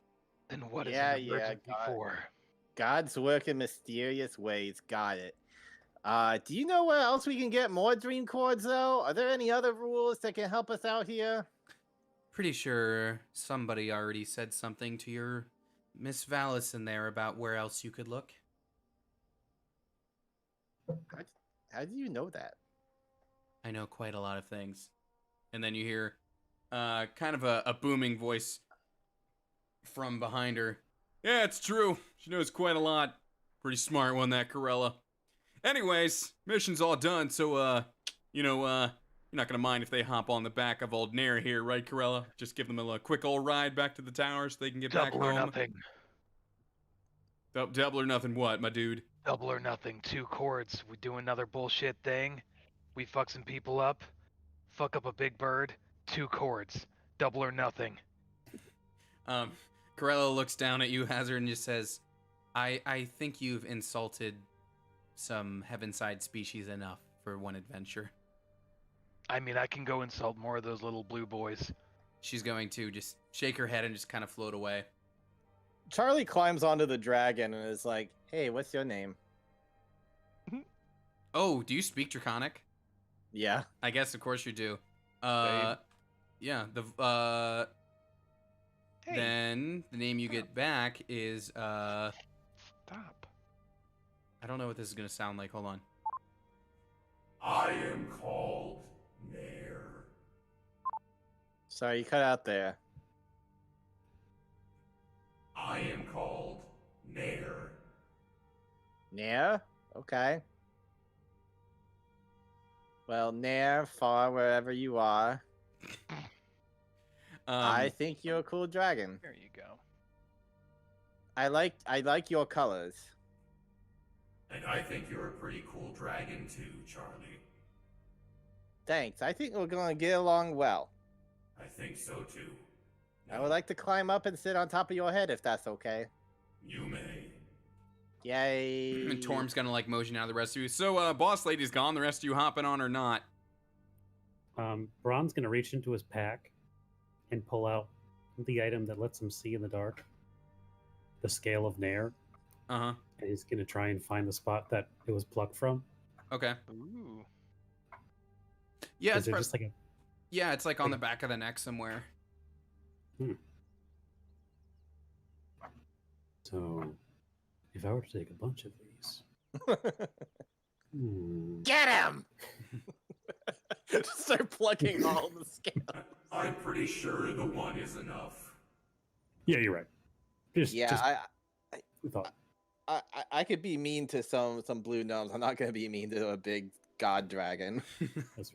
Then what is Yeah, an yeah, emergency got it. for? God's work in mysterious ways. Got it. Do you know where else we can get more dream cords, though? Are there any other rules that can help us out here? Pretty sure somebody already said something to your Miss Valis in there about where else you could look. How do you know that? I know quite a lot of things. And then you hear kind of a booming voice from behind her. Yeah, it's true. She knows quite a lot. Pretty smart one, that Corella. Anyways, mission's all done, so, you're not gonna mind if they hop on the back of old Nair here, right, Corella? Just give them a quick old ride back to the tower so they can get back Double or home. nothing. Double or nothing what, my dude? Double or nothing. 2 chords. We do another bullshit thing. We fuck some people up. Fuck up a big bird. 2 chords. Double or nothing. Corella looks down at you, Hazard, and just says, I think you've insulted some Heavenside species enough for one adventure. I mean, I can go insult more of those little blue boys. She's going to just shake her head and just kind of float away. Charlie climbs onto the dragon and is like, "Hey, what's your name?" Oh, do you speak Draconic? Yeah. I guess, of course you do. Same. Yeah. Hey, Then the name you get back is stop. I don't know what this is gonna sound like. Hold on. I am called Nair. Sorry, you cut out there. I am called Nair. Nair? Okay. Well, Nair, far wherever you are, I think you're a cool dragon. There you go. I like your colors. And I think you're a pretty cool dragon too, Charlie. Thanks. I think we're gonna get along well. I think so too. I would like to climb up and sit on top of your head if that's okay. You may. Yay. And Torm's gonna like motion out the rest of you. So, boss lady's gone. The rest of you hopping on or not? Braun's gonna reach into his pack and pull out the item that lets him see in the dark. The scale of Nair. Uh huh. And he's gonna try and find the spot that it was plucked from. Okay. Ooh. Yeah, Is it's there just like a yeah, it's like on the back of the neck somewhere. so? If I were to take a bunch of these, Get him! Just start plucking all the scale. I'm pretty sure the one is enough. yeah, you're right. Just Yeah, thought. I could be mean to some blue gnomes. I'm not gonna be mean to a big god dragon. That's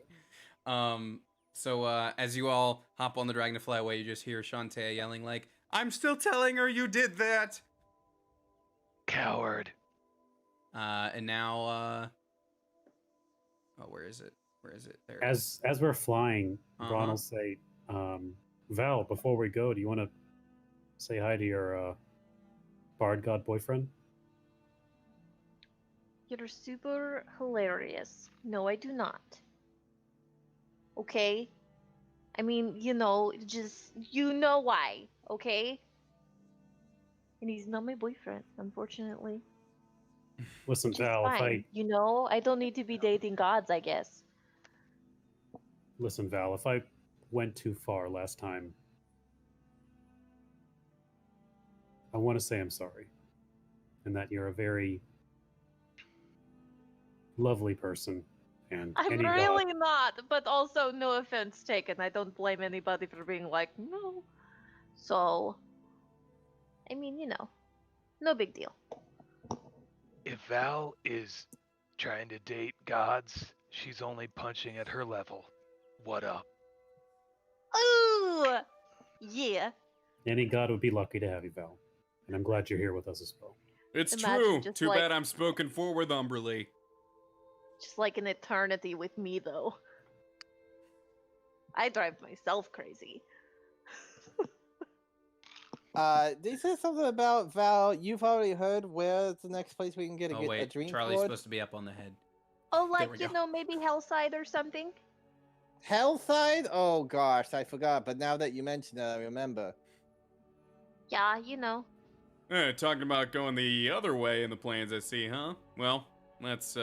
right. So as you all hop on the dragon to fly away, you just hear Shantae yelling like, "I'm still telling her you did that!" Coward. And now, oh, where is it? Where is it? There. As we're flying, Braun Uh-huh. will say, "Val, before we go, do you want to say hi to your bard god boyfriend?" You're super hilarious. No, I do not. Okay? I mean, just you know why, okay? And he's not my boyfriend, unfortunately. Listen, Which is Val, fine. I don't need to be dating gods, I guess. if I went too far last time, I want to say I'm sorry, and that you're a very lovely person. And I'm any really god, not, but also no offense taken. I don't blame anybody for being like, no. So, I mean, no big deal. If Val is trying to date gods, she's only punching at her level. What up? Ooh! Yeah. any god would be lucky to have you, Val. And I'm glad you're here with us as well. It's Imagine true. just Too like- bad I'm spoken for with Umberly. Just like an eternity with me, though. I drive myself crazy. They said something about Val. You've already heard where's the next place we can get Oh a wait, dream Charlie's cord? supposed to be up on the head. Oh, There like, we go. maybe Hellside or something? Hellside? Oh gosh, I forgot. But now that you mention it, I remember. Yeah, Talking about going the other way in the plans, I see, huh? Well, that's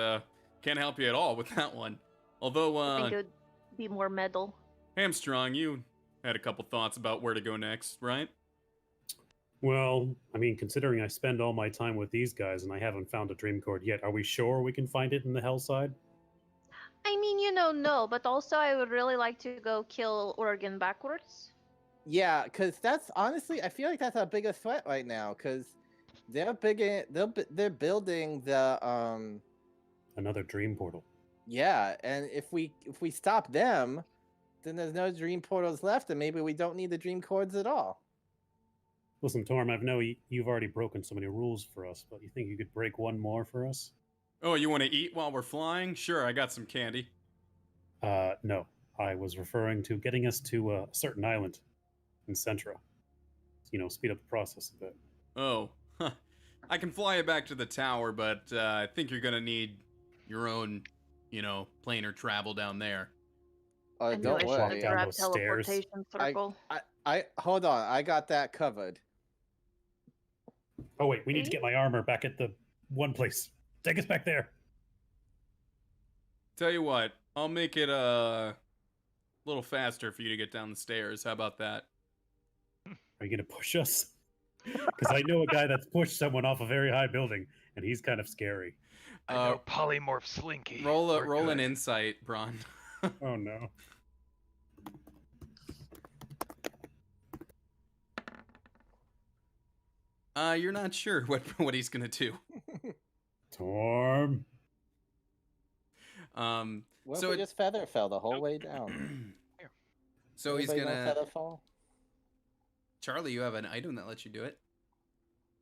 can't help you at all with that one. Although, I think it would be more metal. Hamstrong, you had a couple thoughts about where to go next, right? Well, I mean, considering I spend all my time with these guys and I haven't found a dream cord yet, are we sure we can find it in the Hellside? I mean, no, but also I would really like to go kill Oregon backwards. Yeah, because that's honestly, I feel like that's our biggest threat right now. Because they're they're building the Another dream portal. yeah, and if we stop them, then there's no dream portals left, and maybe we don't need the dream cords at all. Listen, Torm, I know you've already broken so many rules for us, but you think you could break one more for us? Oh, you want to eat while we're flying? Sure, I got some candy. No. I was referring to getting us to a certain island in Sentra. Speed up the process a bit. Oh, I can fly you back to the tower, but I think you're gonna need your own, planar travel down there. I knew Don't I walk should worry. have down grabbed those stairs. teleportation circle. I hold on, I got that covered. Oh wait, we need to See? get my armor back at the one place. Take us back there. Tell you what, I'll make it a little faster for you to get down the stairs. How about that? Are you gonna push us? Because I know a guy that's pushed someone off a very high building, and he's kind of scary. I know polymorph Slinky. Roll We're an good. insight, Braun. Oh no. You're not sure what he's gonna do. Torm. What So if we it- just feather fell the whole way down? So he's Anybody know gonna. feather fall? Charlie, you have an item that lets you do it.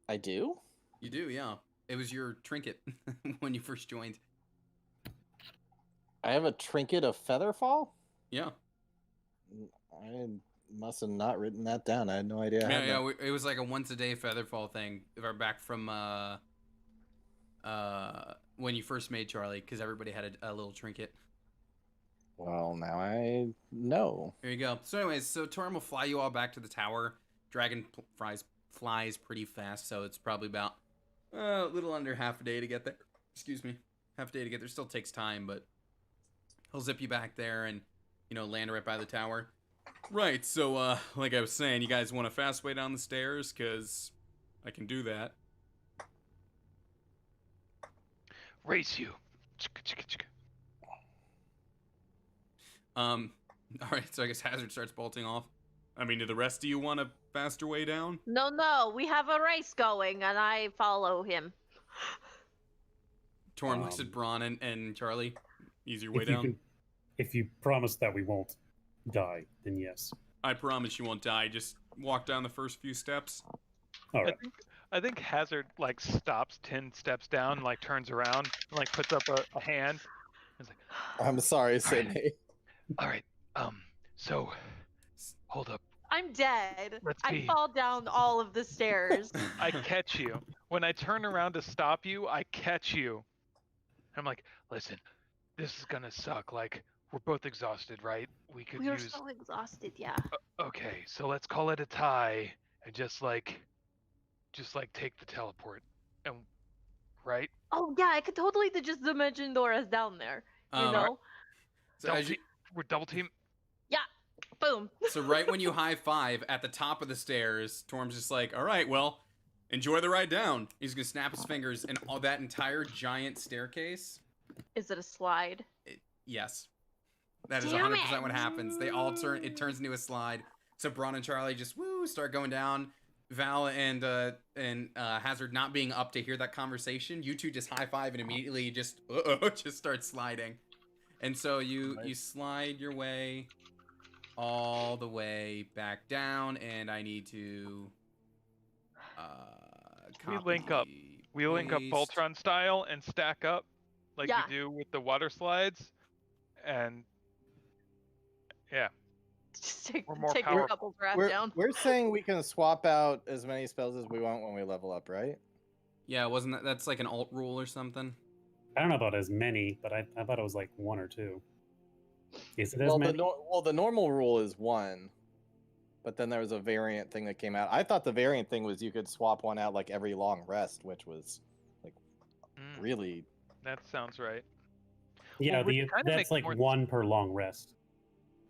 I do. You do, yeah. It was your trinket when you first joined. I have a trinket of feather fall. Yeah. I must have not written that down. I had no idea. I Yeah, had yeah. that. It was like a once a day featherfall thing. Back from when you first made Charlie, because everybody had a little trinket. Well, now I know. There you go. So, anyways, so Torm will fly you all back to the tower. Dragon flies pretty fast, so it's probably about a little under half a day to get there. Excuse me, half a day to get there. Still takes time, but he'll zip you back there and land right by the tower. Right. So, like I was saying, you guys want a fast way down the stairs? Cause I can do that. Race you. Chicka, chicka, chicka. All right. So I guess Hazard starts bolting off. I mean, do the rest of you want a faster way down? No, we have a race going, and I follow him. Torm looks at Braun and Charlie. Easier way If you down. if you promise that we won't die, then yes. I promise you won't die. Just walk down the first few steps. All right. I think Hazard like stops 10 steps down, like turns around, and like puts up a hand. It's like, I'm sorry, Sydney. all right, so hold up. I'm dead. Let's I be- fall down all of the stairs. I catch you. When I turn around to stop you, I catch you. I'm like, listen, this is gonna suck. Like, we're both exhausted, right? We could We are use. so exhausted, yeah. Okay, so let's call it a tie and just like take the teleport, and right? Oh yeah, I could totally just dimension Dora's down there. You Um, know? So, Double as you, team, we're double team. Boom. so right when you high five at the top of the stairs, Torm's just like, all right, well, enjoy the ride down. He's going to snap his fingers, and all that entire giant staircase. Is it a slide? Yes. That is Damn 100% it. what happens. It turns into a slide. So Braun and Charlie just start going down. Val and Hazard not being up to hear that conversation. You two just high five and immediately just start sliding. And so you slide your way all the way back down, and I need to We link up. copy, We link up paste. Voltron style and stack up like Yeah. we do with the water slides, and yeah, Just take, We're more take a powerful. couple draft We're, down. we're saying we can swap out as many spells as we want when we level up, right? Yeah, wasn't that's like an alt rule or something? I don't know about as many, but I thought it was like one or two. Is it as Well, many? the normal rule is one, but then there was a variant thing that came out. I thought the variant thing was you could swap one out like every long rest, which was really. that sounds right. Yeah, which kinda that's makes like more- one per long rest.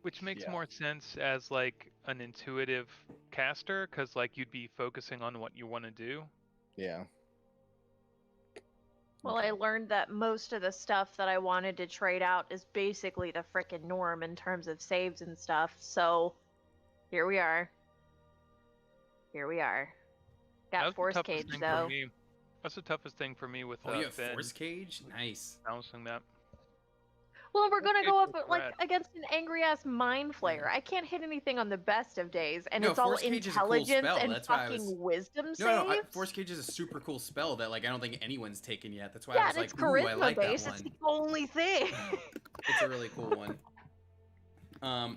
Which makes Yeah. more sense as like an intuitive caster, because like you'd be focusing on what you want to do. Yeah. Well, I learned that most of the stuff that I wanted to trade out is basically the frickin' norm in terms of saves and stuff. So, here we are. Here we are. That Got was the force toughest cage thing though. for me. That's the toughest thing for me with Oh, you have Finn force cage? Nice. balancing that. Well, we're Force gonna cage go was up like rad. against an angry ass mind flayer. I can't hit anything on the best of days, and No, it's all force cage is a cool intelligence spell, and that's why I fucking was- wisdom No, saves. force cage is a super cool spell that like I don't think anyone's taken yet. That's why yeah, I was and like, it's ooh, I charisma like based. that It's one. the only thing. It's a really cool one.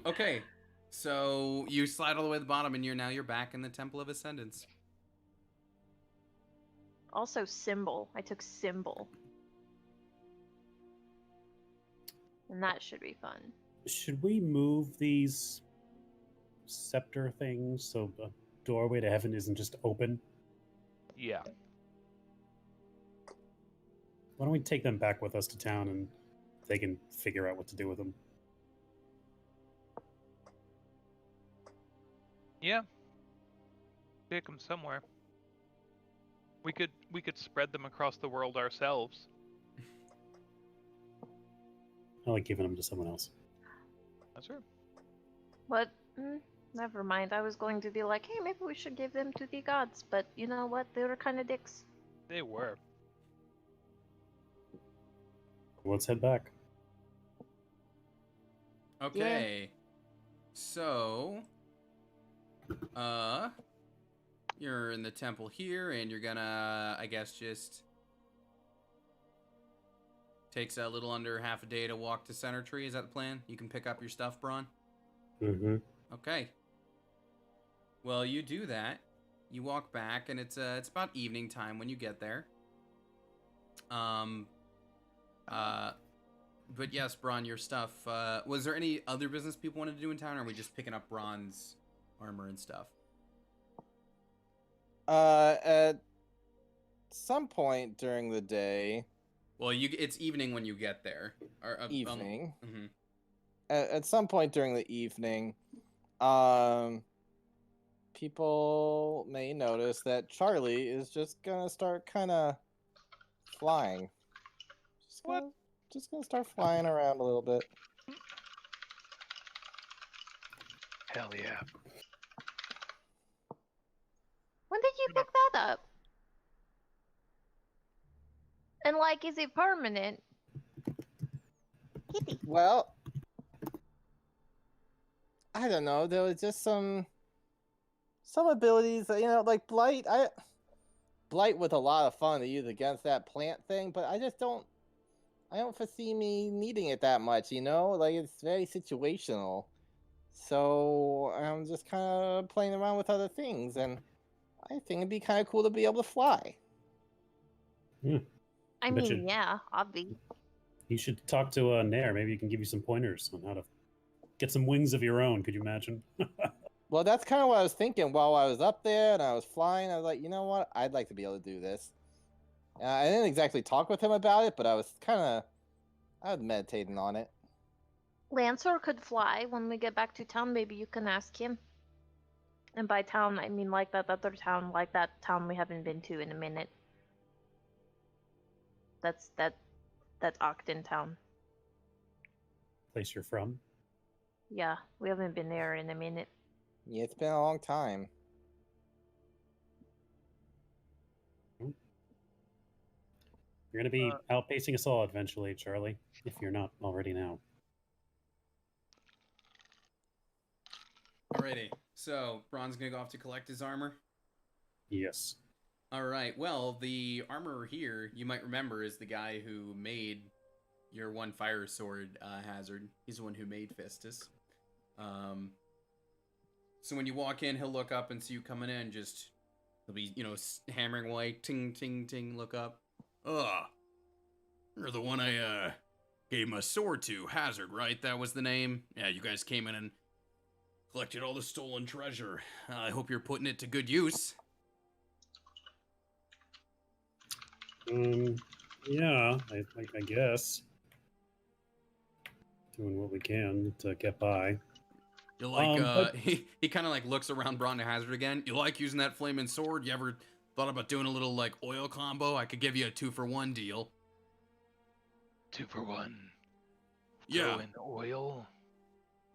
Okay, so you slide all the way to the bottom, and you're back in the Temple of Ascendance. Also, symbol. I took symbol, and that should be fun. Should we move these scepter things so the doorway to heaven isn't just open? Yeah. Why don't we take them back with us to town and they can figure out what to do with them? Yeah. Pick them somewhere. We could spread them across the world ourselves. I like giving them to someone else. That's true. What? Never mind. I was going to be like, hey, maybe we should give them to the gods, but you know what? They were kind of dicks. They were. Let's head back. Okay. So, you're in the temple here, and you're gonna, I guess, just takes a little under half a day to walk to Sentra. Is that the plan? You can pick up your stuff, Braun. Mm-hmm. Okay. Well, you do that. You walk back, and it's about evening time when you get there. But yes, Braun, your stuff. Was there any other business people wanted to do in town, or are we just picking up Braun's armor and stuff? At some point during the day. Well, it's evening when you get there. Or, Evening. Mm-hmm. At some point during the evening, people may notice that Charlie is just gonna start kind of flying. Just gonna start flying around a little bit. Hell yeah. When did you pick that up? And like, is it permanent? Kitty. Well, I don't know. There was just some abilities, like Blight with a lot of fun to use against that plant thing, but I don't foresee me needing it that much, Like, it's very situational. So I'm just kind of playing around with other things, and I think it'd be kind of cool to be able to fly. I Bet mean, you- yeah, obvi. You should talk to Nair. Maybe he can give you some pointers on how to get some wings of your own. Could you imagine? Well, that's kind of what I was thinking while I was up there and I was flying. I was like, you know what? I'd like to be able to do this. I didn't exactly talk with him about it, but I was meditating on it. Lancer could fly when we get back to town. Maybe you can ask him. And by town, I mean like that other town, like that town we haven't been to in a minute. That's Ogden town. Place you're from. Yeah, we haven't been there in a minute. Yeah, it's been a long time. You're going to be outpacing us all eventually, Charlie, if you're not already now. Alrighty. So, Braun's gonna go off to collect his armor. Yes. Alright, well, the armorer here, you might remember, is the guy who made your one fire sword, Hazard. He's the one who made Fistus. So when you walk in, he'll look up and see you coming in, just, he'll be, hammering away, ting, ting, ting, look up. Ugh. You're the one I, gave my sword to, Hazard, right? That was the name? Yeah, you guys came in and collected all the stolen treasure. I hope you're putting it to good use. Yeah, I guess. Doing what we can to get by. You like, but- he kind of like looks around Braun to Hazard again. You like using that flaming sword? You ever thought about doing a little like oil combo? I could give you a 2-for-1 deal. 2 for 1. Yeah. Throw in oil.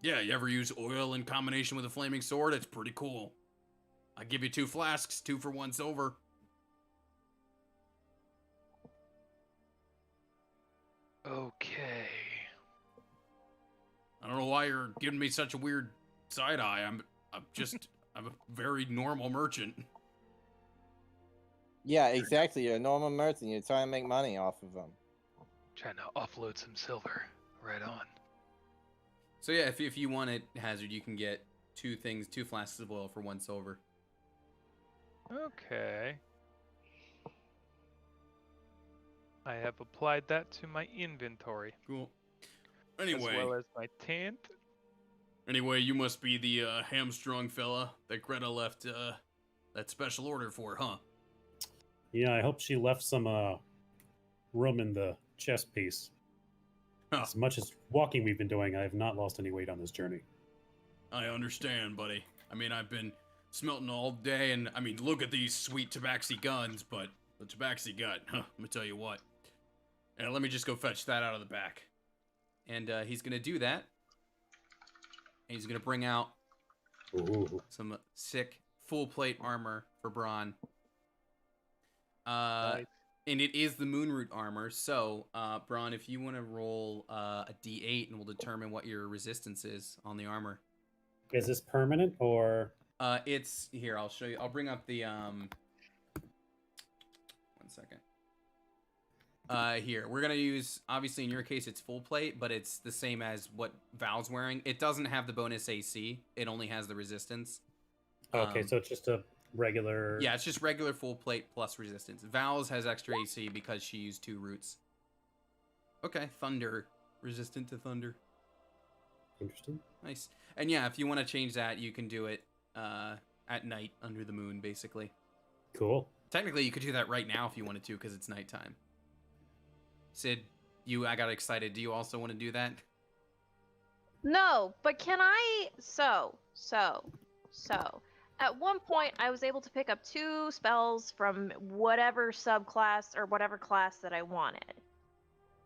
Yeah, you ever use oil in combination with a flaming sword? It's pretty cool. I give you 2 flasks, 2-for-1 silver. Okay. I don't know why you're giving me such a weird side eye. I'm a very normal merchant. Yeah, exactly. You're a normal merchant. You're trying to make money off of them. Trying to offload some silver. Right on. So yeah, if you want it, Hazard, you can get 2 flasks of oil for 1 silver. Okay. I have applied that to my inventory. Cool. As Anyway, well as my tent. Anyway, you must be the hamstrung fella that Greta left that special order for, huh? Yeah, I hope she left some room in the chest piece. Huh. As much as walking we've been doing, I have not lost any weight on this journey. I understand, buddy. I mean, I've been smelting all day, and I mean, look at these sweet tabaxi guns, but the tabaxi gut, huh, let me tell you what. And let me just go fetch that out of the back. And he's gonna do that. And he's gonna bring out Ooh. some sick full plate armor for Braun. Nice. And it is the Moonroot armor. So, Braun, if you want to roll a D8, and we'll determine what your resistance is on the armor. Is this permanent or? It's here. I'll show you. I'll bring up the 1 second. Here we're gonna use. Obviously, in your case, it's full plate, but it's the same as what Val's wearing. It doesn't have the bonus AC. It only has the resistance. Okay, so it's just a regular. Yeah, it's just regular full plate plus resistance. Val's has extra AC because she used 2 roots. Okay, thunder. Resistant to thunder. Interesting. Nice. And yeah, if you want to change that, you can do it at night under the moon, basically. Cool. Technically, you could do that right now if you wanted to, because it's nighttime. Sid, I got excited. Do you also want to do that? No, but can I? So. At one point, I was able to pick up 2 spells from whatever subclass or whatever class that I wanted.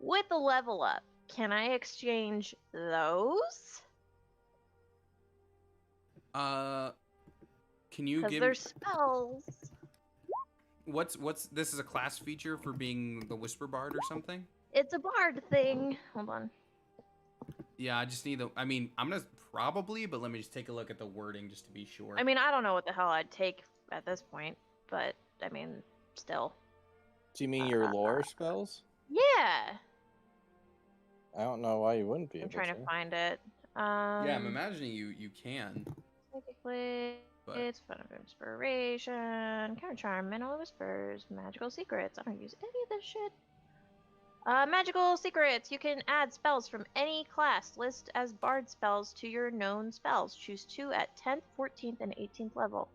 With the level up, can I exchange those? Can you Because give they're spells. what's this is a class feature for being the Whisper Bard or something? It's a bard thing. Hold on. Yeah, I just need the. I mean, I'm gonna probably, but let me just take a look at the wording just to be sure. I mean, I don't know what the hell I'd take at this point, but I mean, still. Do you mean your lore spells? Yeah. I don't know why you wouldn't be I'm able trying to find it. Yeah, I'm imagining you can. Technically, But it's fun of inspiration, counter charm, mental whispers, magical secrets. I don't use any of this shit. Magical secrets. You can add spells from any class. List as bard spells to your known spells. Choose 2 at 10th, 14th, and 18th level.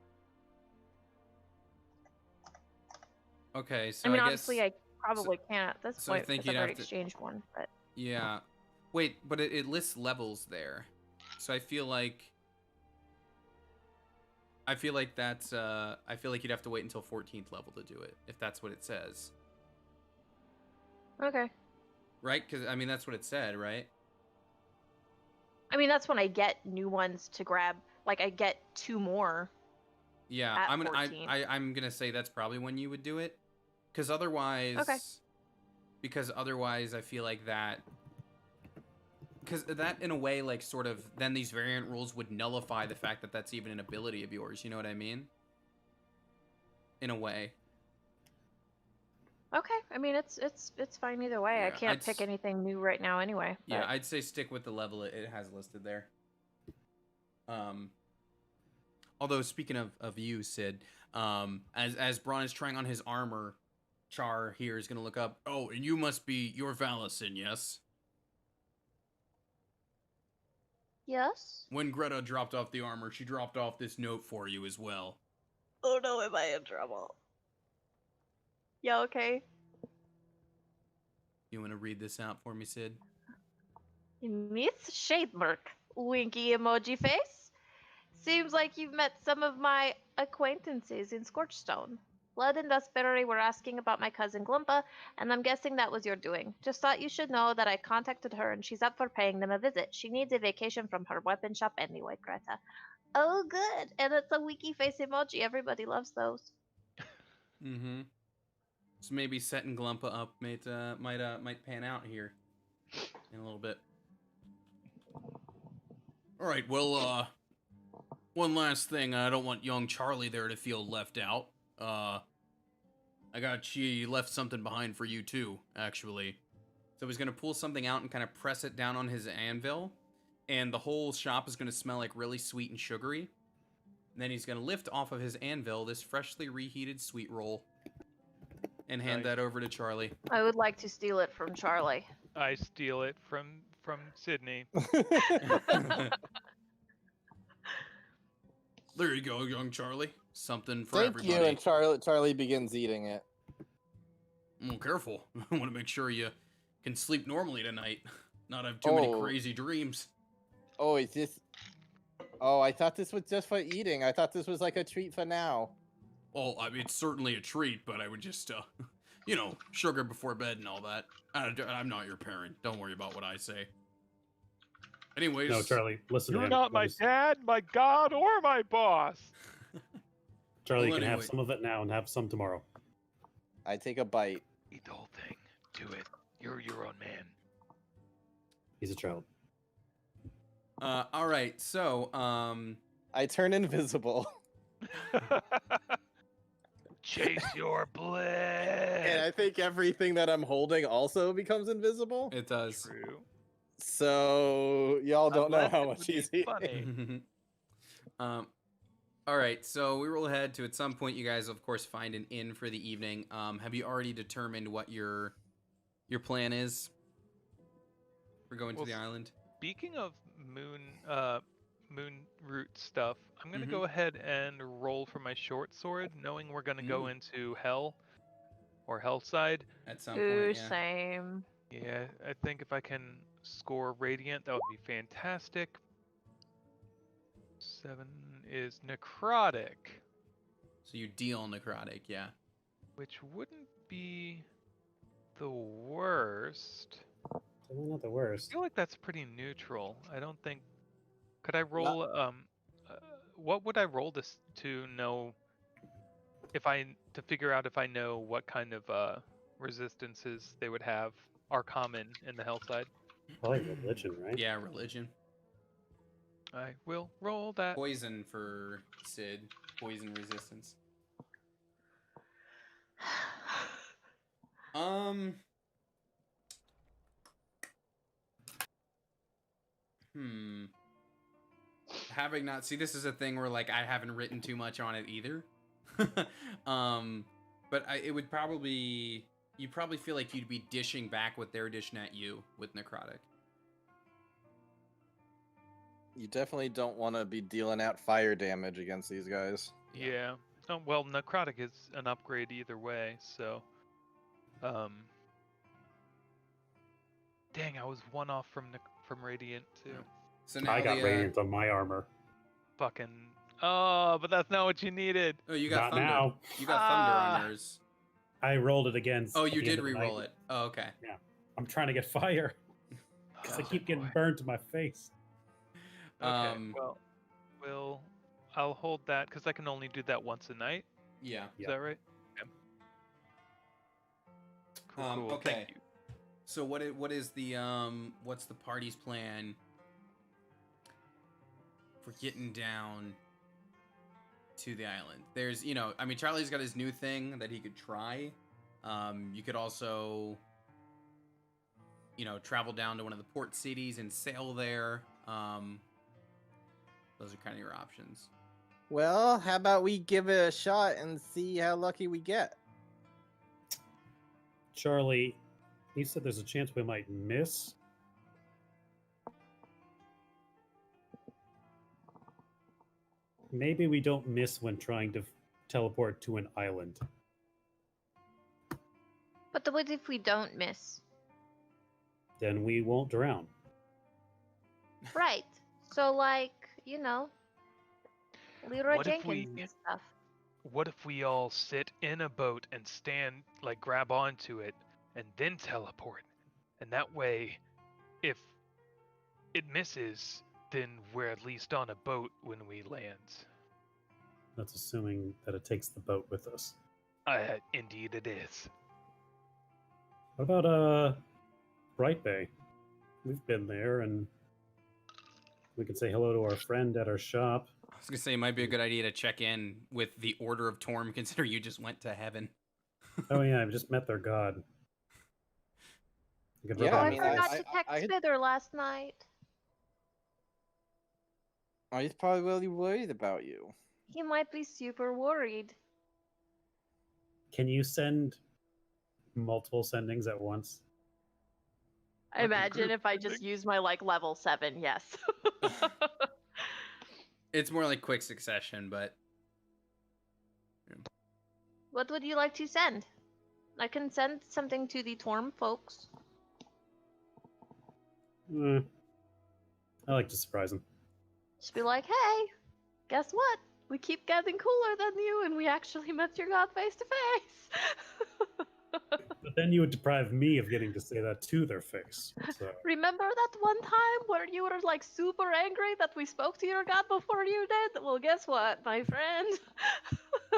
okay, so I mean, guess, obviously, I probably can't at this so I point think because I've you'd already have to- exchanged one. But yeah. Wait, but it lists levels there, so I feel like that's I feel like you'd have to wait until 14th level to do it if that's what it says, okay. right? Because I mean that's what it said, right? I mean, that's when I get new ones to grab. Like, I get 2 more. Yeah, At I'm gonna 14. I'm gonna say that's probably when you would do it, because otherwise, I feel like that, because that in a way like sort of then these variant rules would nullify the fact that that's even an ability of yours. You know what I mean? In a way. Okay. I mean, it's fine either way. I Yeah, can't pick anything new right now anyway. Yeah, but- I'd say stick with the level it has listed there. Although speaking of you, Sid, as Braun is trying on his armor, Char here is gonna look up. Oh, and you must be your Valison, yes? Yes. When Greta dropped off the armor, she dropped off this note for you as well. Oh no, am I in trouble? Yeah, okay. You want to read this out for me, Sid? Miss Shademark, winky emoji face. Seems like you've met some of my acquaintances in Scorchstone. Blood and Dustberry were asking about my cousin Glumpa, and I'm guessing that was your doing. Just thought you should know that I contacted her and she's up for paying them a visit. She needs a vacation from her weapon shop anyway, Greta. Oh, good. And it's a wiki face emoji. Everybody loves those. Mm-hmm. So maybe setting Glumpa up might pan out here in a little bit. All right. Well, one last thing. I don't want young Charlie there to feel left out. She left something behind for you too, actually. So he's gonna pull something out and kind of press it down on his anvil, and the whole shop is gonna smell like really sweet and sugary. And then he's gonna lift off of his anvil this freshly reheated sweet roll and hand Nice. that over to Charlie. I would like to steal it from Charlie. I steal it from Sydney. There you go, young Charlie. Something for Thank everybody. you, and Charlie begins eating it. Well, careful. I want to make sure you can sleep normally tonight. Not have too many Oh. crazy dreams. Oh, is this? Oh, I thought this was just for eating. I thought this was like a treat for now. Well, I mean, it's certainly a treat, but I would just, sugar before bed and all that. I'm not your parent. Don't worry about what I say. Anyways. No, Charlie, listen to You're him. not my dad, my god, or my boss. Charlie Well, can have anyway. some of it now and have some tomorrow. I take a bite. Eat the whole thing. Do it. You're your own man. He's a child. All right. So, I turn invisible. Chase your And blood. I think everything that I'm holding also becomes invisible. it does. True. So y'all don't know Unless how it much would be he's eating. funny. All right. So we roll ahead to at some point. You guys, of course, find an inn for the evening. Have you already determined what your plan is for going Well, to the island? Speaking of moon root stuff, I'm gonna Mhm. go ahead and roll for my short sword, knowing we're gonna go into hell or hellside. At some Ooh, point, yeah. same. Yeah, I think if I can score radiant, that would be fantastic. 7 is necrotic, So you deal necrotic, yeah. which wouldn't be the worst. Definitely not the I worst. feel like that's pretty neutral. I don't think. Could I roll? What would I roll to know to figure out if I know what kind of resistances they would have are common in the hellside? Probably religion, right? Yeah, religion. I will roll that. Poison for Sid. Poison resistance. Having not see, this is a thing where like I haven't written too much on it either. But it would probably you probably feel like you'd be dishing back what they're dishing at you with necrotic. You definitely don't want to be dealing out fire damage against these guys. Yeah. Oh, well, necrotic is an upgrade either way, so. Dang, I was one off from radiant too. So now I got the, radiant on my armor. Fucking. Oh, but that's not what you needed. Oh, you got Not thunder. now. You got thunder Ah. on yours. I rolled it again. Oh, at you the end did of the night. re-roll it. Oh, okay. I'm trying to get fire because I Oh, keep getting boy. burned to my face. Okay, well, I'll hold that because I can only do that once a night. Yeah. Is Yeah. that right? Okay. Cool. Okay. Thank you. So what is the what's the party's plan for getting down to the island? There's, I mean, Charlie's got his new thing that he could try. You could also, travel down to one of the port cities and sail there. Those are kind of your options. Well, how about we give it a shot and see how lucky we get? Charlie, you said there's a chance we might miss. Maybe we don't miss when trying to teleport to an island. But what if we don't miss? Then we won't drown. Right. So, like, Leroy What if we- Jenkins and stuff. What if we all sit in a boat and grab onto it, and then teleport? And that way, if it misses, then we're at least on a boat when we land. That's assuming that it takes the boat with us. Indeed it is. What about Bright Bay? We've been there, and we could say hello to our friend at our shop. I was gonna say it might be a good idea to check in with the Order of Torm, consider you just went to heaven. Oh yeah, I've just met their god. You could Yeah, rub Oh, on I mean, their forgot face. to text I- Smithers last night. Oh, he's probably really worried about you. He might be super worried. Can you send multiple sendings at once? I imagine if I just use my level 7, yes. It's more like quick succession, but What would you like to send? I can send something to the Torm folks. I like to surprise him. Just be like, hey, guess what? We keep getting cooler than you, and we actually met your god face to face. But then you would deprive me of getting to say that to their face. So Remember that one time where you were like super angry that we spoke to your god before you did? Well, guess what, my friend?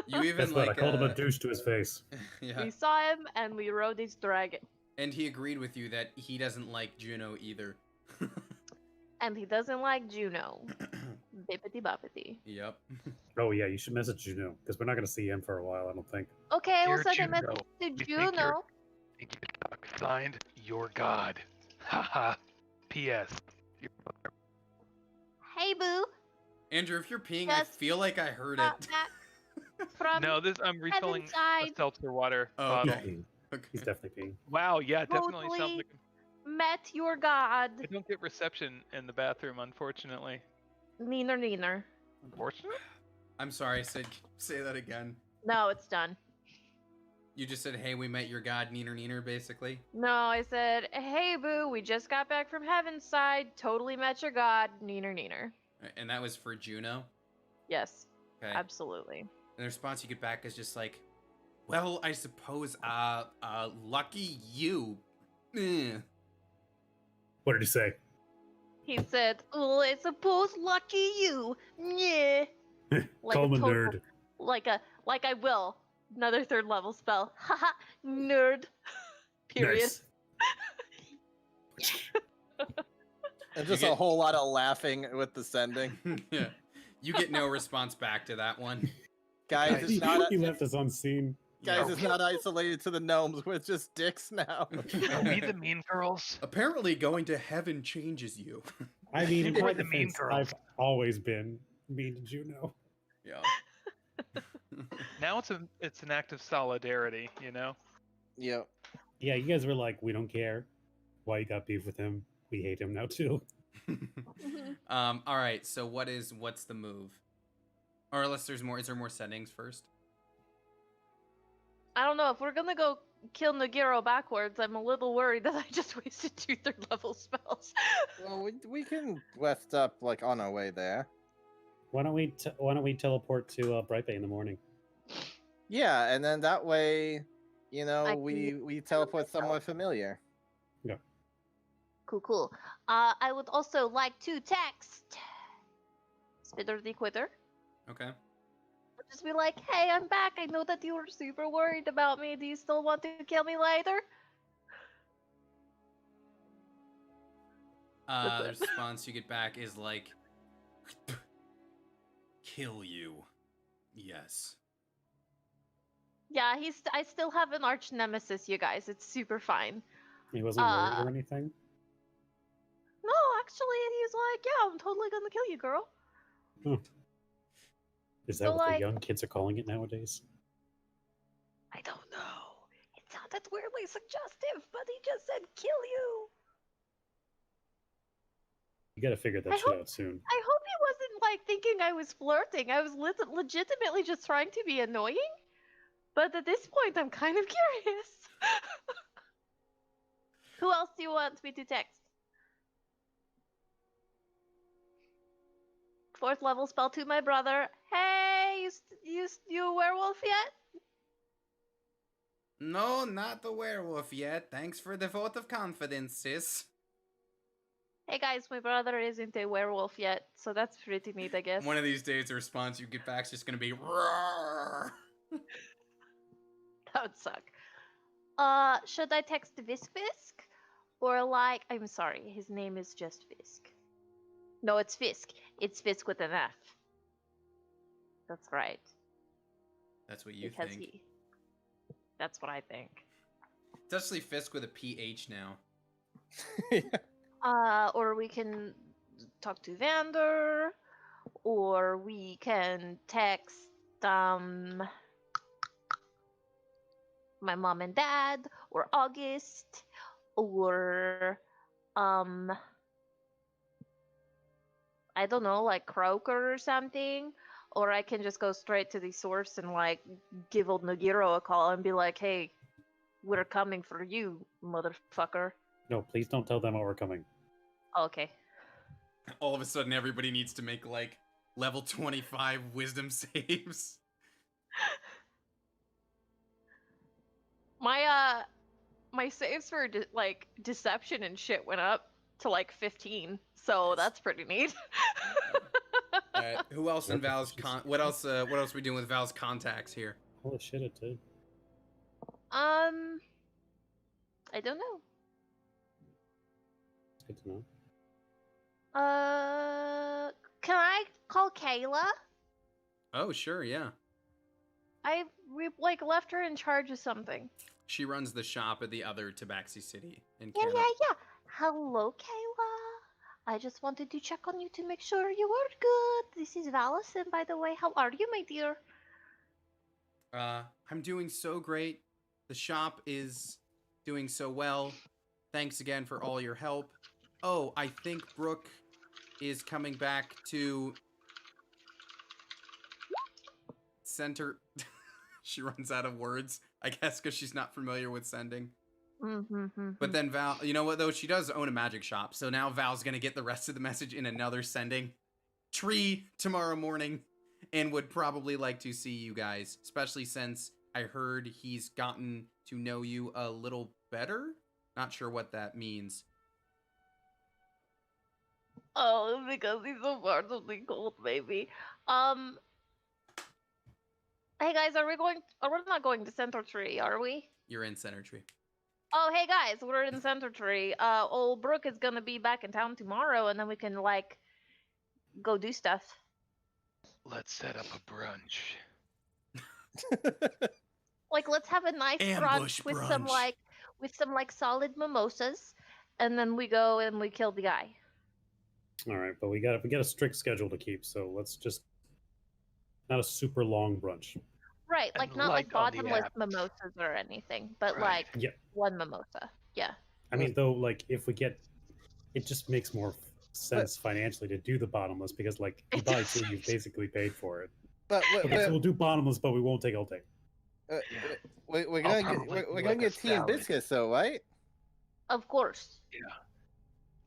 You even guess what? like I called him a douche to his face. yeah. We saw him and we rode his dragon. And he agreed with you that he doesn't like Juno either. And he doesn't like Juno. Bippity boppity. Yep. Oh yeah, you should message Juno because we're not going to see him for a while. I don't think. Okay, we'll Dear send a Juno, message to we think Juno. Thank you, Doc. Signed, your god. Haha. P.S. Your mother. Hey, boo. Andrew, if you're peeing, Yes. I feel like I heard Got it. back from No, I'm refilling a side. seltzer water Oh, bottle. okay. He's Okay. definitely peeing. Wow, yeah, definitely sounds Totally. like. met your god. I don't get reception in the bathroom, unfortunately. Neener. Unfortunately? I'm sorry, Sid. Say that again. No, it's done. You just said, hey, we met your god, Neener, basically. No, I said, hey, boo, we just got back from heaven's side. Totally met your god. Neener. And that was for Juno. Yes, Okay. absolutely. And the response you get back is just like, well, I suppose, lucky you. Eh. What did he say? He said, well, I suppose lucky you. Yeah. Call him a total- nerd. Like I will. Another third level spell. Haha, nerd. Period. Nice. And just get- a whole lot of laughing with the sending. Yeah. You get no response back to that one. Guys, he, it's not he left us unseen. guys, Yeah. it's not isolated to the gnomes. We're just dicks now. Are we the mean girls? Apparently, going to heaven changes you. I mean, in We're my the mean defense, girls. I've always been mean to Juno. Yeah. Now it's an act of solidarity, you know? Yep. Yeah, you guys were like, we don't care why you got beef with him. We hate him now too. Mhm. All right. So what's the move? Or unless there's more, is there more settings first? I don't know. If we're gonna go kill Nagiro backwards, I'm a little worried that I just wasted 2 third level spells. Well, we can rest up like on our way there. Why don't we teleport to Bright Bay in the morning? Yeah, and then that way, you know, I we teleport somewhere familiar. Cool. I would also like to text Spitter the Quitter. Okay. Just be like, hey, I'm back. I know that you were super worried about me. Do you still want to kill me later? The response you get back is like, kill you. Yes. Yeah, I still have an arch nemesis, you guys. It's super fine. He wasn't worried or anything. No, actually, he's like, yeah, I'm totally gonna kill you, girl. Is that So, what like- the young kids are calling it nowadays? I don't know. It sounded weirdly suggestive, but he just said kill you. You got to figure that I shit hope- out soon. I hope he wasn't like thinking I was flirting. I was legitimately just trying to be annoying. But at this point, I'm kind of curious. Who else do you want me to text? 4th level spell to my brother. Hey, you a werewolf yet? No, not the werewolf yet. Thanks for the vote of confidence, sis. Hey guys, my brother isn't a werewolf yet, so that's pretty neat, I guess. One of these days, the response you get back is just gonna be roar. That would suck. Should I text Fisk? Or like, I'm sorry, his name is just Fisk. No, it's Fisk. It's Fisk with an F. That's right. That's what you because think. That's what I think. It's actually Fisk with a PH now. Or we can talk to Vander, or we can text my mom and dad, or August, or I don't know, like Croker or something. Or I can just go straight to the source and like give old Nagiro a call and be like, hey, we're coming for you, motherfucker. No, please don't tell them we're coming. Okay. All of a sudden, everybody needs to make like level 25 wisdom saves. My saves for like deception and shit went up to like 15, so Nice. that's pretty neat. All right, who else in That's Val's just- what else? What else are we doing with Val's contacts here? Holy shit, it did. I don't know. It's good to know. Can I call Kayla? Oh, sure, yeah. We like left her in charge of something. She runs the shop at the other Tabaxi City in Yeah, Canada. yeah. Hello, Kayla. I just wanted to check on you to make sure you are good. This is Valison, by the way. How are you, my dear? I'm doing so great. The shop is doing so well. Thanks again for all your help. Oh, I think Brooke is coming back to Center. She runs out of words, I guess, because she's not familiar with sending. But then Val, you know what though? She does own a magic shop, so now Val's gonna get the rest of the message in another sending tree tomorrow morning, and would probably like to see you guys, especially since I heard he's gotten to know you a little better. Not sure what that means. Oh, because he's a part of the cult, baby. Hey guys, are we not going to Center Tree, are we? You're in Center Tree. Oh, hey guys, we're in Center Tree. Old Brooke is gonna be back in town tomorrow, and then we can like go do stuff. Let's set up a brunch. Like, let's have a nice Ambush brunch with some brunch. like solid mimosas, and then we go and we kill the guy. All right, but we got a strict schedule to keep, so let's just not a super long brunch. Right, like And not like like on the bottomless app. mimosas or anything, but Right. like Yeah. one mimosa. Yeah. I mean, though, like if we get, it just makes more sense financially to do the bottomless because, like, you It buy does. two, you've basically paid for it. But Okay, so we'll do bottomless, but we won't take all day. we're I'll gonna probably we're do gonna like a get tea and salad. biscuits though, right? Of course.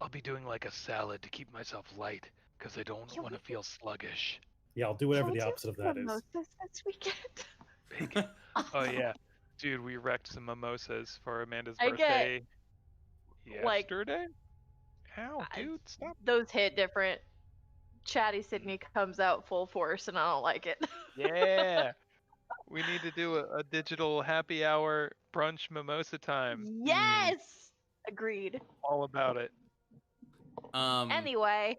I'll be doing like a salad to keep myself light because I don't Can want to we- feel sluggish. Yeah, I'll do whatever Can we the do opposite of that is. mimosas this weekend? Oh yeah, dude, we wrecked some mimosas for Amanda's I get, birthday like- yesterday. How, I- dude? Stop. Those hit different. Chatty Sydney comes out full force, and I don't like it. Yeah, we need to do a digital happy hour brunch mimosa time. Yes. Agreed. All about it. Anyway,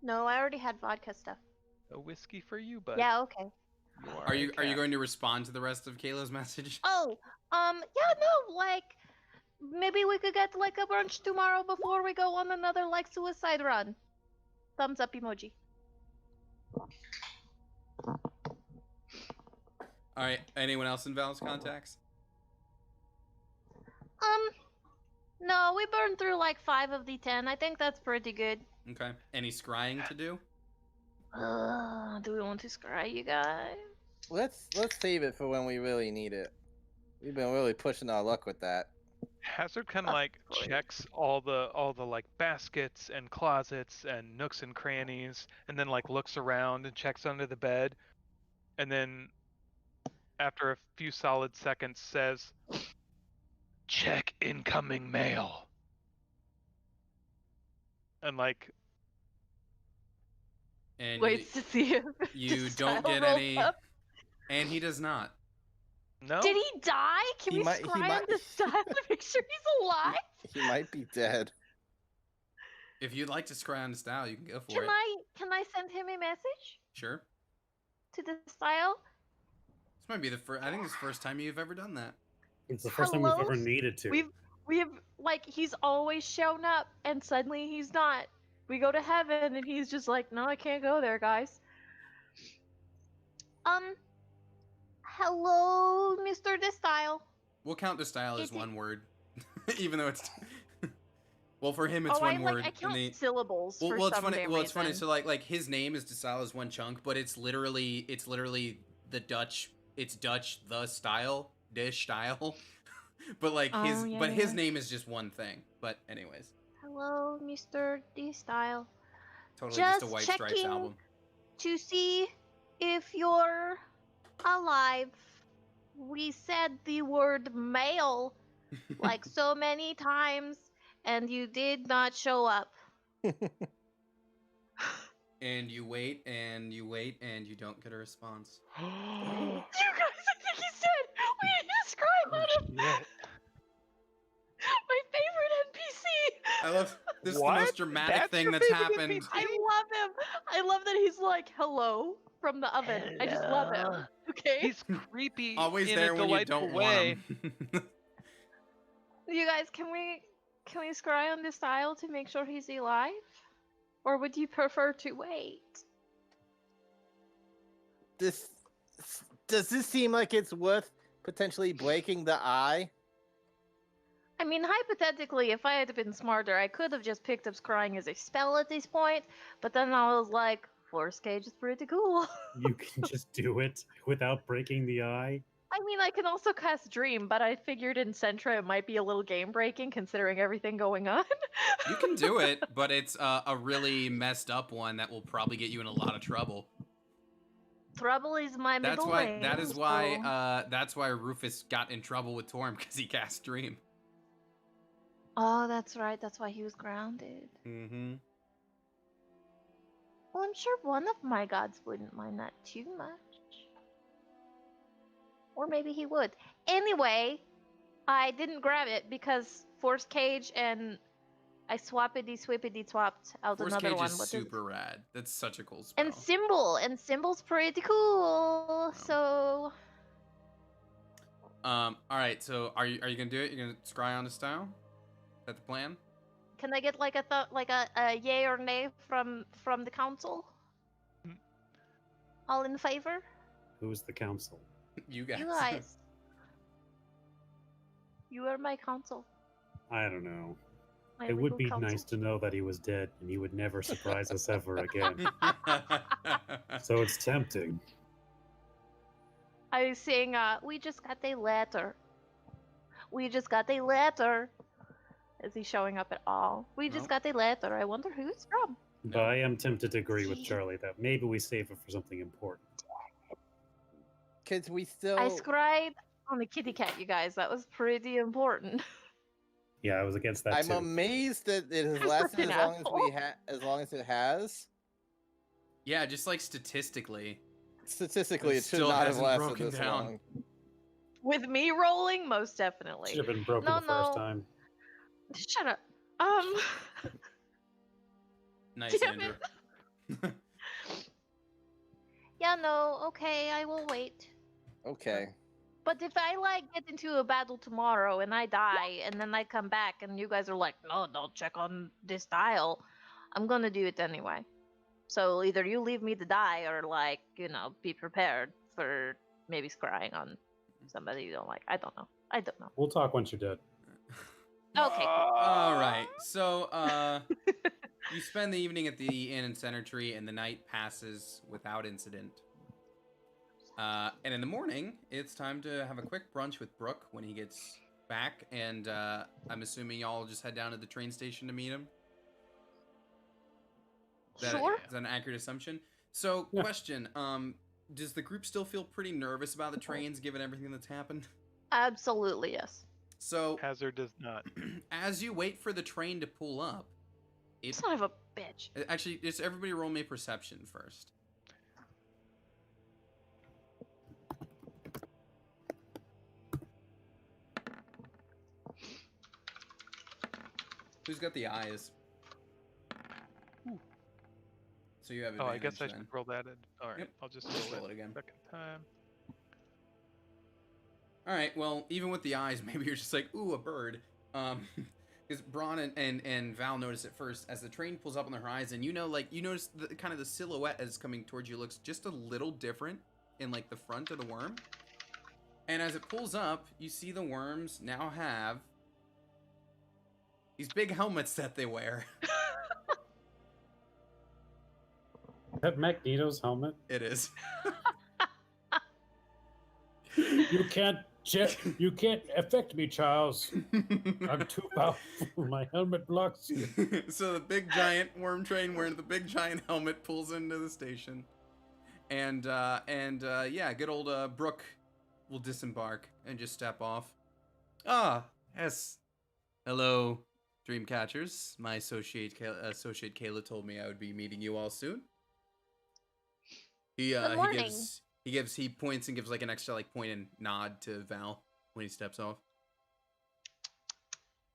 no, I already had vodka stuff. A whiskey for you, bud. Yeah. Okay. are you a cat. going to respond to the rest of Kayla's message? Oh, yeah, no, like maybe we could get like a brunch tomorrow before we go on another like suicide run. Thumbs up emoji. All right. Anyone else in Val's contacts? No, we burned through like 5 of the 10. I think that's pretty good. Okay. Any scrying to do? Do we want to scry you guys? Let's save it for when we really need it. We've been really pushing our luck with that. Hazard kind of Of like course. checks all the like baskets and closets and nooks and crannies, and then like looks around and checks under the bed, and then after a few solid seconds says, "Check incoming mail," and like And Waits to see if you the don't style get rolls any. up. And he does not. no. Did he die? Can He we might- he scry on might- the style to make sure he's alive? He might be dead. If you'd like to scry on the style, you can go for it. Can I send him a message Sure. to the style? This might be the first. I think it's the first time you've ever done that. It's the first time we've Hello? ever needed to. We've like he's always shown up and suddenly he's not. We go to heaven and he's just like, no, I can't go there, guys. Hello, Mr. Destyle. We'll count the style as Is it- one word, even though it's. Well, for him, it's Oh, I one like word. I and count the- syllables for Well, it's some funny. damn Well, it's funny. reason. So, like his name is Desal as one chunk, but it's literally the Dutch it's Dutch the style dish style, but like Oh, yeah, his yeah. name is just one thing. But anyways, Hello, Mr. D Style. totally just a Just White Stripes checking album. to see if you're alive. We said the word male like so many times, and you did not show up. And you wait and you wait and you don't get a response. You guys, I think he's dead. We need to describe him. Shit. My favorite NPC. I love this is the What? most dramatic That's thing your that's favorite happened. NPC? I love him. I love that he's like, hello from the oven. I just love him. Hello. Okay? He's creepy Always in there a when you delightful don't way. want him. You guys, can we scry on this style to make sure he's alive? Or would you prefer to wait? This does this seem like it's worth potentially breaking the eye? I mean, hypothetically, if I had been smarter, I could have just picked up scrying as a spell at this point, but then I was like, Force Cage is pretty cool. You can just do it without breaking the eye. I mean, I can also cast Dream, but I figured in Sentra it might be a little game breaking considering everything going on. You can do it, but it's a really messed up one that will probably get you in a lot of trouble. Trouble is my middle name. So... That's why Rufus got in trouble with Torm, because he cast Dream. Oh, that's right. That's why he was grounded. Mm-hmm. Well, I'm sure one of my gods wouldn't mind that too much. Or maybe he would. Anyway, I didn't grab it because Force Cage and I swappity swapped out Force another Cage one. is What super rad. That's such a cool spell. And Symbol's pretty cool. So all right. So are you gonna do it? You're gonna scry on the style? Is that the plan? can I get like a yay or nay from the council? All in favor? Who's the council? You guys. You guys. You are my council. I don't know. My It would legal be counsel. nice to know that he was dead and he would never surprise us ever again. So it's tempting. I was saying, we just got a letter. We just got a letter. Is he showing up at all? We just No. got a letter. I wonder who it's from. But I am tempted to agree with Charlie that maybe we save it for something important. Because we still. I scribed on the kitty cat, you guys. That was pretty important. Yeah, I was against that I'm too. amazed that it has I'm lasted an as long asshole. as long as it has. Yeah, just like statistically. Statistically, It it should still not have hasn't lasted broken this down. long. With me rolling, most definitely. Should have been broken No, the first no. time. Shut up. Nice, Damn Andrew. Yeah, no, okay, I will wait. Okay. But if I like get into a battle tomorrow and I die and then I come back and you guys are like, no, don't check on this dial, I'm gonna do it anyway. So either you leave me to die or like, be prepared for maybe scrying on somebody you don't like. I don't know. We'll talk once you're dead. Okay, cool. All right. So, you spend the evening at the inn in Center Tree, and the night passes without incident. And in the morning, it's time to have a quick brunch with Brooke when he gets back, and I'm assuming y'all just head down to the train station to meet him. Sure. Is that an accurate assumption? So, Yeah. question: does the group still feel pretty nervous about the trains, given everything that's happened? Absolutely, yes. So, Hazard does not. as you wait for the train to pull up, Son of a bitch. actually, just everybody roll me perception first. Who's got the eyes? So you have Oh, I advantage guess I then. should roll that. All right, Yep. I'll just Just roll roll it it again. second time. All right. Well, even with the eyes, maybe you're just like, ooh, a bird. Because Braun and Val notice it first as the train pulls up on the horizon. You notice the kind of the silhouette as it's coming towards you looks just a little different in like the front of the worm. And as it pulls up, you see the worms now have these big helmets that they wear. Is that Magneto's helmet? It is. You can't affect me, Charles. I'm too powerful. My helmet blocks you. So the big giant worm train wearing the big giant helmet pulls into the station, and yeah, good old Brooke will disembark and just step off. Ah, yes. Hello, Dreamcatchers. My associate Kayla told me I would be meeting you all soon. He Good morning. he points and gives like an extra like point and nod to Val when he steps off.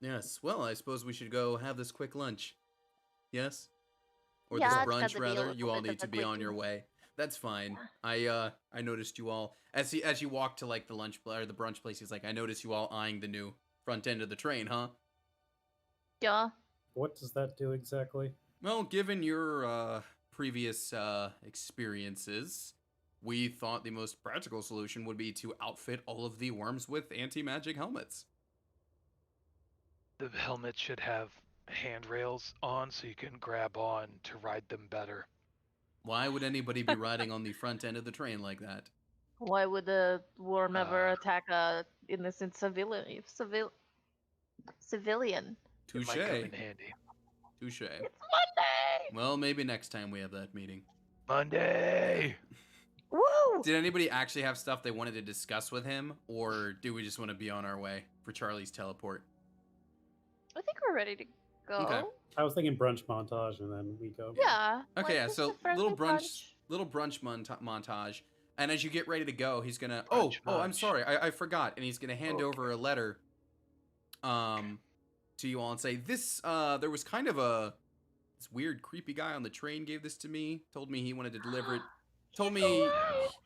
Yes, well, I suppose we should go have this quick lunch. Yes? Or Yeah, this it's brunch gotta be a rather. little You all bit need of to a be on your quickie. way. That's fine. I noticed you all as you walk to like the lunch or the brunch place. He's like, I noticed you all eyeing the new front end of the train, huh? Yeah. What does that do exactly? Well, given your previous experiences, we thought the most practical solution would be to outfit all of the worms with anti-magic helmets. The helmet should have handrails on so you can grab on to ride them better. Why would anybody be riding on the front end of the train like that? Why would a worm ever Uh, attack a innocent civilian? Civilian. It might come in Touche. handy. Touche. It's Monday. Well, maybe next time we have that meeting. Monday! Woo! Did anybody actually have stuff they wanted to discuss with him, or do we just want to be on our way for Charlie's teleport? I think we're ready to go. Okay. I was thinking brunch montage, and then we go. Yeah. Okay, like yeah. just So a friendly little brunch montage, and as you get ready to go, he's gonna. Oh, Brunch I'm munch. sorry, I forgot, and he's gonna hand over a letter, to you all and say this. There was kind of this weird, creepy guy on the train gave this to me. Told me he wanted to deliver it. Told me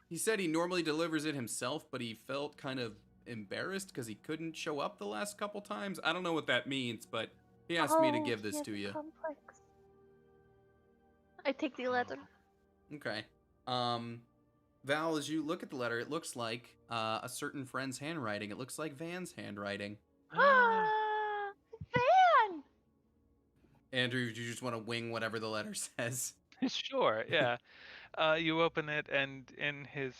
he said he normally delivers it himself, but he felt kind of embarrassed because he couldn't show up the last couple times. I don't know what that means, but he asked me to Oh, give he this has to a you. complex. I take the letter. Okay. Val, as you look at the letter, it looks like a certain friend's handwriting. It looks like Van's handwriting. Ah, Van! Andrew, do you just want to wing whatever the letter says? Sure, yeah. You open it, and in his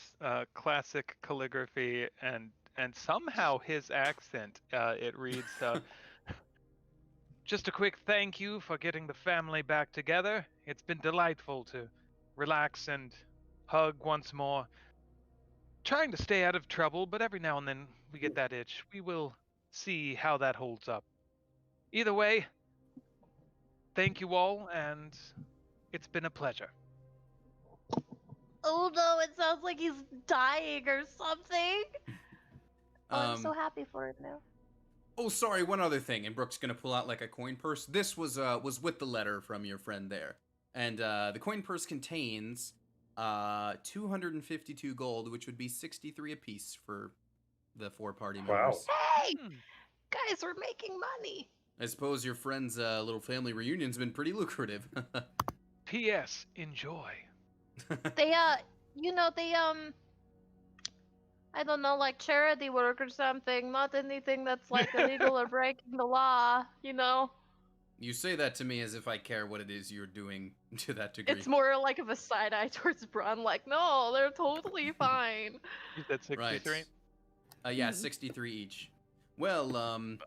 classic calligraphy and somehow his accent, it reads, "Just a quick thank you for getting the family back together. It's been delightful to relax and hug once more. Trying to stay out of trouble, but every now and then we get that itch. We will see how that holds up. Either way, thank you all, and it's been a pleasure." Oh no, it sounds like he's dying or something. Oh, I'm so Um, happy for him now. oh, sorry, one other thing. And Brooke's gonna pull out like a coin purse. This was with the letter from your friend there, and the coin purse contains 252 gold, which would be 63 apiece for the 4 party Wow. members. Hey, Hmm. guys, we're making money. I suppose your friend's little family reunion's been pretty lucrative. P.S. Enjoy. They they I don't know, like charity work or something. Not anything that's like illegal or breaking the law. You say that to me as if I care what it is you're doing to that degree. It's more like of a side eye towards Braun. Like, no, they're totally fine. You said 63? Right. Yeah, Mhm. 63 each. Well,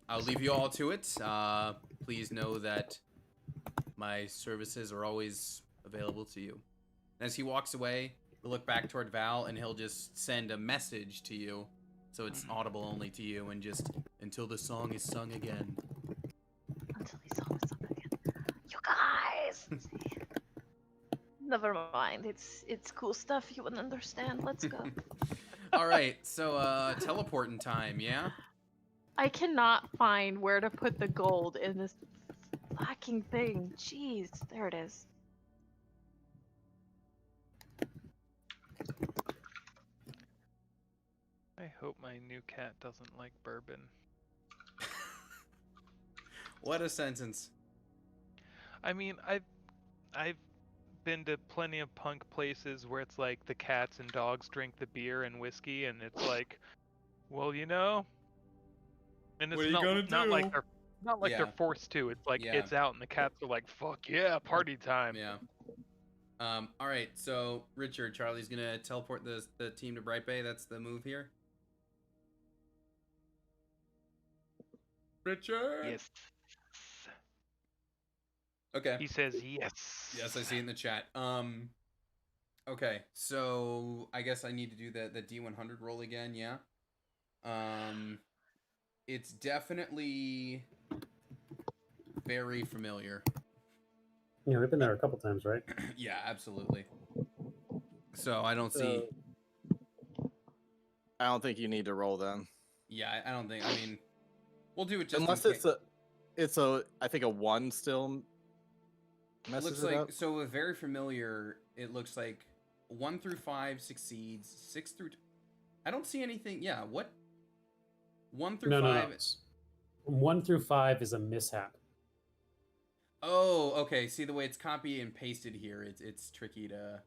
I'll leave you all to it. Please know that my services are always available to you. As he walks away, he'll look back toward Val and he'll just send a message to you. So it's audible only to you and just until the song is sung again. Until he saw something again. You guys! Never mind. It's cool stuff. You wouldn't understand. Let's go. All right, so teleporting time, yeah? I cannot find where to put the gold in this fucking thing. Jeez, there it is. I hope my new cat doesn't like bourbon. What a sentence. I mean, I've been to plenty of punk places where it's like the cats and dogs drink the beer and whiskey, and it's like, well, and it's What are you not gonna not do? like they're Yeah. forced to. It's like Yeah. it's out, and the cats are like, fuck yeah, party time. Yeah. All right, so Richard, Charlie's gonna teleport the team to Bright Bay. That's the move here. Richard. Yes. Okay. He says yes. Yes, I see it in the chat. Okay, so I guess I need to do the D100 roll again. Yeah. It's definitely very familiar. Yeah, we've been there a couple times, right? Yeah, absolutely. So I don't see. I don't think you need to roll then. Yeah, I don't think. I mean, we'll do it just Unless in it's a I think a 1 still It messes looks it like up. so with very familiar. It looks like 1 through 5 succeeds. 6 through. I don't see anything. Yeah, what? 1 through No, 5. no. 1 through 5 is a mishap. Oh, okay. See the way it's copy and pasted here. It's tricky to.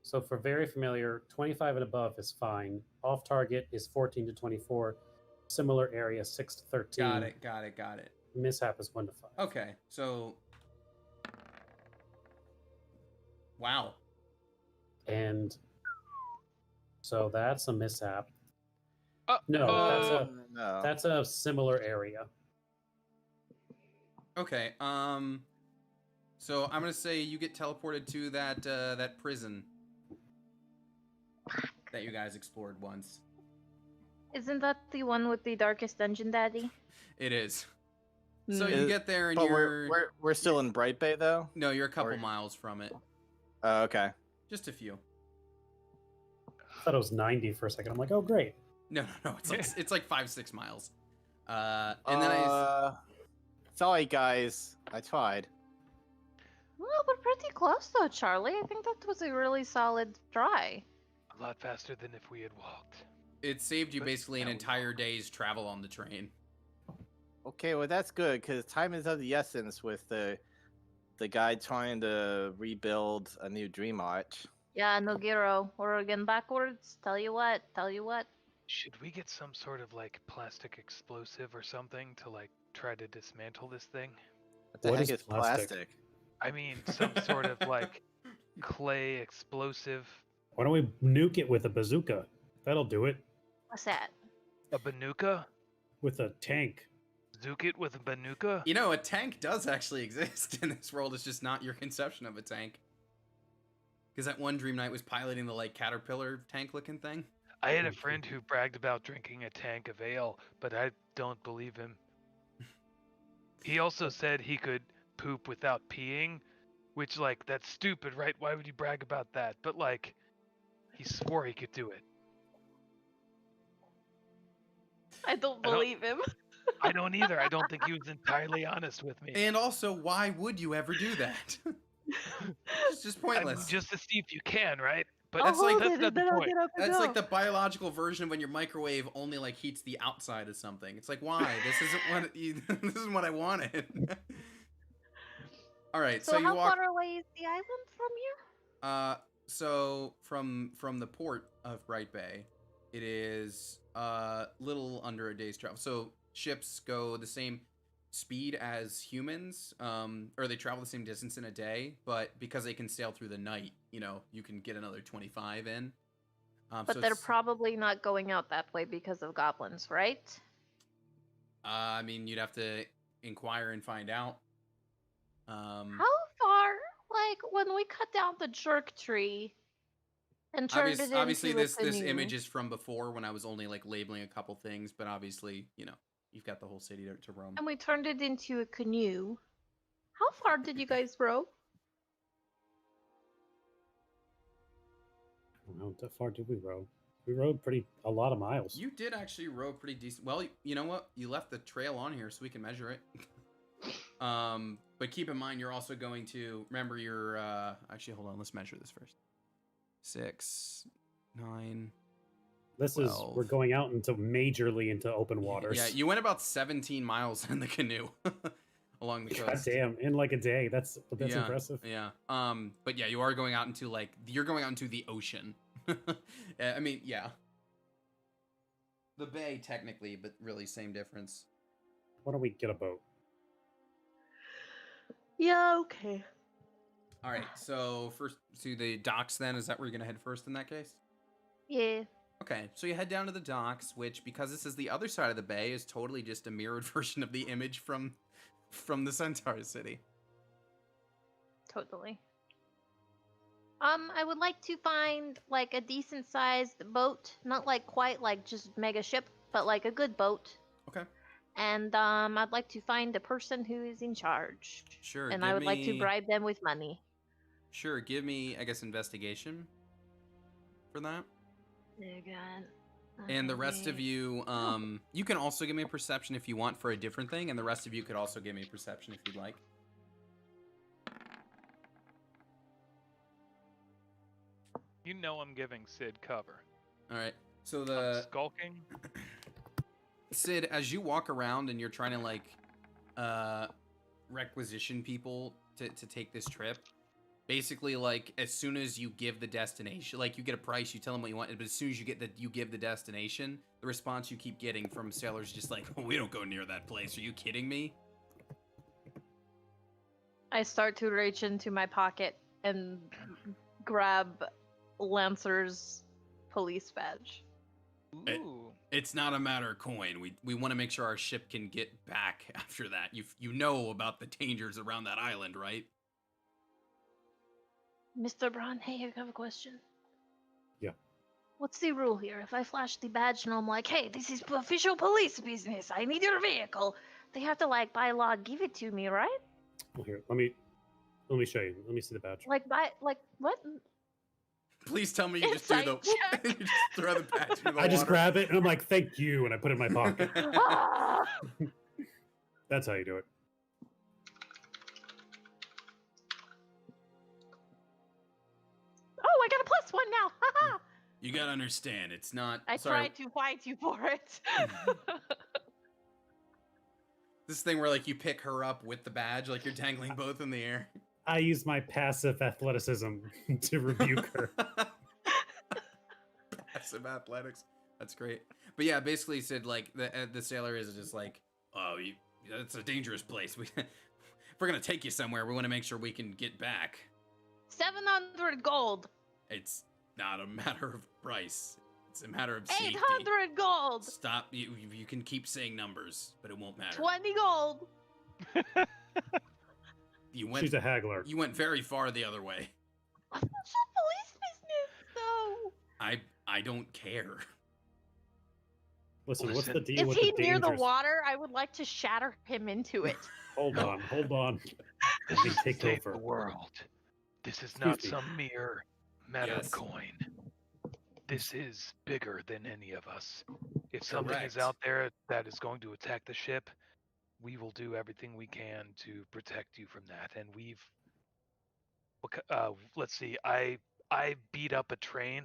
So for very familiar, 25 and above is fine. Off target is 14 to 24. Similar area 6 to 13. Got it. Mishap is 1 to 5. Okay, so. Wow. And so that's a mishap. No, No. That's a similar area. Okay. So I'm gonna say you get teleported to that prison that you guys explored once. Isn't that the one with the darkest dungeon, Daddy? It is. So Mm. you get there and But you're we're still in Bright Bay though. no, you're a couple or- miles from it. Okay. Just a few. I thought it was 90 for a second. I'm like, oh, great. No. It's like 5-6 miles. And then Sorry guys, I tried. Well, we're pretty close though, Charlie. I think that was a really solid try. a lot faster than if we had walked. it saved you But basically an now we entire walk. day's travel on the train. Okay, well that's good because time is of the essence with the guy trying to rebuild a new Dream Arch. Yeah, Nogiro. We're again backwards. Tell you what. Should we get some sort of like plastic explosive or something to like try to dismantle this thing? What the What heck is is plastic? plastic? I mean, some sort of like clay explosive. Why don't we nuke it with a bazooka? That'll do it. What's that? A banuka? With a tank. Zook it with a banuka? You know, a tank does actually exist in this world. It's just not your conception of a tank. Because that one Dream Knight was piloting the like caterpillar tank-looking thing. I had a friend who bragged about drinking a tank of ale, but I don't believe him. He also said he could poop without peeing, which like that's stupid, right? Why would you brag about that? But like he swore he could do it. I don't I don't- believe him. I don't either. I don't think he was entirely honest with me. And also, why would you ever do that? It's just I mean, pointless. just to see if you can, right? But That's like- that's not the point. That's like the biological version of when your microwave only like heats the outside of something. It's like, why? This isn't what this isn't what I wanted. All right, so, So you how walk. far away is the island from you? So from the port of Bright Bay, it is little under a day's travel. So ships go the same speed as humans, or they travel the same distance in a day, but because they can sail through the night, you know, you can get another 25 in. But so they're it's- probably not going out that way because of goblins, right? I mean, you'd have to inquire and find out. How far? Like when we cut down the jerk tree and turned it into Obviously, a this canoe. image is from before when I was only like labeling a couple things, but obviously, you know, you've got the whole city to roam. And we turned it into a canoe. How far did you guys row? How far did we row? We rode a lot of miles. You did actually row pretty decent. Well, you know what? You left the trail on here so we can measure it. But keep in mind, you're also going to remember your. Actually, hold on. Let's measure this first. 6, 9. This is we're 12. going out majorly into open waters. Yeah, you went about 17 miles in the canoe along the God coast. damn, in like a day. That's Yeah, impressive. Yeah. But yeah, you are going out into you're going out into the ocean. I mean, yeah. The bay technically, but really same difference. Why don't we get a boat? Yeah, okay. All right, so first to the docks then. Is that where you're gonna head first in that case? Yeah. Okay, so you head down to the docks, which, because this is the other side of the bay, is totally just a mirrored version of the image from the Centaur City. Totally. I would like to find like a decent sized boat, not like quite like just mega ship, but like a good boat. Okay. And I'd like to find the person who is in charge. Sure. And give I would like to me- bribe them with money. Sure. Give me, I guess, investigation for that. Oh god. And the rest of Okay. you, you can also give me a perception if you want for a different thing, and the rest of you could also give me a perception if you'd like. You know I'm giving Sid cover. All right. So I'm the skulking. Sid, as you walk around and you're trying to like requisition people to take this trip, basically like as soon as you give the destination, like you get a price, you tell them what you want, but as soon as you give the destination, the response you keep getting from sailors is just like, oh, we don't go near that place. Are you kidding me? I start to reach into my pocket and grab Lancer's police badge. It- Ooh. It's not a matter of coin. We want to make sure our ship can get back after that. You know about the dangers around that island, right? Mr. Braun, hey, I have a question. Yeah. What's the rule here? If I flash the badge and I'm like, hey, this is official police business, I need your vehicle, they have to, like, by law give it to me, right? Well, here, let me show you. Let me see the badge. Like, what? Please tell me you just threw the Insight check. you just throw the badge into the I just water. grab it and I'm like, thank you, and I put it in my pocket. Ah! That's how you do it. Oh, I got a +1 now! Haha! You gotta understand, it's not. I sorry, tried to fight you for it. this thing where like you pick her up with the badge, like you're dangling both in the air. I use my passive athleticism to rebuke her. Passive athletics. That's great. But yeah, basically said like the sailor is just like, oh, it's a dangerous place. If we're gonna take you somewhere, we want to make sure we can get back. 700 gold. It's not a matter of price. It's a matter of safety. 800 gold. Stop. You can keep saying numbers, but it won't matter. 20 gold. You went. She's a haggler. You went very far the other way. Official police business, though. I don't care. Listen, what's the Listen. deal Is with he the near the dangers? water? I would like to shatter him into it. Hold on. This Let me is to take save over. the world. This is Excuse not me. some mere matter Yes. of coin. This is bigger than any of us. If something is Correct. out there that is going to attack the ship, we will do everything we can to protect you from that. And let's see, I beat up a train,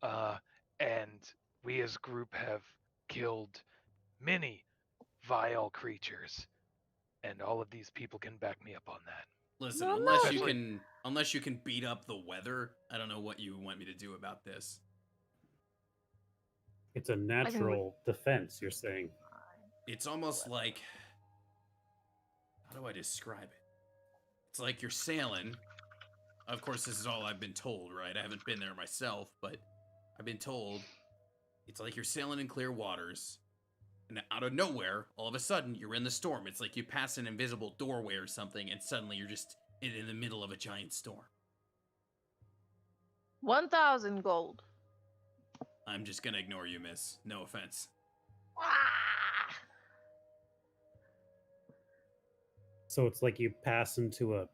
and we as a group have killed many vile creatures, and all of these people can back me up on that. Listen, No, unless no. you can beat up the weather, I don't know what you want me to do about this. It's a natural defense, you're saying. It's almost like, how do I describe it? It's like you're sailing. Of course, this is all I've been told, right? I haven't been there myself, but I've been told it's like you're sailing in clear waters, and out of nowhere, all of a sudden, you're in the storm. It's like you pass an invisible doorway or something, and suddenly you're just in the middle of a giant storm. 1,000 gold. I'm just gonna ignore you, miss. No offense. Ah! So it's like you pass into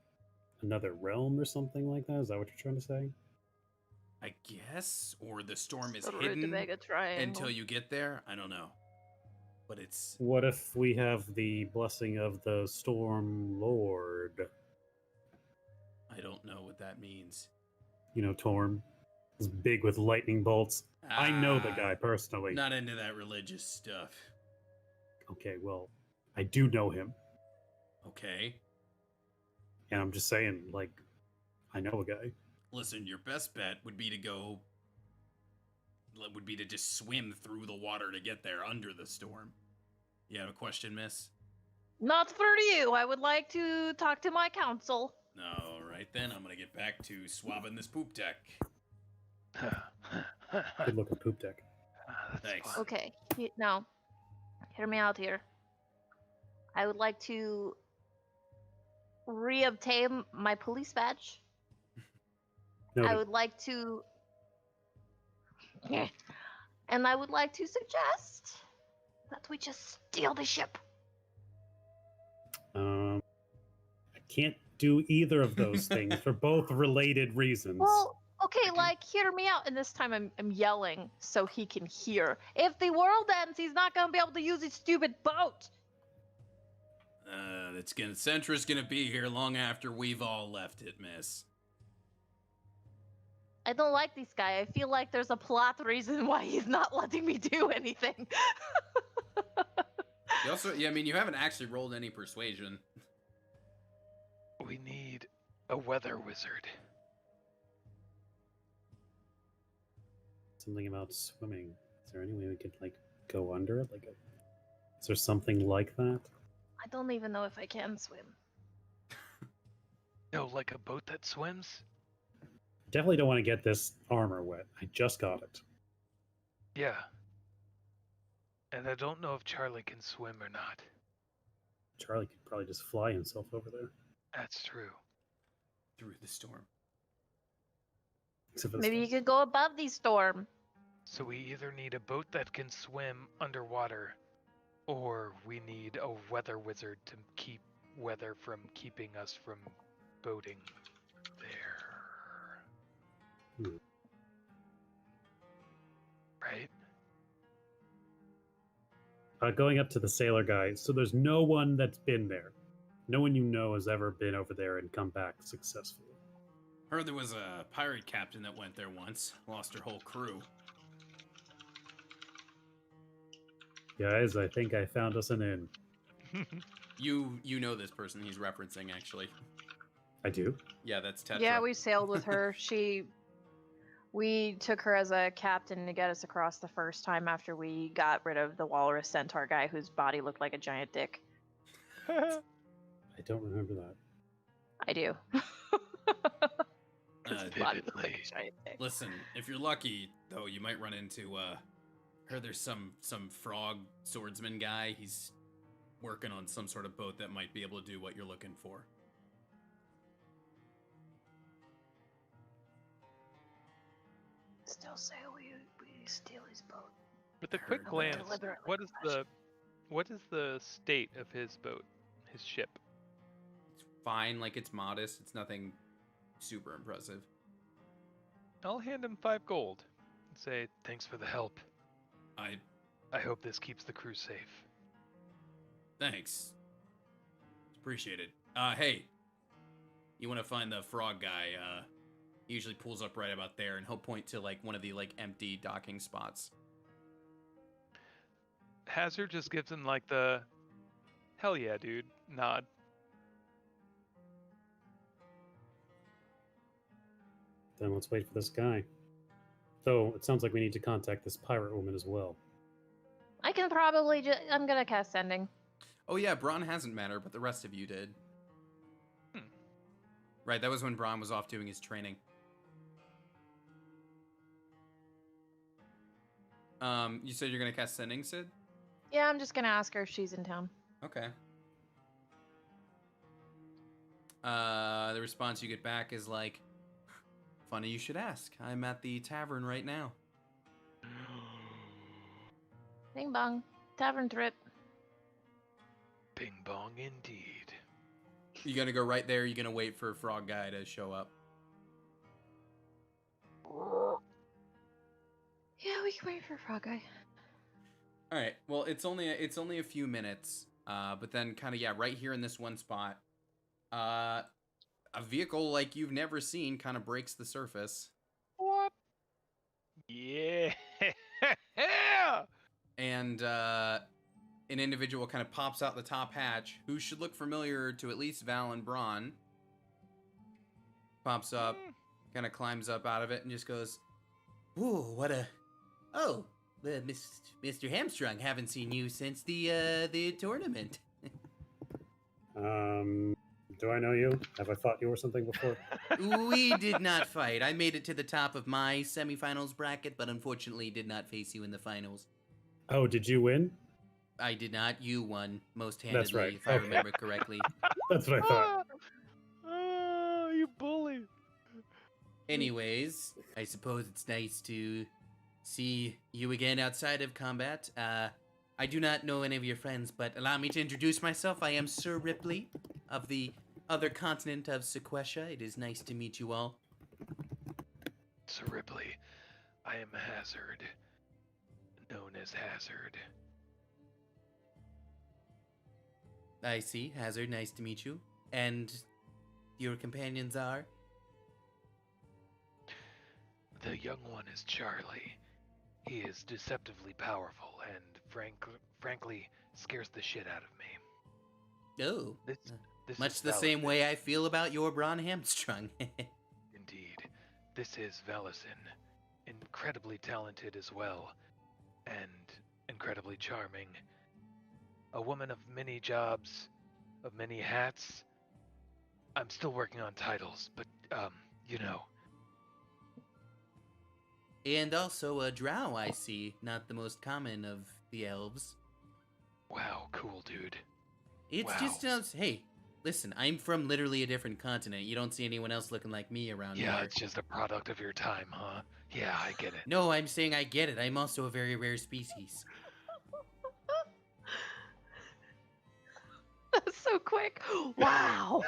another realm or something like that? Is that what you're trying to say? I guess, or the storm is The hidden Rutabaga Triangle. until you get there. I don't know, but it's What if we have the blessing of the Storm Lord? I don't know what that means. You know, Torm. He's big with lightning bolts. I know the Ah, guy personally. Not into that religious stuff. Okay, well, I do know him. Okay, And I'm just saying, like, I know a guy. listen. Your best bet would be to just swim through the water to get there under the storm. You have a question, miss? Not for you. I would like to talk to my counsel. All right then. I'm gonna get back to swabbing this poop deck. Good looking poop deck. That's Thanks. fine. Okay, now, hear me out here. I would like to reobtain my police badge. I Noted. would like to. And I would like to suggest that we just steal the ship. I can't do either of those things for both related reasons. Well, okay, like, hear me out. And this time I'm yelling so he can hear. If the world ends, he's not going to be able to use his stupid boat. Sentra's gonna be here long after we've all left it, miss. I don't like this guy. I feel like there's a plot reason why he's not letting me do anything. You also, yeah, I mean, you haven't actually rolled any persuasion. We need a weather wizard. Something about swimming. Is there any way we could like go under it? Is there something like that? I don't even know if I can swim. No, like a boat that swims? Definitely don't want to get this armor wet. I just got it. Yeah. And I don't know if Charlie can swim or not. Charlie could probably just fly himself over there. That's true. Through the storm. Except for Maybe you could go above the storm. So we either need a boat that can swim underwater, or we need a weather wizard to keep weather from keeping us from boating there. Hmm. Right? Going up to the sailor guy. So there's no one that's been there. No one you know has ever been over there and come back successfully. Heard there was a pirate captain that went there once. Lost her whole crew. Guys, I think I found us an inn. You know this person he's referencing, actually. I do. Yeah, that's Tetra. Yeah, we sailed with her. We took her as a captain to get us across the first time after we got rid of the walrus centaur guy whose body looked like a giant dick. I don't remember that. I do. Uh, His body looked like a giant dick. Listen, if you're lucky, though, you might run into, heard there's some frog swordsman guy. He's working on some sort of boat that might be able to do what you're looking for. Still say we steal his boat. With a Heard quick that. glance, Deliberately what is the state of his boat, his ship? It's fine, like it's modest. It's nothing super impressive. I'll hand him 5 gold and say thanks for the help. I I hope this keeps the crew safe. Thanks. Appreciate it. Hey, you want to find the frog guy? He usually pulls up right about there, and he'll point to like one of the like empty docking spots. Hazard just gives him like the hell yeah, dude nod. Then let's wait for this guy. Though it sounds like we need to contact this pirate woman as well. I can probably just. I'm gonna cast sending. Oh yeah, Braun hasn't met her, but the rest of you did. Right, that was when Braun was off doing his training. You said you're gonna cast sending, Sid? Yeah, I'm just gonna ask her if she's in town. Okay. The response you get back is like, funny you should ask. I'm at the tavern right now. Bing bong. Tavern trip. Bing bong indeed. You gonna go right there? You gonna wait for Frog Guy to show up? Yeah, we can wait for Frog Guy. All right. Well, it's only a few minutes. But then kind of right here in this one spot, a vehicle like you've never seen kind of breaks the surface, What? Yeah. and an individual kind of pops out the top hatch, who should look familiar to at least Val and Braun. Pops up, kind of climbs up out of it, and just goes, "Ooh, what a... Oh, Mr. Hamstrung, haven't seen you since the tournament." Do I know you? Have I fought you or something before? We did not fight. I made it to the top of my semifinals bracket, but unfortunately did not face you in the finals. Oh, did you win? I did not. You won most That's handedly, right. if I Okay. remember correctly. That's what I thought. Oh, you bully. Anyways, I suppose it's nice to see you again outside of combat. I do not know any of your friends, but allow me to introduce myself. I am Sir Ripley of the other continent of Sequestia. It is nice to meet you all. Sir Ripley, I am Hazard, known as Hazard. I see. Hazard, nice to meet you. And your companions are? The young one is Charlie. He is deceptively powerful and frankly scares the shit out of me. Oh. This Much is the same Valison. way I feel about your Braun Hamstrung. Indeed. This is Valison. Incredibly talented as well. And incredibly charming. A woman of many jobs, of many hats. I'm still working on titles, but, you know. And also a drow, I see. Not the most common of the elves. Wow, cool, dude. It's Wow. just, hey, listen, I'm from literally a different continent. You don't see anyone else looking like me around Yeah, here. it's just a product of your time, huh? Yeah, I get it. No, I'm saying I get it. I'm also a very rare species. That's so quick. Wow.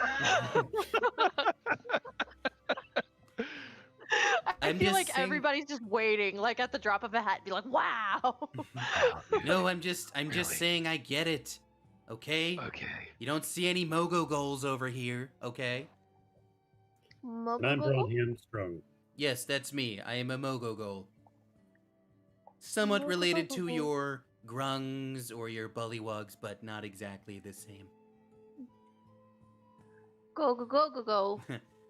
I I'm feel just like saying- everybody's just waiting, like at the drop of a hat, be like, "Wow." Wow, dude. No, I'm just Really? saying I get it. Okay? Okay. You don't see any Mogo goals over here, okay? And I'm Braun Hamstrung. Yes, that's me. I am a Mogo goal. Somewhat related to your grungs or your bullywugs, but not exactly the same. Go go go go go.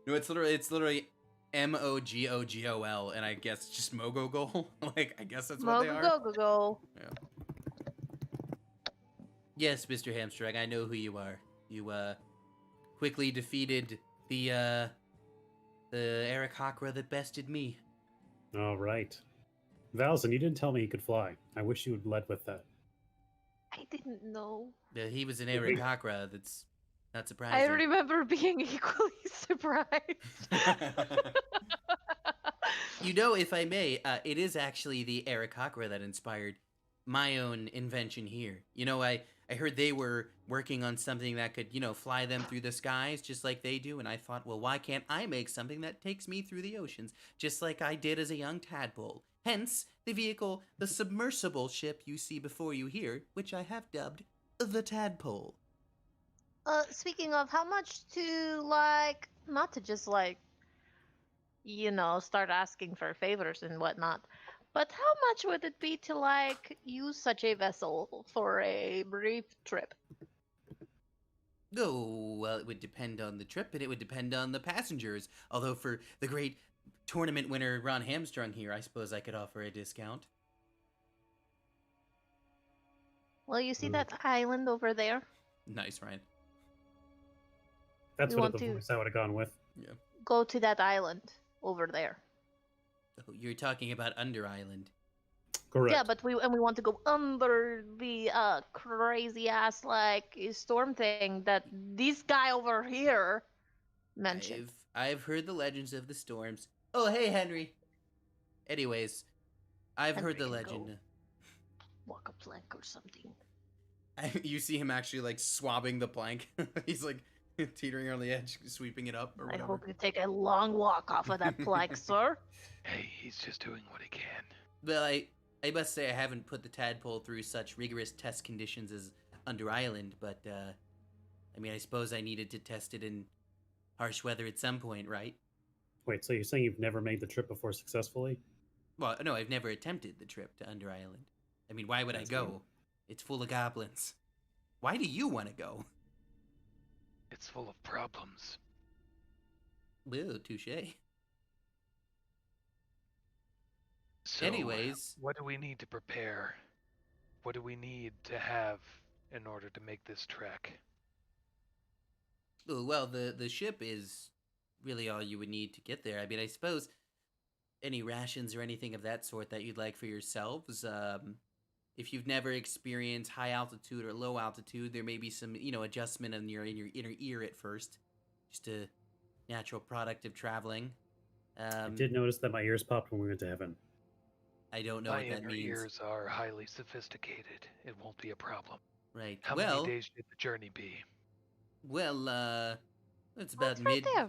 No, it's literally Mogogol, and I guess just Mogo goal. Like, I guess that's what they Go are. go go go. Yes, Mr. Hamstrung, I know who you are. You quickly defeated the Eric Hakra that bested me. All right. Valzin, you didn't tell me he could fly. I wish you had led with that. I didn't know. He was an Did Eric we- Hakra. That's not I surprising. remember being equally surprised. You know, if I may, it is actually the Eric Hakra that inspired my own invention here. You know, I heard they were working on something that could, fly them through the skies just like they do, and I thought, well, why can't I make something that takes me through the oceans, just like I did as a young tadpole? Hence, the vehicle, the submersible ship you see before you here, which I have dubbed the Tadpole. Speaking of, how much to not to just start asking for favors and whatnot, but how much would it be to use such a vessel for a brief trip? Oh, well, it would depend on the trip, and it would depend on the passengers. Although for the great tournament winner Ron Hamstrung here, I suppose I could offer a discount. Well, you see that island over there? Nice, Ryan. That's We what want the to- voice I would have gone with. Go to that island over there. Oh, you're talking about Under Island. Correct. Yeah, but we want to go under the crazy ass storm thing that this guy over here mentioned. I've heard the legends of the storms. Oh, hey, Henry. Anyways, I've heard the Henry can legend. Walk a plank or something. You see him actually swabbing the plank. He's teetering on the edge, sweeping it up or I whatever. hope you take a long walk off of that plank, sir. Hey, he's just doing what he can. Well, I must say I haven't put the tadpole through such rigorous test conditions as Under Island, but I suppose I needed to test it in harsh weather at some point, right? Wait, so you're saying you've never made the trip before successfully? Well, no, I've never attempted the trip to Under Island. I mean, why would That's I go? fine. It's full of goblins. Why do you want to go? It's full of problems. Whoa, touche. So, Anyways, what do we need to prepare? What do we need to have in order to make this trek? Oh, well, the ship is really all you would need to get there. I mean, I suppose any rations or anything of that sort that you'd like for yourselves. If you've never experienced high altitude or low altitude, there may be some, adjustment in your inner ear at first. Just a natural product of traveling. I did notice that my ears popped when we went to heaven. I don't know My what that inner means. ears are highly sophisticated. It won't be a problem. Right. How well, many days should the journey be? well, it's Oh, about it's right there.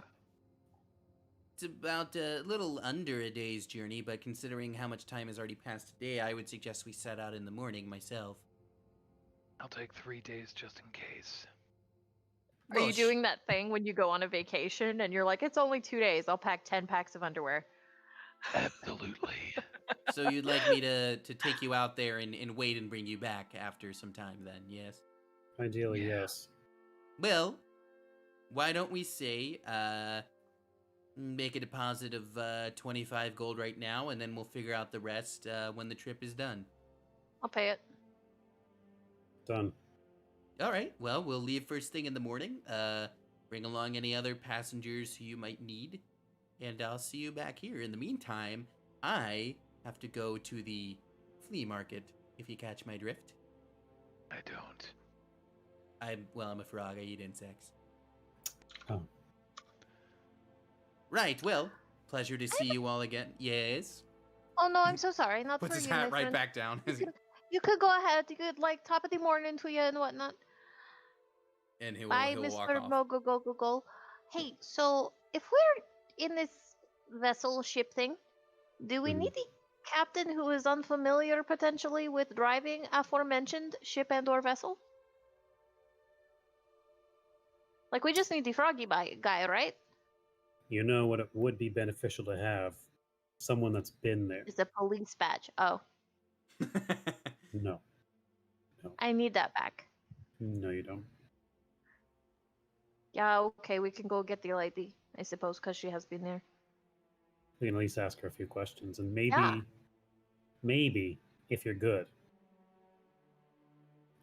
It's about a little under a day's journey, but considering how much time has already passed today, I would suggest we set out in the morning myself. I'll take 3 days just in case. Are you doing that thing when you go on a vacation and you're like, it's only 2 days, I'll pack 10 packs of underwear? Absolutely. So you'd like me to take you out there and wait and bring you back after some time then, yes? Ideally, Yeah. yes. Well, why don't we say, make a deposit of 25 gold right now, and then we'll figure out the rest when the trip is done. I'll pay it. Done. All right, well, we'll leave first thing in the morning. Bring along any other passengers who you might need, and I'll see you back here. In the meantime, I have to go to the flea market, if you catch my drift. I don't. I'm a frog. I eat insects. Oh. Right, well, pleasure to see you all again. Yes? Oh no, I'm so sorry. Not Puts for his you, hat my right friend. back down. You could go ahead. You could top of the morning to you and whatnot. And he'll Bye, walk Mr. off. Go. Hey, so if we're in this vessel ship thing, do we Mhm. need the captain who is unfamiliar potentially with driving aforementioned ship and/or vessel? Like, we just need the froggy guy, right? You know what it would be beneficial to have? Someone that's been there. It's a police badge. Oh, No. I need that back. No, you don't. Yeah, okay, we can go get the lady, I suppose, because she has been there. We can at least ask her a few questions, and Yeah. maybe, if you're good,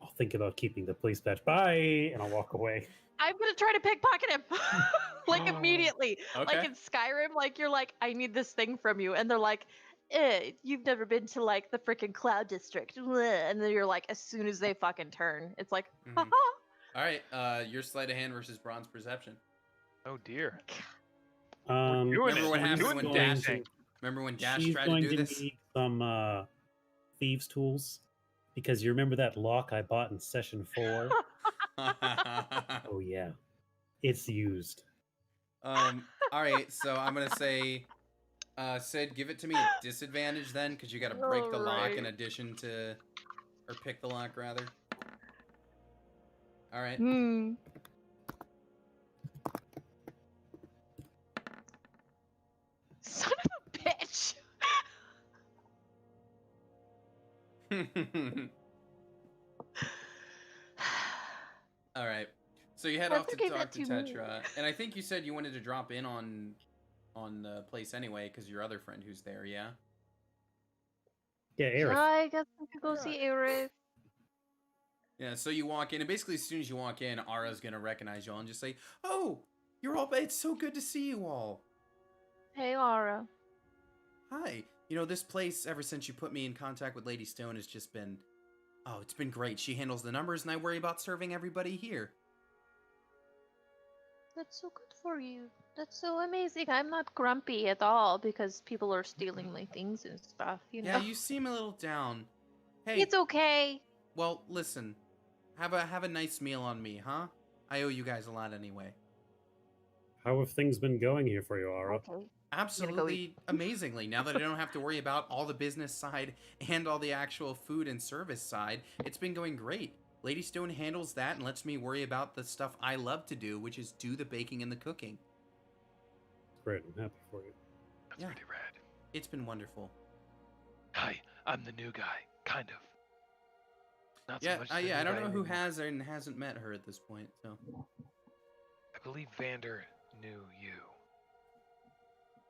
I'll think about keeping the police badge. Bye, and I'll walk away. I'm gonna try to pickpocket him, like immediately, like Okay. in Skyrim. Like you're like, I need this thing from you, and they're like, you've never been to like the freaking Cloud District, bleh. And then you're like, as soon as they fucking turn, it's like, Mhm. haha. All right, your sleight of hand versus bronze perception. Oh dear. Um, doing Remember it. what We're happened doing when the Dash? thing. Remember when Dash she's tried going to do to this? need some thieves' tools because you remember that lock I bought in session 4? Oh yeah, it's used. All right, so I'm gonna say, Sid, give it to me at disadvantage then, because you got to break the lock in Alright. addition to, or pick the lock rather. All right. Hmm. Son of a bitch. All right. So you head I off to think I talk got to 2 more. Tetra, and I think you said you wanted to drop in on the place anyway, because your other friend who's there, yeah. Yeah, Aerith. I guess we could go Alright. see Aerith. Yeah. So you walk in, and basically as soon as you walk in, Ara's gonna recognize you all and just say, "Oh, you're all. It's so good to see you all. Hey, Laura. Hi. This place, ever since you put me in contact with Lady Stone, has just been, oh, it's been great. She handles the numbers, and I worry about serving everybody here." That's so good for you. That's so amazing. I'm not grumpy at all because people are stealing my things and stuff, you know? Yeah, you seem a little down. Hey, It's okay. well, listen. Have a nice meal on me, huh? I owe you guys a lot anyway. How have things been going here for you, Ara? Okay. Absolutely amazingly. Now that I don't have to worry about all the business side and all the actual food and service side, it's been going great. Lady Stone handles that and lets me worry about the stuff I love to do, which is do the baking and the cooking. Great, I'm happy for you. That's Yeah. pretty rad. It's been wonderful. Hi, I'm the new guy, kind of. Not so Yeah, much the yeah. I new don't guy know who anymore. has and hasn't met her at this point, so I believe Vander knew you.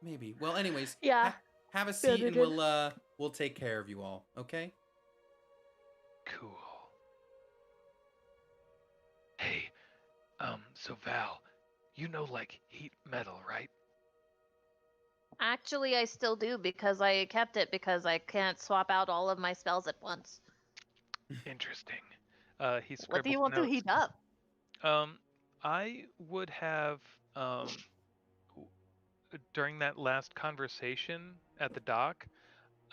maybe. Well, anyways, Yeah. have a seat and Vander we'll take care of you all, okay? Cool. Hey, so Val, You know, like heat metal, right? Actually, I still do because I kept it because I can't swap out all of my spells at once. Interesting. He What do you scribbled want to notes. heat up? I would have w- during that last conversation at the dock,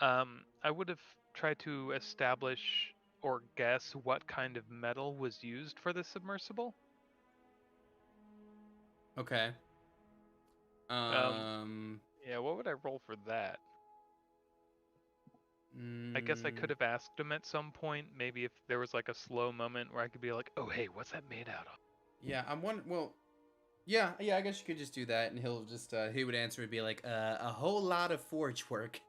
I would have tried to establish or guess what kind of metal was used for the submersible. Okay. Yeah, what would I roll for that? I guess I could mm, have asked him at some point, maybe if there was like a slow moment where I could be like, "Oh, hey, what's that made out of?" Yeah, I'm wondering. Well, yeah. I guess you could just do that, and he'll just he would answer and be like, a whole lot of forge work.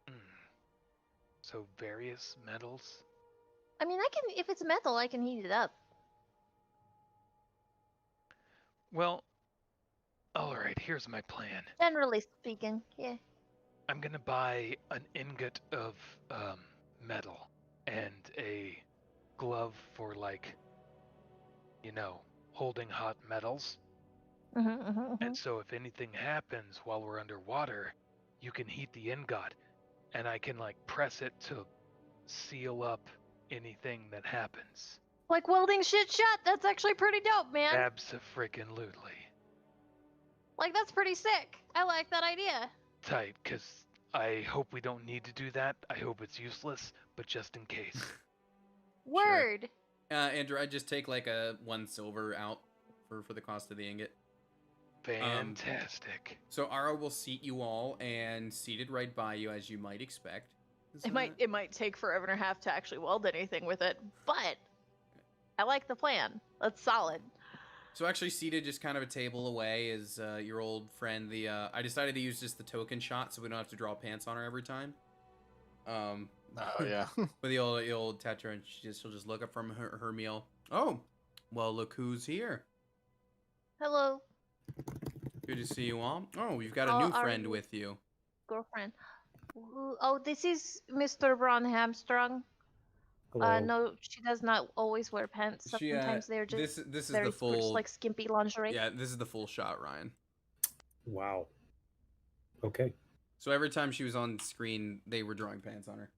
Hmm. So various metals. I mean, I can if it's metal, I can heat it up. Well, all right, here's my plan. Generally speaking, yeah. I'm gonna buy an ingot of metal and a glove for like, you know, holding hot metals. And so if anything happens while we're underwater, you can heat the ingot and I can like press it to seal up anything that happens. Like welding shit shut. That's actually pretty dope, man. Abso-freaking-lutely. Like that's pretty sick. I like that idea. Tight, because I hope we don't need to do that. I hope it's useless, but just in case. Word. Andrew, I just take like a 1 silver out for the cost of the ingot. Fantastic. So Ara will seat you all, and seated right by you, as you might expect. is, It might take forever and a half to actually weld anything with it, but I like the plan. That's solid. So actually seated just kind of a table away is your old friend. I decided to use just the token shot so we don't have to draw pants on her every time. Oh yeah. But the old Tetra, and she'll just look up from her meal. Oh, well, look who's here. Hello, Good to see you all. Oh, you've got a How new are friend you? with you. girlfriend. Oh, this is Mr. Braun Hamstrung. Hello. No, she does not always wear pants. She, Sometimes they're just this is very the full, just like skimpy lingerie. yeah, this is the full shot, Ryan. Wow. Okay. So every time she was on screen, they were drawing pants on her.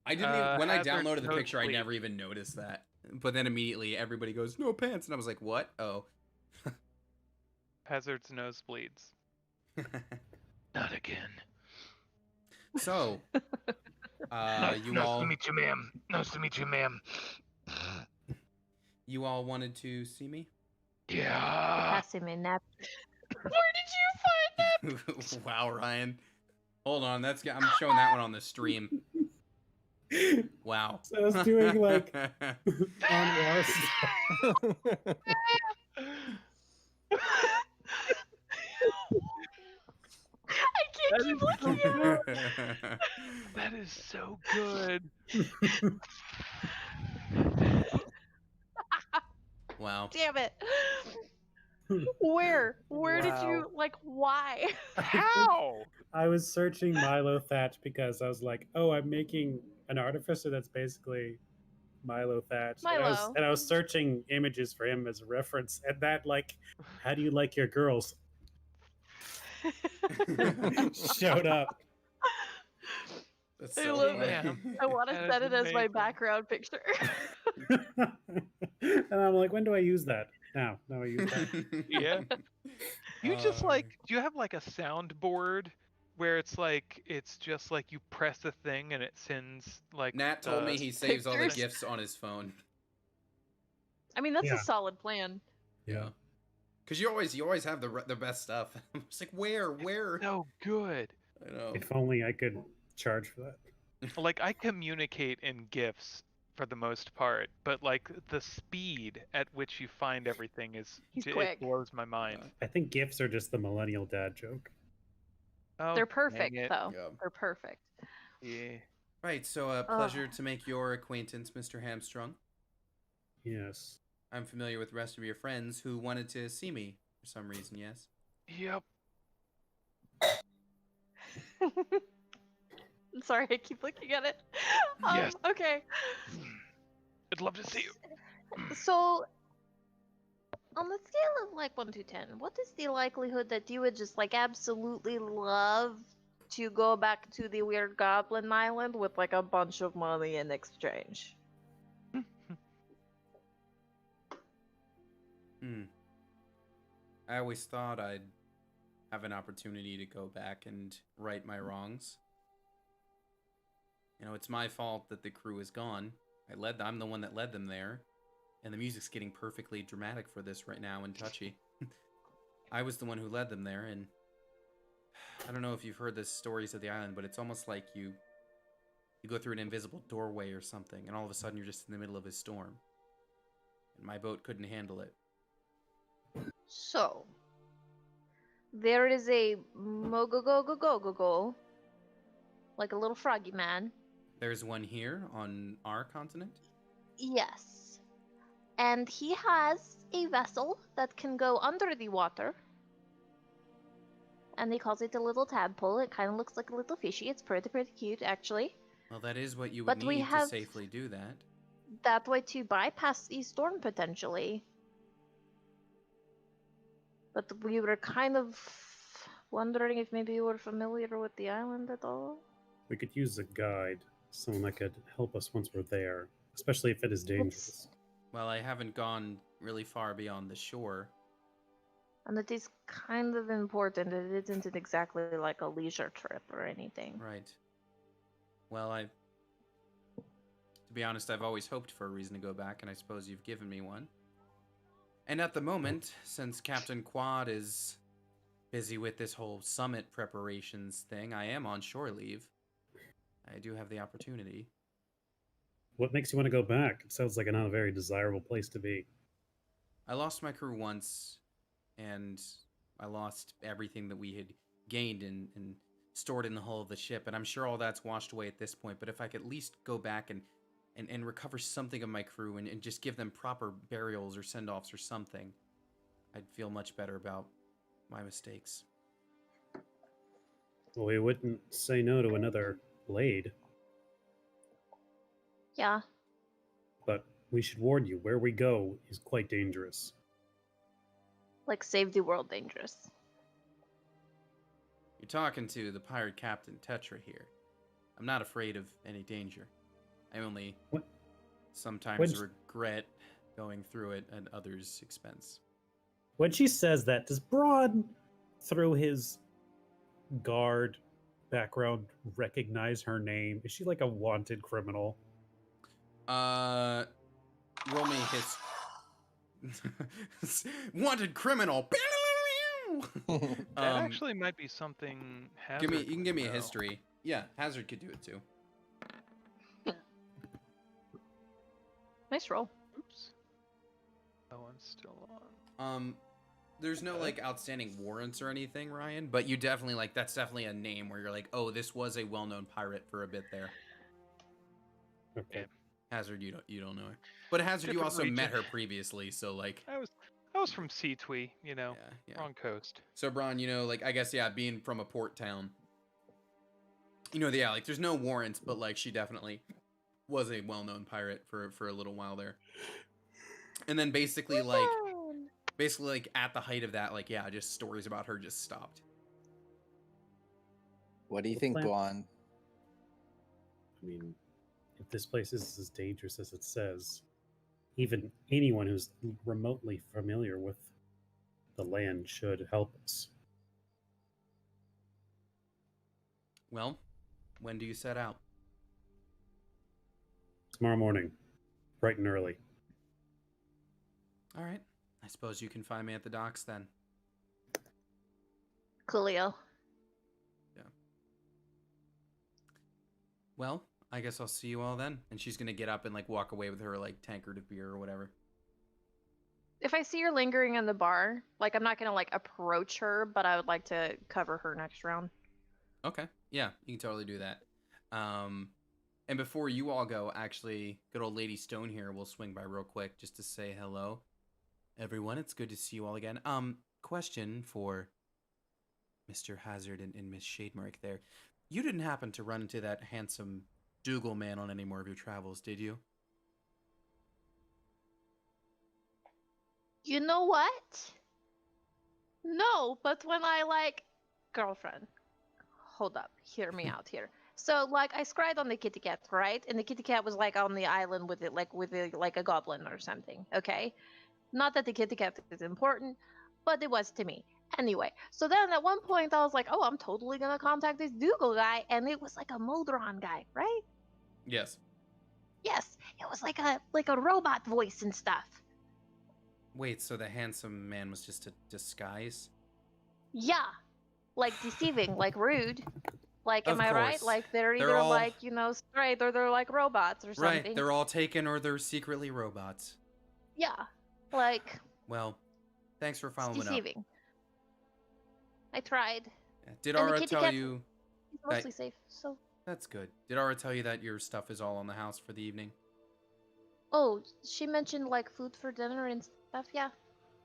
I didn't even, when I Hazard downloaded the picture, I nosebleed. never even noticed that. But then immediately everybody goes, no pants, and I was like, what? Oh. Hazard's nosebleeds. Not again. So, you nice all, to meet you, ma'am. Nice to meet you, ma'am. you all wanted to see me? Yeah. Pass him a nap. Where did you find that? Wow, Ryan. Hold on, I'm showing that one on the stream. Wow. So I was doing like on Wars. I can't keep looking at it. That is so good. Wow. Damn it. Where? Where did Wow. you like? Why? How? I was searching Milo Thatch because I was like, oh, I'm making an artificer that's basically Milo Thatch. Milo. And I was searching images for him as a reference, and that like, how do you like your girls? Showed up. That's I so love funny. it. I want to That set is it as my amazing. background picture. And I'm like, when do I use that? Now I use that. Yeah. You just Uh, like, do you have like a soundboard where it's just like you press a thing and it sends like Nat told me the- he saves all the pictures? gifts on his phone. I mean, that's Yeah. a solid plan. Yeah. Because you always have the best stuff. I'm just like, where? so good. I know. If only I could charge for that. Like I communicate in GIFs for the most part, but like the speed at which you find everything is He's it quick. blows my mind. I think gifts are just the millennial dad joke. Oh, They're dang perfect, it. though. Yeah. They're perfect. Yeah. Right. So, pleasure to make your acquaintance, Mr. Hamstrung. Yes. I'm familiar with the rest of your friends who wanted to see me for some reason. Yes. Yep. I'm sorry, I keep looking at it. Yes. Okay. I'd love to see you. So, On the scale of like 1 to 10, what is the likelihood that you would just like absolutely love to go back to the weird goblin island with like a bunch of money in exchange? I always thought I'd have an opportunity to go back and right my wrongs. You know, it's my fault that the crew is gone. I'm the one that led them there. And the music's getting perfectly dramatic for this right now and touchy. I was the one who led them there, and I don't know if you've heard the stories of the island, but it's almost like you go through an invisible doorway or something, and all of a sudden you're just in the middle of a storm. And my boat couldn't handle it. So, there is a mogogogogogogo, like a little froggy man. There's one here on our continent. Yes. And he has a vessel that can go under the water. And he calls it a little tadpole. It kind of looks like a little fishy. It's pretty cute, actually. Well, that is what you would But we need to have- safely do that. That way to bypass the storm, potentially. But we were kind of wondering if maybe you were familiar with the island at all. We could use a guide, someone that could help us once we're there, especially if it is dangerous. Well, I haven't gone really far beyond the shore. And it is kind of important. It isn't exactly like a leisure trip or anything. Right. Well, to be honest, I've always hoped for a reason to go back, and I suppose you've given me one. And at the moment, since Captain Quad is busy with this whole summit preparations thing, I am on shore leave. I do have the opportunity. What makes you want to go back? It sounds like not a very desirable place to be. I lost my crew once, and I lost everything that we had gained and stored in the hull of the ship, and I'm sure all that's washed away at this point, but if I could at least go back and recover something of my crew and just give them proper burials or send-offs or something, I'd feel much better about my mistakes. Well, we wouldn't say no to another blade, Yeah. but we should warn you, where we go is quite dangerous. Like save the world dangerous. You're talking to the pirate captain Tetra here. I'm not afraid of any danger. I only What? sometimes When's- regret going through it at others' expense. When she says that, does Braun, through his guard background, recognize her name? Is she like a wanted criminal? Roll me his wanted criminal. That Um, actually might be something. you Hazard can would give me a know. history. Yeah, Hazard could do it too. Nice roll. Oops. Oh, I'm still on. There's no like outstanding warrants or anything, Ryan, but you definitely that's definitely a name where you're like, oh, this was a well-known pirate for a bit there. Okay. Hazard, you don't know her, but Hazard, you Different also met region. her previously, so like, I was from Seatwee, yeah. wrong coast. So, Braun, I guess, yeah, being from a port town, there's no warrants, but like, she definitely was a well-known pirate for a little while there. And then basically at the height of that, just stories about her just stopped. What do you The think, plan- Blonde? I mean, if this place is as dangerous as it says, even anyone who's remotely familiar with the land should help us. Well, when do you set out? Tomorrow morning, bright and early. All right. I suppose you can find me at the docks then. Coolio. Well, I guess I'll see you all then. And she's gonna get up and walk away with her tankard of beer or whatever. If I see her lingering in the bar, I'm not gonna approach her, but I would like to cover her next round. Okay. Yeah, you can totally do that. And before you all go, actually, good old Lady Stone here will swing by real quick just to say hello. Everyone, it's good to see you all again. Question for Mr. Hazard and Miss Shademark there. You didn't happen to run into that handsome Dougal man on any more of your travels, did you? You know what? No, but when I like girlfriend, hold up, hear me out here. So like I scryed on the kitty cat, right? And the kitty cat was like on the island with like a goblin or something. Okay, not that the kitty cat is important, but it was to me. Anyway, so then at one point I was like, oh, I'm totally gonna contact this Dougal guy, and it was like a Moldron guy, right? Yes. Yes, it was like a robot voice and stuff. Wait, so the handsome man was just a disguise? Yeah, like deceiving, like rude. Like, Of am I right? course. Like they're They're either all- like straight or they're like robots or something. Right, they're all taken or they're secretly robots. Yeah, like Well, thanks for it's following up. deceiving. I tried. Did And the Aura kitty tell cat- you? He's mostly safe. So, That's good. Did Aura tell you that your stuff is all on the house for the evening? oh, she mentioned like food for dinner and stuff. Yeah, In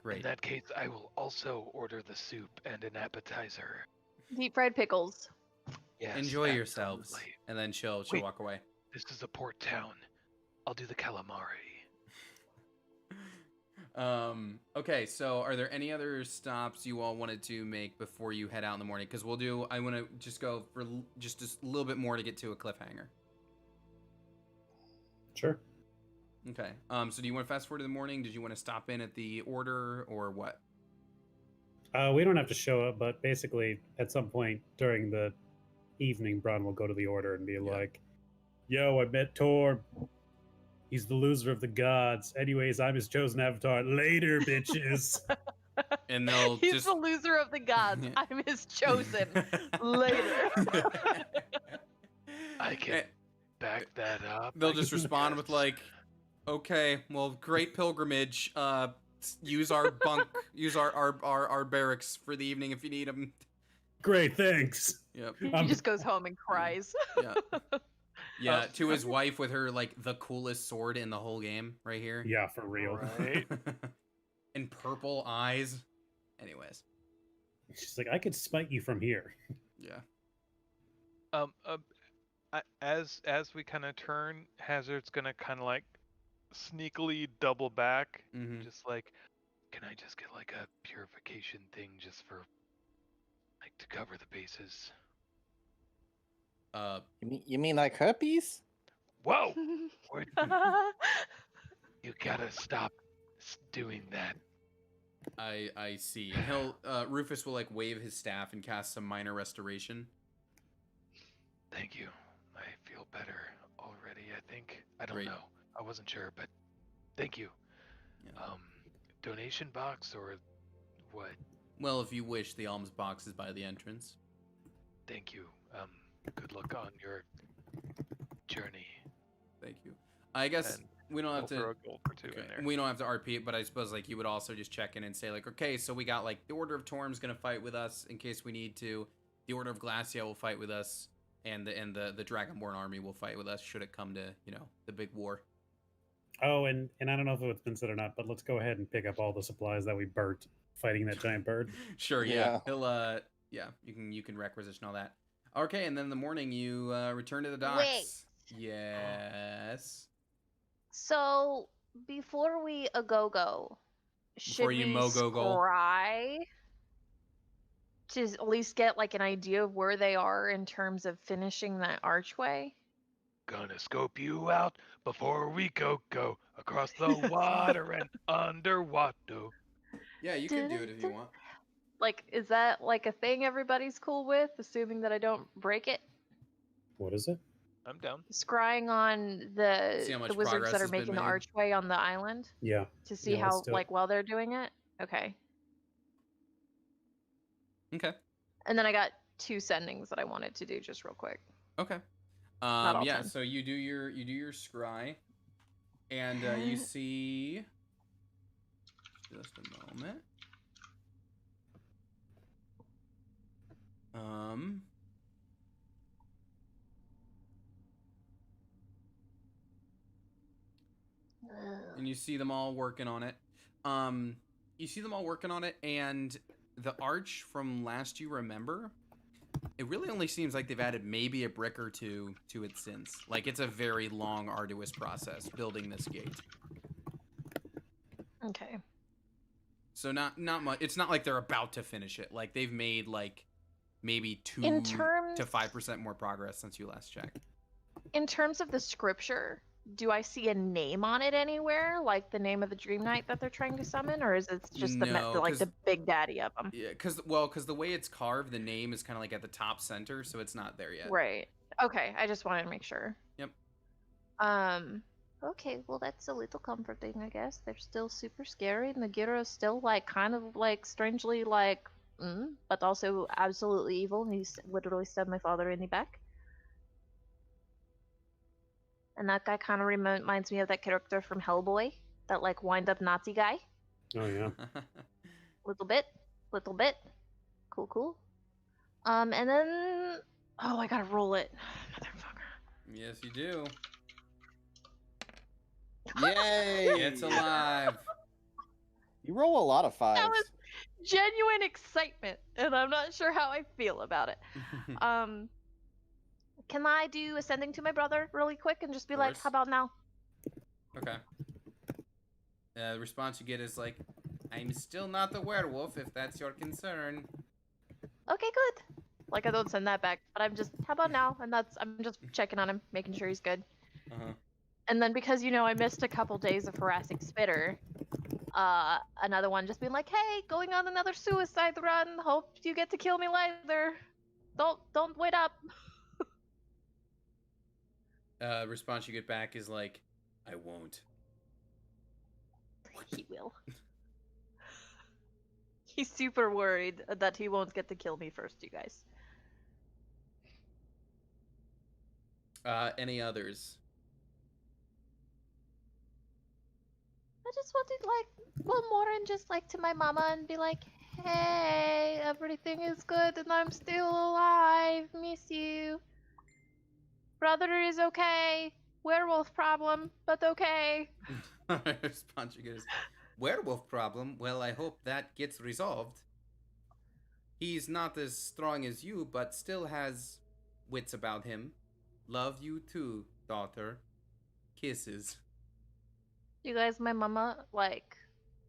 Great. that case, I will also order the soup and an appetizer. deep fried pickles. Yes, Enjoy yourselves. absolutely. And then she'll Wait. walk away. This is a port town. I'll do the calamari. Okay, so are there any other stops you all wanted to make before you head out in the morning? Because I want to just go for just a little bit more to get to a cliffhanger. Sure. Okay. So do you want to fast forward to the morning? Did you want to stop in at the order or what? We don't have to show up, but basically, at some point during the evening, Bron will go to the order and be like, "Yo, I met Torb. He's the loser of the gods. Anyways, I'm his chosen avatar. Later, bitches." And they'll He's just the loser of the gods. Yeah. I'm his chosen. Later. I can back that up. They'll I just can respond with like, "Okay, well, great pilgrimage. Use our bunk, use our barracks for the evening if you need them." Great, thanks. Yep. He just goes home and cries. Yeah. Yeah. To his wife with her like the coolest sword in the whole game, right here. Yeah, for real. Right. And purple eyes. Anyways. She's like, "I could smite you from here." Yeah. As we kind of turn, Hazard's gonna kind of like sneakily double back, Mhm. just like, can I just get like a purification thing just for like to cover the bases? You mean like herpes? Whoa! Where- you gotta stop doing that. I see. And he'll Rufus will like wave his staff and cast some minor restoration. Thank you. I feel better already, I think. I don't Great. know. I wasn't sure, but thank you. Yeah. Donation box or what? Well, if you wish, the alms box is by the entrance. Thank you. Good luck on your journey. Thank you. I guess And we don't have We'll throw to. a gold or two Okay, in there. we don't have to RP it, but I suppose like you would also just check in and say like, okay, so we got like the Order of Torm's gonna fight with us in case we need to. The Order of Glacia will fight with us, and the Dragonborn army will fight with us should it come to the big war. Oh, and I don't know if it's been said or not, but let's go ahead and pick up all the supplies that we burnt fighting that giant bird. Sure, yeah. Yeah. He'll you can requisition all that. Okay, and then in the morning you return to the docks. Wait. Yes. So before we go, should Before you we mo-go-go. scry to at least get like an idea of where they are in terms of finishing that archway? Gonna scope you out before we go across the water and underwater. Yeah, you can do it if you want. Like, is that like a thing everybody's cool with, assuming that I don't break it? What is it? I'm down. Scrying on See how the much wizards progress that are has been making the made. archway on the island Yeah. to see Yeah, let's how do it. like well they're doing it. Okay. Okay. And then I got 2 sendings that I wanted to do just real quick. Okay. all Yeah, 10. so you do your scry, and you see just a moment. And you see them all working on it. You see them all working on it, and the arch from last you remember, it really only seems like they've added maybe a brick or two to it since. Like, it's a very long, arduous process building this gate. Okay. So not much. It's not like they're about to finish it. Like they've made like maybe 2 In terms to 5% more progress since you last checked. in terms of the scripture, do I see a name on it anywhere, like the name of the Dream Knight that they're trying to summon, or is it just No, like 'cause- the big daddy of them? Yeah, because the way it's carved, the name is kind of like at the top center, so it's not there yet. Right. Okay, I just wanted to make sure. Yep. Okay, well that's a little comforting, I guess. They're still super scary, and the Gira is still like kind of like strangely like, but also absolutely evil. He's literally stabbed my father in the back. And that guy kind of reminds me of that character from Hellboy, that like wind-up Nazi guy. Oh yeah. Little bit. Cool, cool. And then I gotta roll it, motherfucker. Yes, you do. Yay! It's alive. You roll a lot of fives. That was genuine excitement, and I'm not sure how I feel about it. Can I do ascending to my brother really quick and just be like, course. how about now? Okay. The response you get is like, I'm still not the werewolf, if that's your concern. Okay, good. Like I don't send that back, but I'm just, how about now? And I'm just checking on him, making sure he's good. Uh-huh. And then because I missed a couple days of harassing Spitter, another one just being like, hey, going on another suicide run. Hope you get to kill me later. Don't wait up. Response you get back is like, I won't. He will. He's super worried that he won't get to kill me first, you guys. Any others? I just wanted one more and just to my mama and be like, hey, everything is good and I'm still alive. Miss you. Brother is okay. Werewolf problem, but okay. Response you get is, werewolf problem? Well, I hope that gets resolved. He's not as strong as you, but still has wits about him. Love you too, daughter. Kisses. You guys, my mama,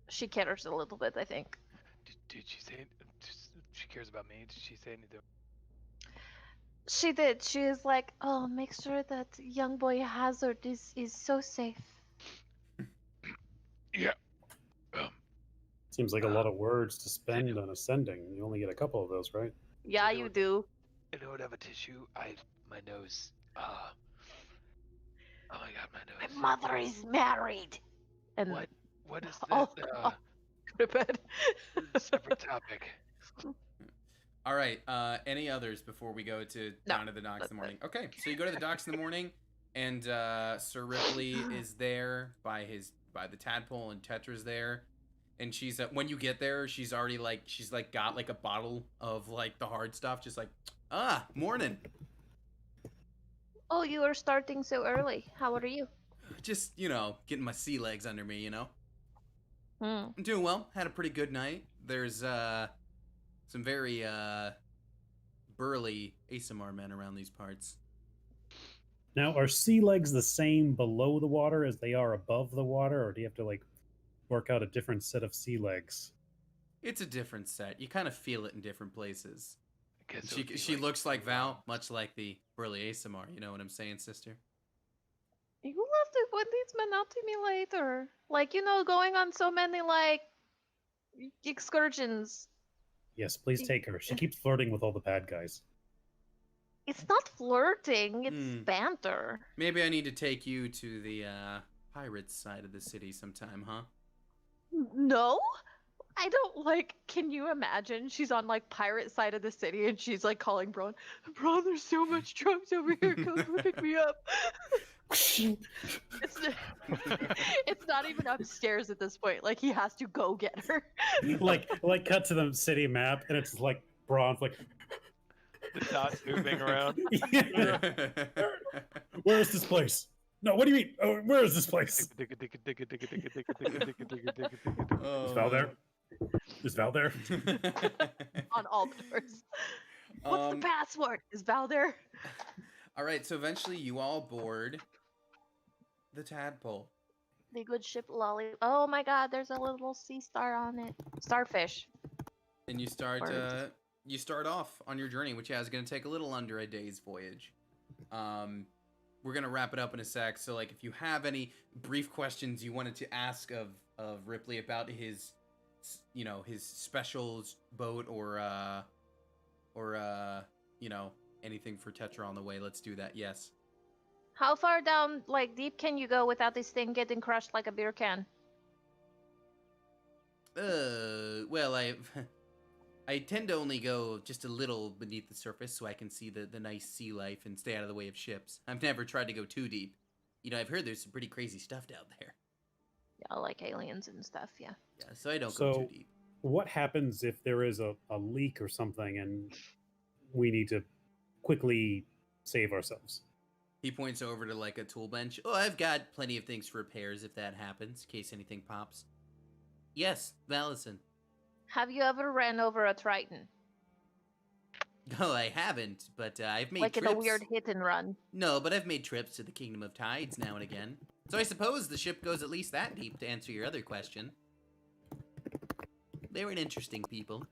she cares a little bit, I think. Did she say she cares about me? Did she say anything? She did. She is like, oh, make sure that young boy Hazard is so safe. Yeah. Seems like a lot of words to spend on ascending. You only get a couple of those, right? Yeah, you do. I don't have a tissue. My nose. Oh my god, my nose. My mother is married. And What is Oh, that? go to bed. Separate topic. All right. Any others before we go to down to the docks in the morning? Okay. So you go to the docks in the morning, and Sir Ripley is there by the tadpole, and Tetra's there. And she's when you get there, she's already got a bottle of the hard stuff, just morning. Oh, you are starting so early. How are you? Just getting my sea legs under me. Hmm. I'm doing well. Had a pretty good night. There's some very burly ASMR men around these parts. Now, are sea legs the same below the water as they are above the water, or do you have to work out a different set of sea legs? It's a different set. You kind of feel it in different places. I guess it would She be looks like Val, much like the burly ASMR. You know what I'm saying, sister? You will have to point these men out to me later. Going on so many excursions. Yes, please take her. She keeps flirting with all the bad guys. It's not flirting, it's Hmm. banter. Maybe I need to take you to the pirates side of the city sometime, huh? No? I don't can you imagine she's on pirate side of the city and she's calling Braun, there's so much drugs over here, come pick me up. it's not even upstairs at this point. He has to go get her. Cut to the city map, and it's Braun's The dots moving around. Yeah. Where is this place? No, what do you mean? Oh, where is this place? Is Val there? Is Val there? On all doors. What's the password? Is Val there? All right, so eventually you all board the tadpole. The good ship lolly. Oh my god, there's a little sea star on it. Starfish. And you Words. start off on your journey, which is going to take a little under a day's voyage. We're going to wrap it up in a sec. So, like, if you have any brief questions you wanted to ask of Ripley about his, his specials boat or anything for Tetra on the way, let's do that. Yes. How far down, like, deep can you go without this thing getting crushed like a beer can? Well, I tend to only go just a little beneath the surface so I can see the nice sea life and stay out of the way of ships. I've never tried to go too deep. I've heard there's some pretty crazy stuff down there. Yeah, like aliens and stuff, yeah. Yeah, so I don't go too So, deep. what happens if there is a leak or something and we need to quickly save ourselves? He points over to, like, a tool bench. Oh, I've got plenty of things for repairs if that happens, in case anything pops. Yes, Valison. Have you ever ran over a Triton? No, I haven't, but I've made Like trips. in a weird hit and run? No, but I've made trips to the Kingdom of Tides now and again. So I suppose the ship goes at least that deep to answer your other question. They were an interesting people.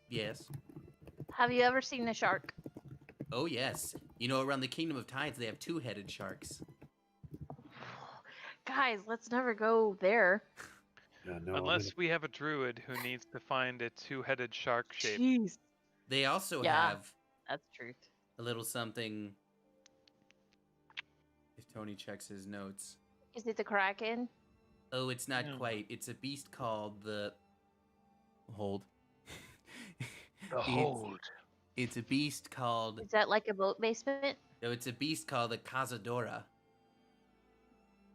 Yes. Have you ever seen a shark? Oh, yes. Around the Kingdom of Tides, they have two-headed sharks. Guys, let's never go there. Yeah, no, Unless we have a druid who needs to find a two-headed shark shape. Jeez. They also Yeah. have That's truth. a little something... If Tony checks his notes. Is it the Kraken? Oh, it's not No. quite. It's a beast called the... Hold. The hold. It's a beast called... Is that like a boat basement? No, it's a beast called the Cazadora.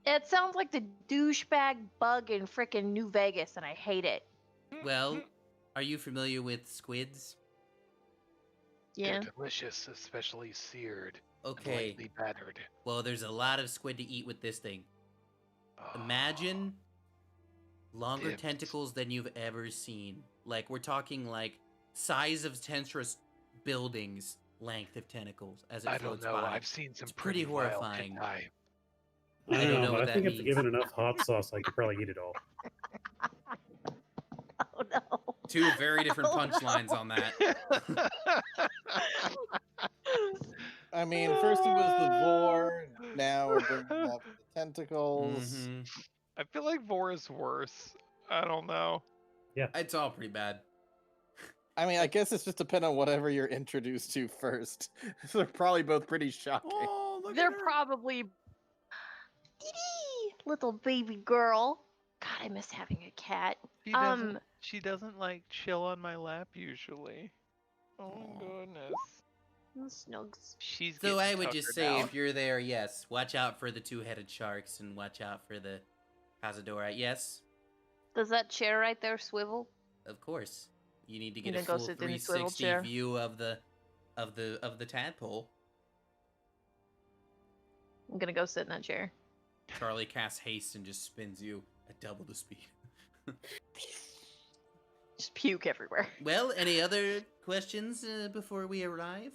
It sounds like the douchebag bug in frickin' New Vegas, and I hate it. Well, are you familiar with squids? Yeah. They're delicious, especially seared and Okay. lightly battered. Well, there's a lot of squid to eat with this thing. Oh. Imagine longer Dipped. tentacles than you've ever seen. Like, we're talking, like, size of Sentra's buildings length of tentacles as it I don't floats know. by. I've seen some It's pretty wild horrifying. hentai. I don't know, what but I that think if means. given enough hot sauce, I could probably eat it all. Oh no. Two very different Oh, punchlines no. on that. I mean, first it was the vor, now we're bringing up the tentacles. Mhm. I feel like Vor is worse. I don't know. It's all pretty bad. I mean, I guess it's just depending on whatever you're introduced to first. They're probably both pretty shocking. Oh, look They're at her. probably Dee-dee, little baby girl. God, I miss having a cat. She doesn't like chill on my lap usually. Oh my goodness. Snugs. She's So I getting would just tuckered say, now. if you're there, yes, watch out for the two-headed sharks and watch out for the Cazadora. Yes, Does that chair right there swivel? of course. You need to You get a then go full sit in the swivel 360 chair. view of the tadpole. I'm gonna go sit in that chair. Charlie casts haste and just spins you at double the speed. Just puke everywhere. Well, any other questions before we arrive?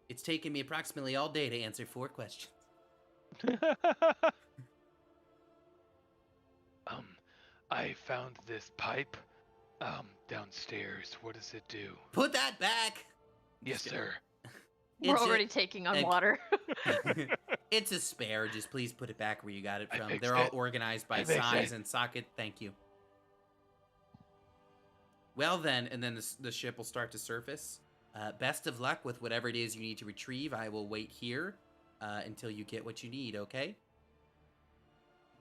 It's taken me approximately all day to answer 4 questions. I found this pipe downstairs. What does it do? Put that back! Yes, Just sir. We're It's a- already taking on a- water. It's a spare. Just please put it back where you got it I from. fixed They're all it. organized by I fixed size it. and socket. Thank you. Well then, and then the ship will start to surface. Best of luck with whatever it is you need to retrieve. I will wait here until you get what you need, okay?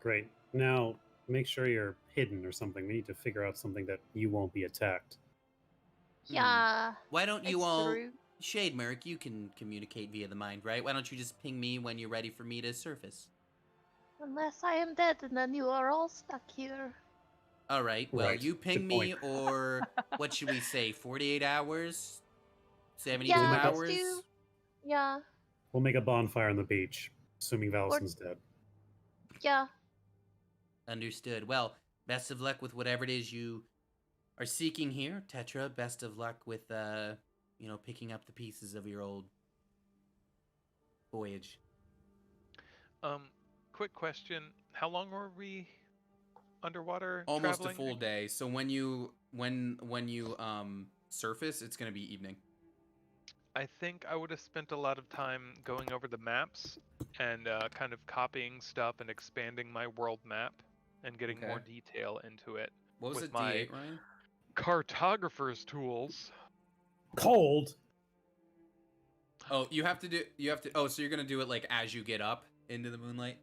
Great. Now, make sure you're hidden or something. We need to figure out something that you won't be attacked. Yeah. Why don't you it's all... true. Shade Merc, you can communicate via the mind, right? Why don't you just ping me when you're ready for me to surface? Unless I am dead, and then you are all stuck here. All right. Well, Right, you ping good me, point. or what should we say? 48 hours, 72 Yeah, let's hours. do- Yeah. We'll make a bonfire on the beach, assuming Valison's dead. Yeah. Understood. Well, best of luck with whatever it is you are seeking here, Tetra. Best of luck with picking up the pieces of your old voyage. Quick question. how long were we underwater Almost traveling? a full day. So when you surface, it's gonna be evening. I think I would have spent a lot of time going over the maps and kind of copying stuff and expanding my world map and getting more Okay. detail into it What was with it, my D8, Ryan? cartographer's tools. Cold. Oh, you have to. Oh, so you're gonna do it like as you get up into the moonlight.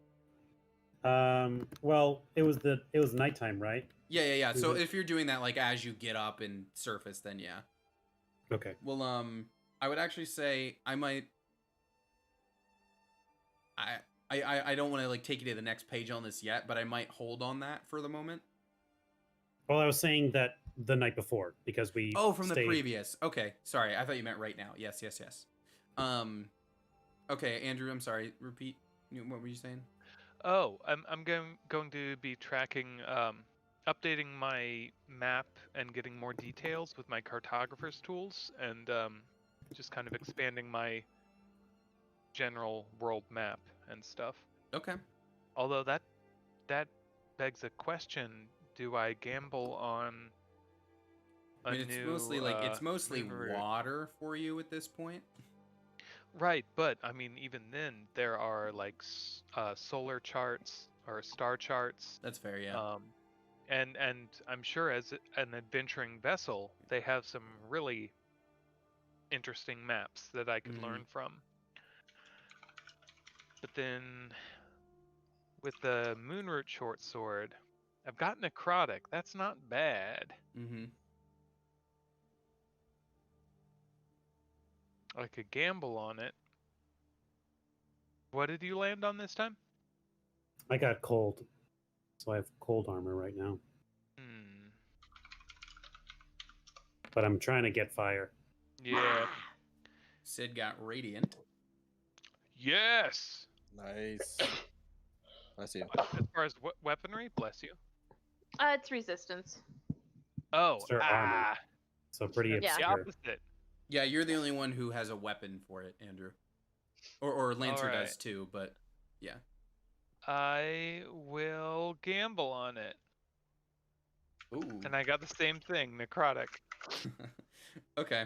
Well, it was nighttime, right? Yeah. So Mhm. if you're doing that like as you get up and surface, then yeah. Okay. Well, I would actually say I might. I don't want to like take you to the next page on this yet, but I might hold on that for the moment. Well, I was saying that the night before because we Oh, from the stayed. previous. Okay, sorry. I thought you meant right now. Yes. Okay, Andrew. I'm sorry. Repeat. What were you saying? Oh, I'm going to be tracking, updating my map and getting more details with my cartographer's tools, and just kind of expanding my general world map and stuff. Okay. Although that begs a question: do I gamble on I a mean, it's new mostly moon route? water for you at this point. Right, but I mean, even then, there are like solar charts or star charts. That's fair. Yeah. And I'm sure as an adventuring vessel, they have some really interesting maps that I could Mhm. learn from. But then with the Moonroot short sword, I've got necrotic. That's not bad. Mm-hmm. I could gamble on it. What did you land on this time? I got cold, so I have cold armor right now. Hmm. But I'm trying to get fire. Yeah. Sid got radiant. Yes. Nice. I see. As far as weaponry, bless you. It's resistance. Oh, It's their armor. So pretty Yeah. The obscure. opposite. Yeah, you're the only one who has a weapon for it, Andrew. Or Lancer Alright. does too, but yeah. I will gamble on it. Ooh. And I got the same thing, necrotic. Okay.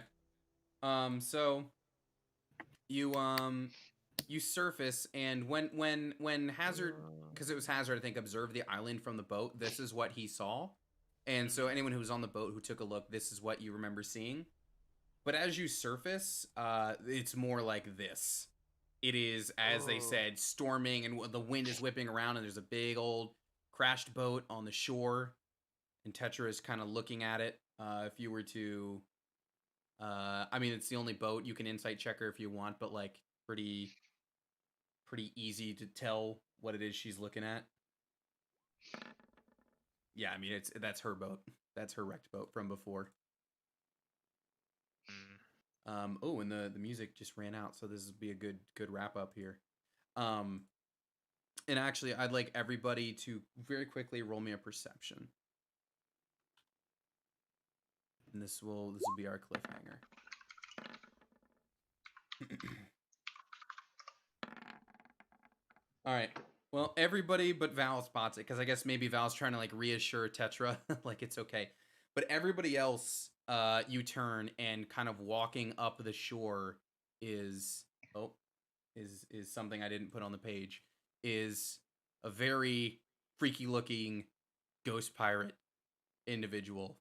So you surface, and when Hazard, because it was Hazard, I think, observed the island from the boat, this is what he saw. And so anyone who was on the boat who took a look, this is what you remember seeing. But as you surface, it's more like this. It is, as they said, storming, and the wind is whipping around, and there's a big old crashed boat on the shore, and Tetra is kind of looking at it. If you were to, I mean, it's the only boat. You can insight check her if you want, but like pretty easy to tell what it is she's looking at. Yeah, I mean, that's her boat. That's her wrecked boat from before. Oh, and the music just ran out, so this would be a good wrap up here. And actually, I'd like everybody to very quickly roll me a perception, and this will be our cliffhanger. All right. Well, everybody but Val spots it, because I guess maybe Val's trying to like reassure Tetra like it's okay. But everybody else, you turn, and kind of walking up the shore is something I didn't put on the page, is a very freaky looking ghost pirate individual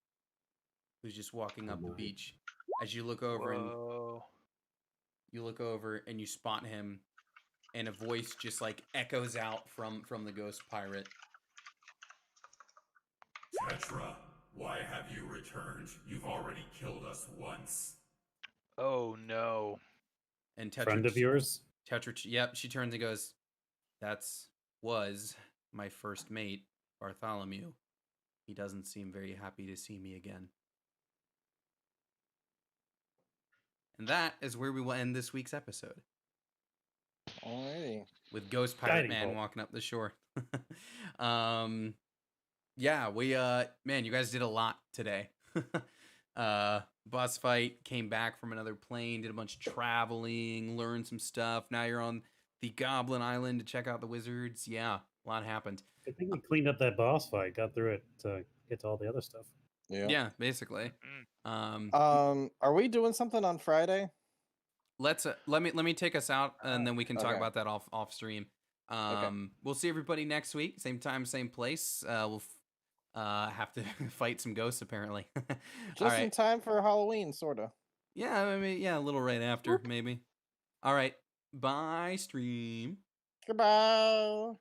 who's just walking up the beach. As you look over and you spot him, and a voice just like echoes out from the ghost pirate. Tetra, why have you returned? You've already killed us once. Oh no. And Tetra, Friend of yours? Tetra, yep, she turns and goes, was my first mate, Bartholomew. He doesn't seem very happy to see me again. And that is where we will end this week's episode. Alrighty. With Ghost Pirate Guiding Man bolt. walking up the shore. Yeah, we man, you guys did a lot today. Boss fight, came back from another plane, did a bunch of traveling, learned some stuff. Now you're on the Goblin Island to check out the wizards. Yeah, a lot happened. I think we cleaned up that boss fight, got through it to get to all the other stuff. Yeah, basically. Mm. Are we doing something on Friday? Let's let me take us out, and then we can talk Okay. about that off stream. We'll see everybody next week, same time, same place. We'll have to fight some ghosts apparently. All Just in right. time for Halloween, sorta. Yeah, I mean, yeah, a little right after maybe. All right. Bye, stream. Goodbye.